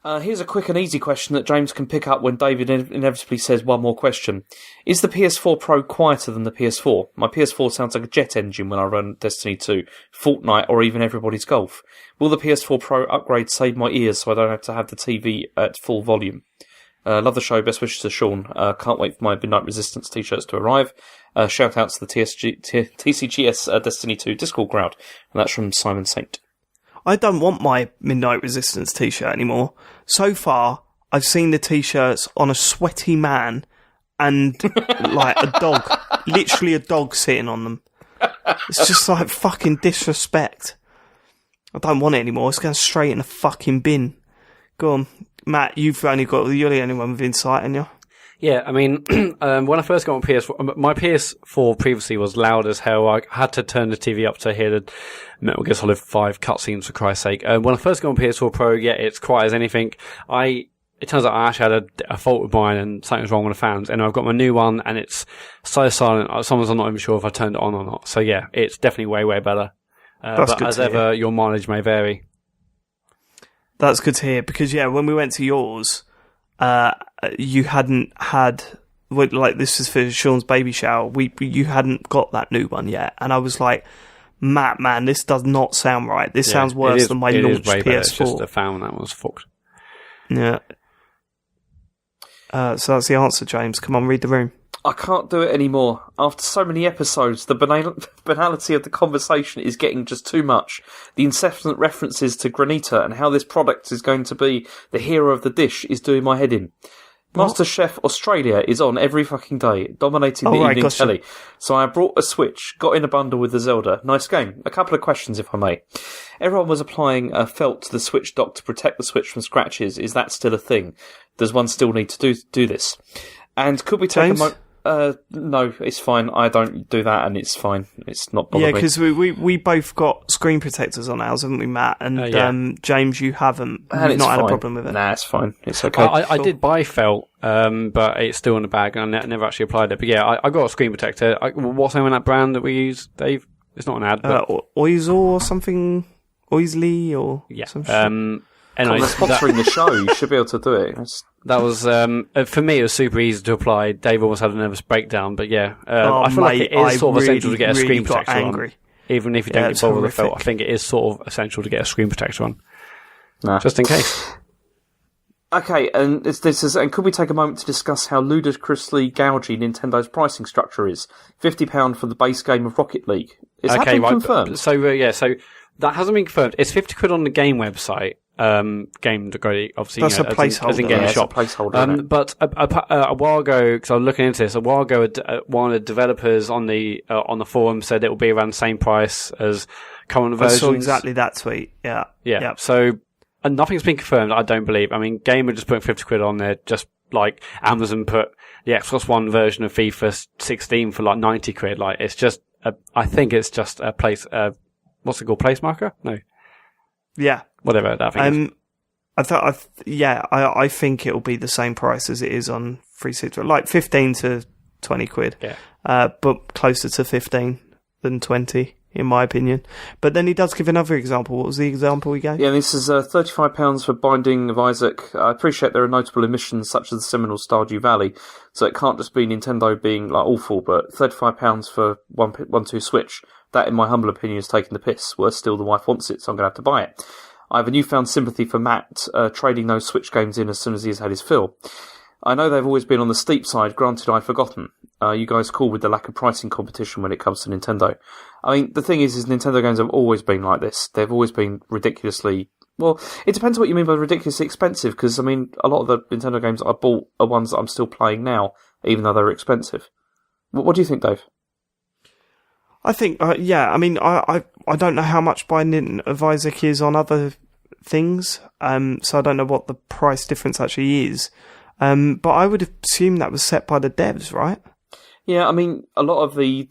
Here's a quick and easy question that James can pick up when David inevitably says one more question. Is the PS4 Pro quieter than the PS4? My PS4 sounds like a jet engine when I run Destiny 2, Fortnite, or even Everybody's Golf. Will the PS4 Pro upgrade save my ears so I don't have to have the TV at full volume? Love the show. Best wishes to Sean. Can't wait for my Midnight Resistance t-shirts to arrive. Shout out to the TCGS Destiny 2 Discord crowd. And that's from Simon Saint. I don't want my Midnight Resistance t-shirt anymore. So far, I've seen the t-shirts on a sweaty man and like a dog. Literally a dog sitting on them. It's just like fucking disrespect. I don't want it anymore. It's going straight in a fucking bin. Go on. Matt, you're the only one with insight, aren't you? Yeah, I mean, when I first got my PS4, my PS4 previously was loud as hell. I had to turn the TV up to hear the Metal Gear Solid 5 cutscenes, for Christ's sake. When I first got my PS4 Pro, yeah, it's quiet as anything. It turns out I actually had a fault with mine and something was wrong with the fans. And I've got my new one and it's so silent. Sometimes I'm not even sure if I turned it on or not. So yeah, it's definitely way, way better. But as ever, your mileage may vary. That's good to hear because, yeah, when we went to yours, you hadn't had, like, this is for Sean's baby shower, you hadn't got that new one yet. And I was like, Matt, man, this does not sound right. This sounds worse than my launched PS4. It's just the fan that was fucked. Yeah. So that's the answer, James. Come on, read the room. I can't do it anymore. After so many episodes, the banality of the conversation is getting just too much. The incessant references to Granita and how this product is going to be the hero of the dish is doing my head in. MasterChef Australia is on every fucking day, dominating the evening telly. So I brought a Switch, got in a bundle with the Zelda. Nice game. A couple of questions, if I may. Everyone was applying a felt to the Switch dock to protect the Switch from scratches. Is that still a thing? Does one still need to do this? And could we take James? a moment... no, it's fine. I don't do that, and it's fine. It's not bothering me. Yeah, because we both got screen protectors on ours, haven't we, Matt? And James, you haven't. And You've not had a problem with it. Nah, it's fine. It's okay. I did buy felt, but it's still in the bag, and I never actually applied it. But yeah, I got a screen protector. What's the name of that brand that we use, Dave? It's not an ad, but... Oizo or something? Oisley or some shit? Anyway, they're sponsoring the show. You should be able to do it. That was, for me, it was super easy to apply. Dave almost had a nervous breakdown, but yeah. I feel like it is sort of essential to get a screen protector on. Even if you don't get bothered with the felt, I think it is sort of essential to get a screen protector on. Nah. Just in case. Okay, and and could we take a moment to discuss how ludicrously gougy Nintendo's pricing structure is? £50 for the base game of Rocket League. Is that been confirmed? So that hasn't been confirmed. It's £50 on the game website. Game to go, obviously, that's a placeholder. As in game shop. But a while ago, because I was looking into this, one of the developers on the forum said it will be around the same price as current versions. I saw exactly that tweet. Yeah. Yep. So nothing's been confirmed. I don't believe. I mean, Game are just putting £50 on there, just like Amazon put the Xbox One version of FIFA 16 for like £90. Like it's just, I think it's just a place. What's it called? Place marker? No. Yeah. Whatever that thing is. I think it'll be the same price as it is on 360, like 15 to 20 quid. Yeah. But closer to 15 than 20, in my opinion. But then he does give another example. What was the example he gave? Yeah, this is £35 for Binding of Isaac. I appreciate there are notable omissions such as the seminal Stardew Valley, so it can't just be Nintendo being like awful, but £35 for 1-2 Switch. That, in my humble opinion, is taking the piss. Worse still, the wife wants it, so I'm going to have to buy it. I have a newfound sympathy for Matt trading those Switch games in as soon as he has had his fill. I know they've always been on the steep side, granted I've forgotten. You guys cool with the lack of pricing competition when it comes to Nintendo. I mean, the thing is Nintendo games have always been like this. They've always been ridiculously... Well, it depends what you mean by ridiculously expensive, because, I mean, a lot of the Nintendo games I bought are ones that I'm still playing now, even though they're expensive. What do you think, Dave? I think, I mean, I don't know how much Binding of Isaac is on other things, so I don't know what the price difference actually is. But I would assume that was set by the devs, right? Yeah, I mean, a lot of the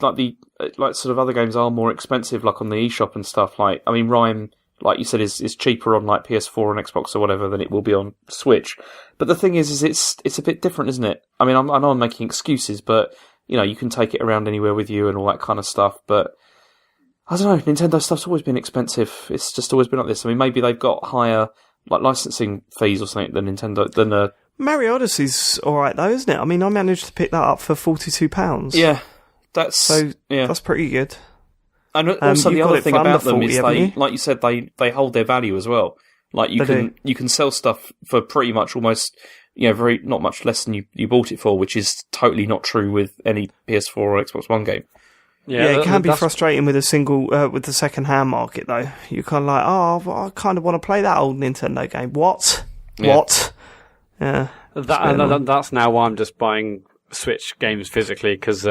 like sort of other games are more expensive, like on the eShop and stuff. Like, I mean, Rhyme, like you said, is cheaper on like PS4 and Xbox or whatever than it will be on Switch. But the thing is it's a bit different, isn't it? I mean, I know I'm making excuses, but you can take it around anywhere with you and all that kind of stuff. But I don't know, Nintendo stuff's always been expensive. It's just always been like this. I mean, maybe they've got higher like licensing fees or something than Nintendo than. Mario Odyssey's all right though, isn't it? I mean, I managed to pick that up for £42. Yeah, that's pretty good. And also the other thing about them is they, like you said, they hold their value as well. Like you can sell stuff for pretty much almost very not much less than you bought it for, which is totally not true with any PS4 or Xbox One game. Yeah, it can be frustrating with with the second-hand market though. You're kind of like, well, I kind of want to play that old Nintendo game. What? Yeah. What? Yeah, that's now why I'm just buying Switch games physically, because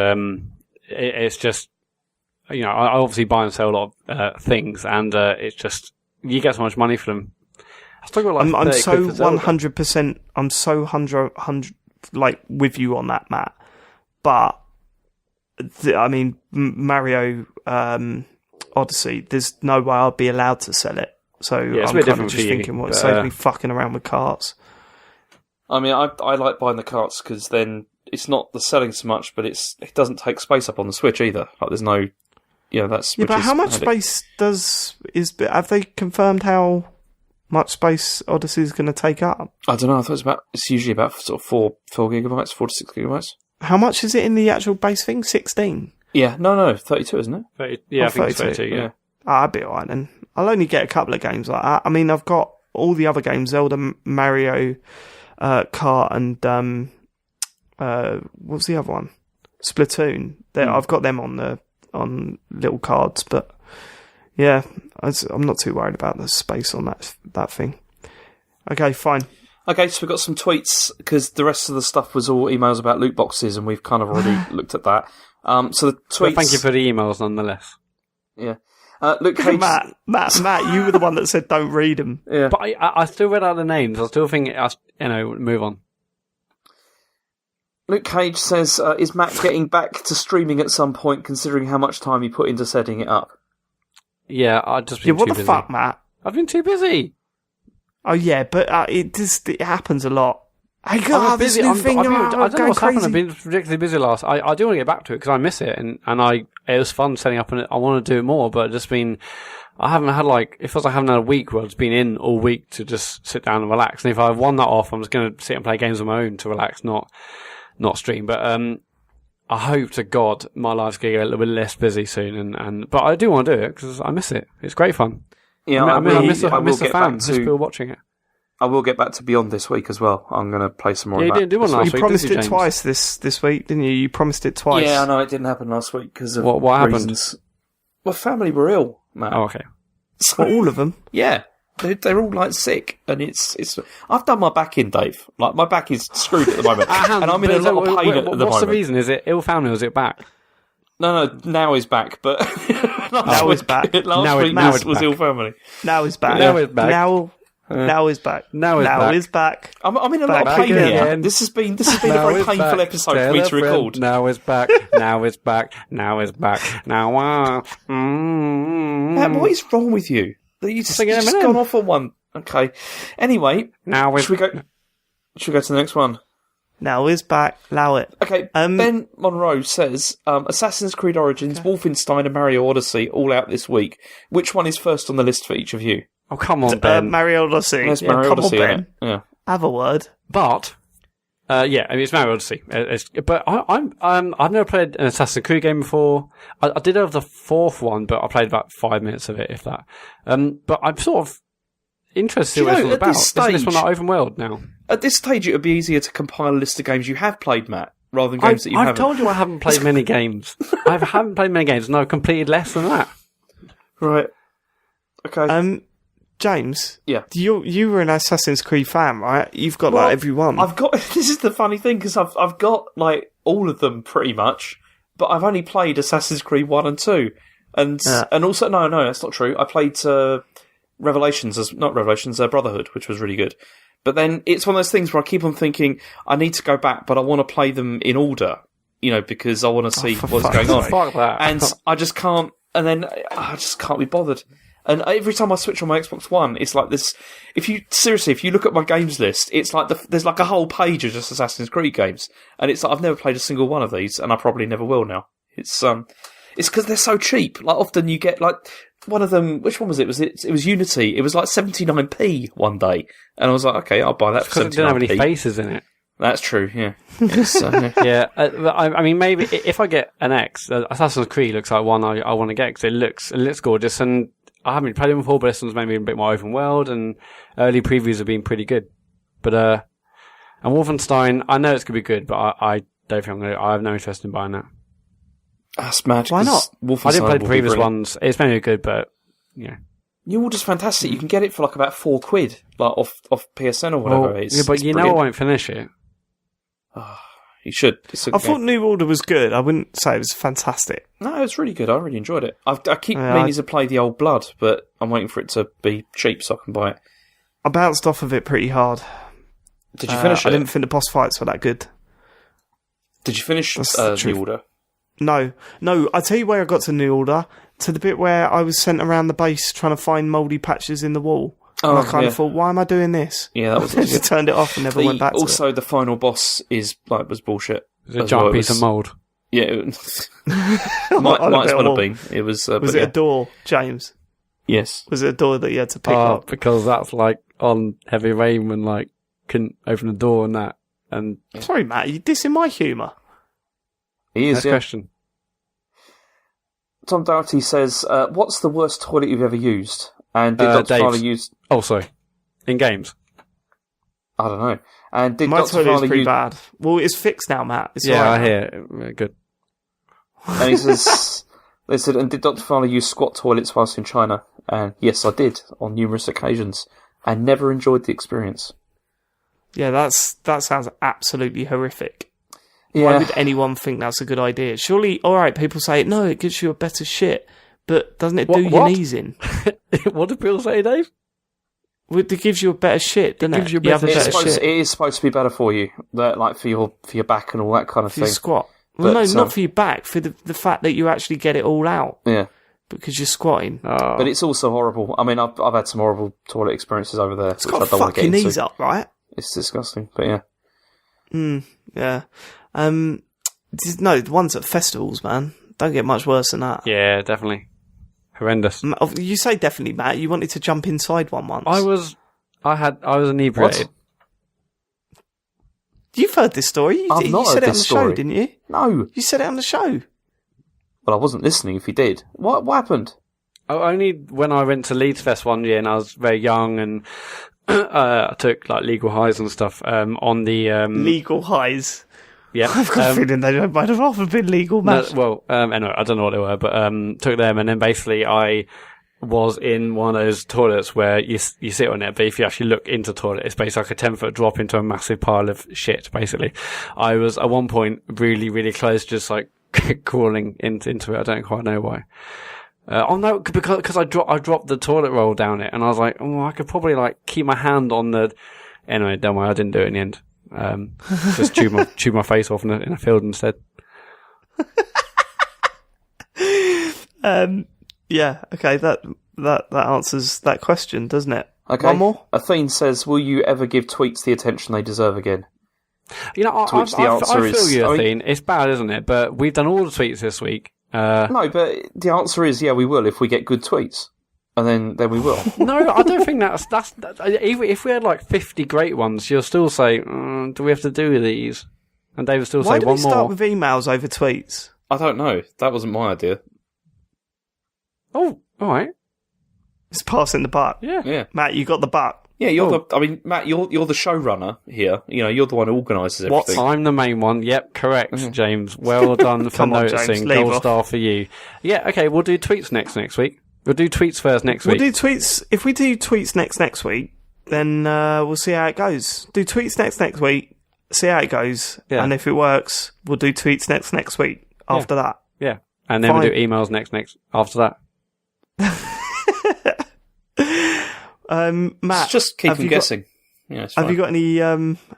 it's just I obviously buy and sell a lot of things, and it's just you get so much money for them. I still got like I'm so 100%. I'm so 100 like with you on that, Matt. But I mean, Mario Odyssey. There's no way I'd be allowed to sell it. So yeah, I'm kind of just thinking, it saves me fucking around with carts. I mean, I like buying the carts because then it's not the selling so much, but it doesn't take space up on the Switch either. Like there's no, that's. Yeah, but how much space have they confirmed how much space Odyssey is going to take up? I don't know. I thought it's usually about sort of 4 gigabytes, 4 to 6 gigabytes. How much is it in the actual base thing? 16? Yeah, no, 32, isn't it? 30, yeah, I think 32, it's 32. Yeah, I'll be alright then. I'll only get a couple of games like that. I mean, I've got all the other games: Zelda, Mario Kart, and what's the other one? Splatoon. I've got them on little cards, but yeah, I'm not too worried about the space on that thing. Okay, fine. Okay, so we've got some tweets because the rest of the stuff was all emails about loot boxes, and we've kind of already looked at that. So the tweets. Well, thank you for the emails, nonetheless. Yeah. Luke Cage... Matt, you were the one that said don't read them. Yeah. But I still read out the names. I still think, move on. Luke Cage says, is Matt getting back to streaming at some point, considering how much time he put into setting it up? Yeah, I've just been too busy. What the fuck, Matt? I've been too busy. Oh, yeah, but it happens a lot. I got this new thing. I don't know what's crazy. happened. I've been ridiculously busy last. I do want to get back to it because I miss it, and it was fun setting up, and I want to do it more. But I haven't had it feels like I haven't had a week where I've just been in all week to just sit down and relax. And if I won that off, I'm just going to sit and play games on my own to relax, not stream. But I hope to God my life's going to get a little bit less busy soon. But I do want to do it because I miss it. It's great fun. Yeah, I miss the fans. Miss people watching it. I will get back to Beyond this week as well. I'm going to play some more. Yeah, of that. You didn't do one last week. You promised it twice this week, didn't you? You promised it twice. Yeah, I know it didn't happen last week because of what reasons. Happened? Well, family were ill, Matt. Oh, okay. So, all of them? Yeah, they're all sick, and it's. I've done my back in, Dave. Like my back is screwed at the moment, and I'm in a lot of pain at the moment. What's the reason? Is it ill family or is it back? No, now he's back, but now he's back. Last week was ill family. Now he's back. Now he's back. Now he's back. Now he's back. I'm in a lot of pain here. This has been a very painful episode for me to record. Now he's back. Now he's back. Now he's back. Now. Matt, what is wrong with you? You just gone off on one. Okay. Anyway, should we go to the next one? Now he's back. Allow it. Okay. Ben Monroe says Assassin's Creed Origins, Wolfenstein, and Mario Odyssey all out this week. Which one is first on the list for each of you? Oh, come on, Ben. Mario Odyssey. Yes, Mario Odyssey, come on, Ben. Yeah. Have a word. But, it's Mario Odyssey. But I've never played an Assassin's Creed game before. I did have the fourth one, but I played about 5 minutes of it, if that. But I'm sort of interested in what it's all about. Isn't this one like open world now? At this stage, it would be easier to compile a list of games you have played, Matt, rather than games that you haven't. I've told you I haven't played many games. I haven't played many games, and I've completed less than that. Right. Okay. James, yeah, you were an Assassin's Creed fan, right? You've got every one. I've got. This is the funny thing because I've got all of them pretty much, but I've only played Assassin's Creed 1 and 2, and also no, that's not true. I played Brotherhood, which was really good. But then it's one of those things where I keep on thinking I need to go back, but I want to play them in order. because I want to see for what's fuck's going on. sake. Fuck that. And I just can't. And then I just can't be bothered. And every time I switch on my Xbox One, it's like this. If you look at my games list, it's like there's like a whole page of just Assassin's Creed games, and it's like I've never played a single one of these, and I probably never will now. It's because they're so cheap. Like often you get like one of them. Which one was it? It was Unity. It was like 79p one day, and I was like, okay, I'll buy that for 79p. Because it didn't have any faces in it. That's true. Yeah. It's, Yeah, I mean, maybe if I get an X, Assassin's Creed looks like one I want to get because it looks gorgeous, and I haven't played it before, but this one's maybe a bit more open world, and early previews have been pretty good. But and Wolfenstein, I know it's gonna be good, but I don't think I have no interest in buying that. that's mad. Why not? Wolfenstein I didn't play the will be previous brilliant. ones. It's maybe good, but yeah. New Order's fantastic. You can get it for like about £4, like off PSN or whatever. Well, It's, yeah, but it's you know I brilliant. won't finish it. You should. It's a I thought game. New Order was good. I wouldn't say it was fantastic. No, it's really good. I really enjoyed it. I keep Yeah, meaning to play the Old Blood, but I'm waiting for it to be cheap so I can buy it. I bounced off of it pretty hard. Did you finish it? I didn't think the boss fights were that good. Did you finish That's the truth. New Order? No. I tell you where I got to New Order, to the bit where I was sent around the base trying to find mouldy patches in the wall. And I kind of thought, why am I doing this? Yeah, that was I just turned it off and never went back to it. Also, the final boss was bullshit. It's a as giant well. piece of mould. Yeah, might as well have been. It was. Was but it yeah. a door, James? Yes. Was it a door that you had to pick up? Because that's like on Heavy Rain when like couldn't open the door and that. And Sorry, Matt, you dissing my humour. He is. next Yeah. question. Tom Doherty says, "What's the worst toilet you've ever used?" And did Dr. Dave's. Farley use? Oh, sorry. In games. I don't know. And did My Dr. toilet is Farley pretty use? bad. Well, it's fixed now, Matt. It's Yeah, all I right. hear. Good. And he says, they said, and did Dr. Farley use squat toilets whilst in China? And yes, I did on numerous occasions, and never enjoyed the experience. Yeah, that sounds absolutely horrific. Yeah. Why would anyone think that's a good idea? Surely, all right, people say, no, it gives you a better shit, but doesn't it do your What? knees in? What do people say, Dave? Well, it gives you a better shit, doesn't it? gives you a have a better better It shit is supposed to be better for you, like for your back and all that kind of for your thing. squat. Well, But, no, not for your back, for the fact that you actually get it all out Yeah, because you're squatting. Oh. but it's also horrible. I mean, I've had some horrible toilet experiences over there, It's which got I to don't want fuck to your get into. knees up, right? It's disgusting, but yeah. Yeah. No, the ones at festivals, man, don't get much worse than that. Yeah, definitely. Horrendous. You say definitely, Matt. You wanted to jump inside one once. I was inebriated. You've heard this story. You, I've you not said heard it on this the show, story. didn't you? No, You said it on the show. well, I wasn't listening. If you did, what happened? Only when I went to Leeds Fest one year and I was very young and I took like legal highs and stuff on the Legal highs. yeah. I've got a feeling they might have often been legal, Matt. Anyway, I don't know what they were, but took them and then basically I was in one of those toilets where you sit on it, but if you actually look into the toilet, it's basically like a 10-foot drop into a massive pile of shit, basically. I was at one point really, really close, just like crawling into it. I don't quite know why. No, because I dropped the toilet roll down it and I was like, oh, I could probably like keep my hand on the, anyway, don't worry, I didn't do it in the end. Just chew my face off in a field instead. Yeah, okay, that answers that question, doesn't it? Okay. One more? Athene says, "Will you ever give tweets the attention they deserve again?" You know, I To which the answer feel is- you, I mean- Athene. It's bad, isn't it? But we've done all the tweets this week. No, but the answer is yeah, we will if we get good tweets, and then we will. No, I don't think that's if we had like 50 great ones, you'll still say, do we have to do these? And Dave would still Why say do one we start more. with emails over tweets? I don't know. That wasn't my idea. Oh, all right. It's passing the buck. Yeah. Yeah, Matt, you got the buck. yeah. I mean, Matt, you're the showrunner here. You know, you're the one who organises What? everything. I'm the main one. Yep, correct, James. Well done for Come on, James, noticing. leave Gold off. star for you. Yeah, okay, we'll do tweets next week. We'll do tweets first next We'll week. do tweets. If we do tweets next week, then we'll see how it goes. Do tweets next week, see how it goes, Yeah. and if it works, we'll do tweets next week after that. Yeah. And then we'll Fine. do emails next after that. Matt, Just keep have them you got- guessing. it's Have fine. you got any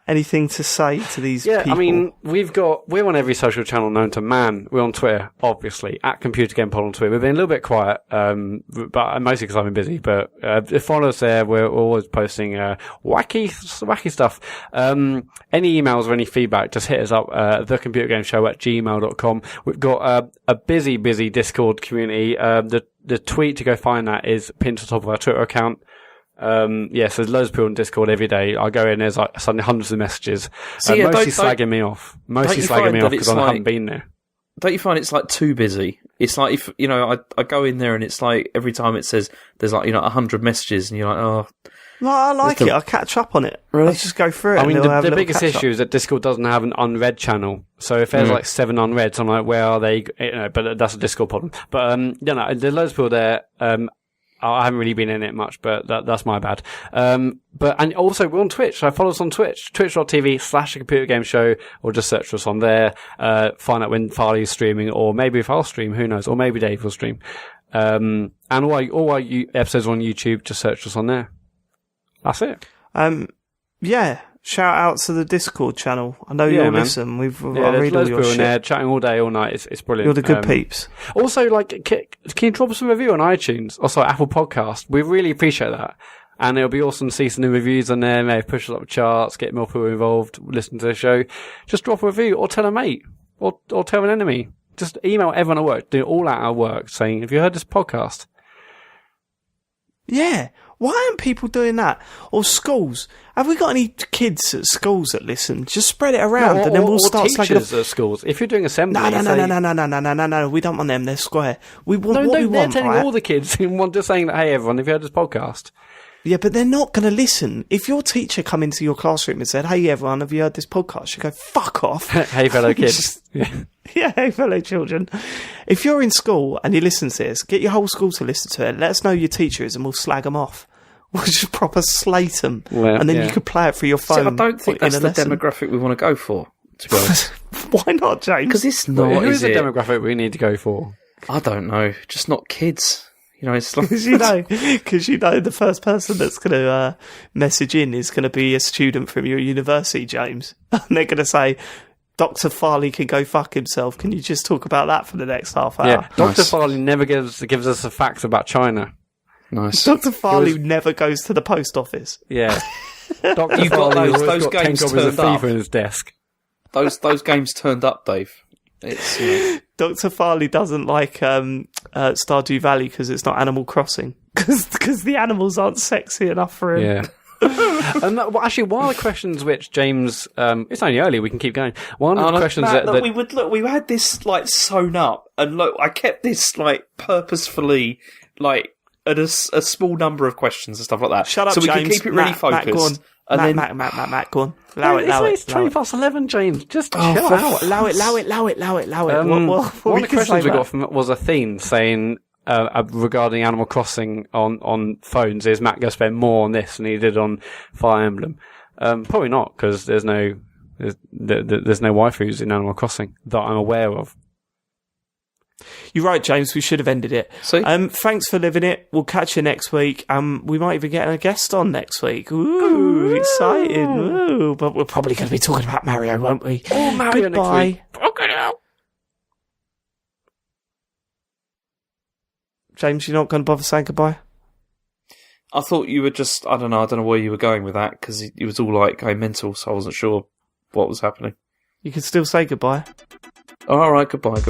anything to say to these people? I mean, we're on every social channel known to man. We're on Twitter, obviously, at Computer Game Pod on Twitter. We've been a little bit quiet, but mostly because I've been busy. But follow us there. We're always posting wacky stuff. Any emails or any feedback, just hit us up, thecomputergameshow@gmail.com. We've got a busy Discord community. The tweet to go find that is pinned to the top of our Twitter account. So there's loads of people on Discord every day. I go in, there's like suddenly hundreds of messages. Mostly slagging me off. Mostly slagging me off because I haven't been there. Don't you find it's like too busy? It's like if, I go in there and it's like every time it says there's like, 100 messages and you're like, oh. No, I like it. I catch up on it. Really? I just go through it. I mean, the catch biggest up. issue is that Discord doesn't have an unread channel. So if there's like 7 unreads, I'm like, where are they? But that's a Discord problem. But, there's loads of people there. I haven't really been in it much, but that's my bad. And also we're on Twitch, so follow us on Twitch, twitch.tv/computergameshow, or just search for us on there, find out when Farley's streaming, or maybe if I'll stream, who knows, or maybe Dave will stream. And all our episodes are on YouTube, just search us on there. That's it. Shout out to the Discord channel. I know you'll listen. I there's read all loads of your people shit. in there chatting all day, all night. It's brilliant. You're the good peeps. Also, can you drop us a review on iTunes? Also, Apple Podcast. We really appreciate that. And it'll be awesome to see some new reviews on there, maybe push us up the charts, get more people involved, listen to the show. Just drop a review, or tell a mate, or tell an enemy. Just email everyone at work, do all out our work, saying, have you heard this podcast? Yeah. Why aren't people doing that? Or schools. Have we got any kids at schools that listen? Just spread it around and then we'll start teachers at schools. If you're doing assembly... No. We don't want them. They're square. We want what we want, they're telling right? all the kids just saying that, hey, everyone, have you heard this podcast? Yeah, but they're not going to listen. If your teacher come into your classroom and said, hey, everyone, have you heard this podcast? You go, fuck off. Hey, fellow kids. Yeah, hey, fellow children. If you're in school and you listen to this, get your whole school to listen to it. Let us know who your teacher is and we'll slag them off. We'll just proper slate them. Well, and then you could play it through your phone. I don't think that's the demographic we want to go for, to be honest. Why not, James? Because it's not, who is the demographic we need to go for? I don't know. Just not kids. It's like... Because the first person that's going to message in is going to be a student from your university, James. And they're going to say, Dr. Farley can go fuck himself. Can you just talk about that for the next half hour? Yeah, Dr. Farley never gives us the facts about China. Nice. Dr. Farley never goes to the post office. Yeah. Dr. You've got Farley those got 10 games copies of turned up. FIFA in his desk. Those games turned up, Dave. It's Dr. Farley doesn't like Stardew Valley because it's not Animal Crossing. Because the animals aren't sexy enough for him. Yeah. And actually, one of the questions which James, it's only early, we can keep going. One of the questions we had this like sewn up, and look, I kept this like purposefully like at a small number of questions and stuff like that. Shut up, so we James. can keep it really focused. Matt, go on. Allow it. It's 20 past 11, James. Just chill out. Allow it. One of the questions we got was a theme saying, regarding Animal Crossing on phones, is Matt going to spend more on this than he did on Fire Emblem? Probably not, because there's no waifus in Animal Crossing that I'm aware of. You're right, James. We should have ended it. See? Thanks for living it. We'll catch you next week. We might even get a guest on next week. Ooh, exciting. Ooh, but we're probably going to be talking about Mario, won't we? Oh, Mario Goodbye. next week. Okay, now. James, you're not going to bother saying goodbye? I thought you were just, I don't know where you were going with that, because it was all like going mental, so I wasn't sure what was happening. You can still say goodbye. All right, goodbye.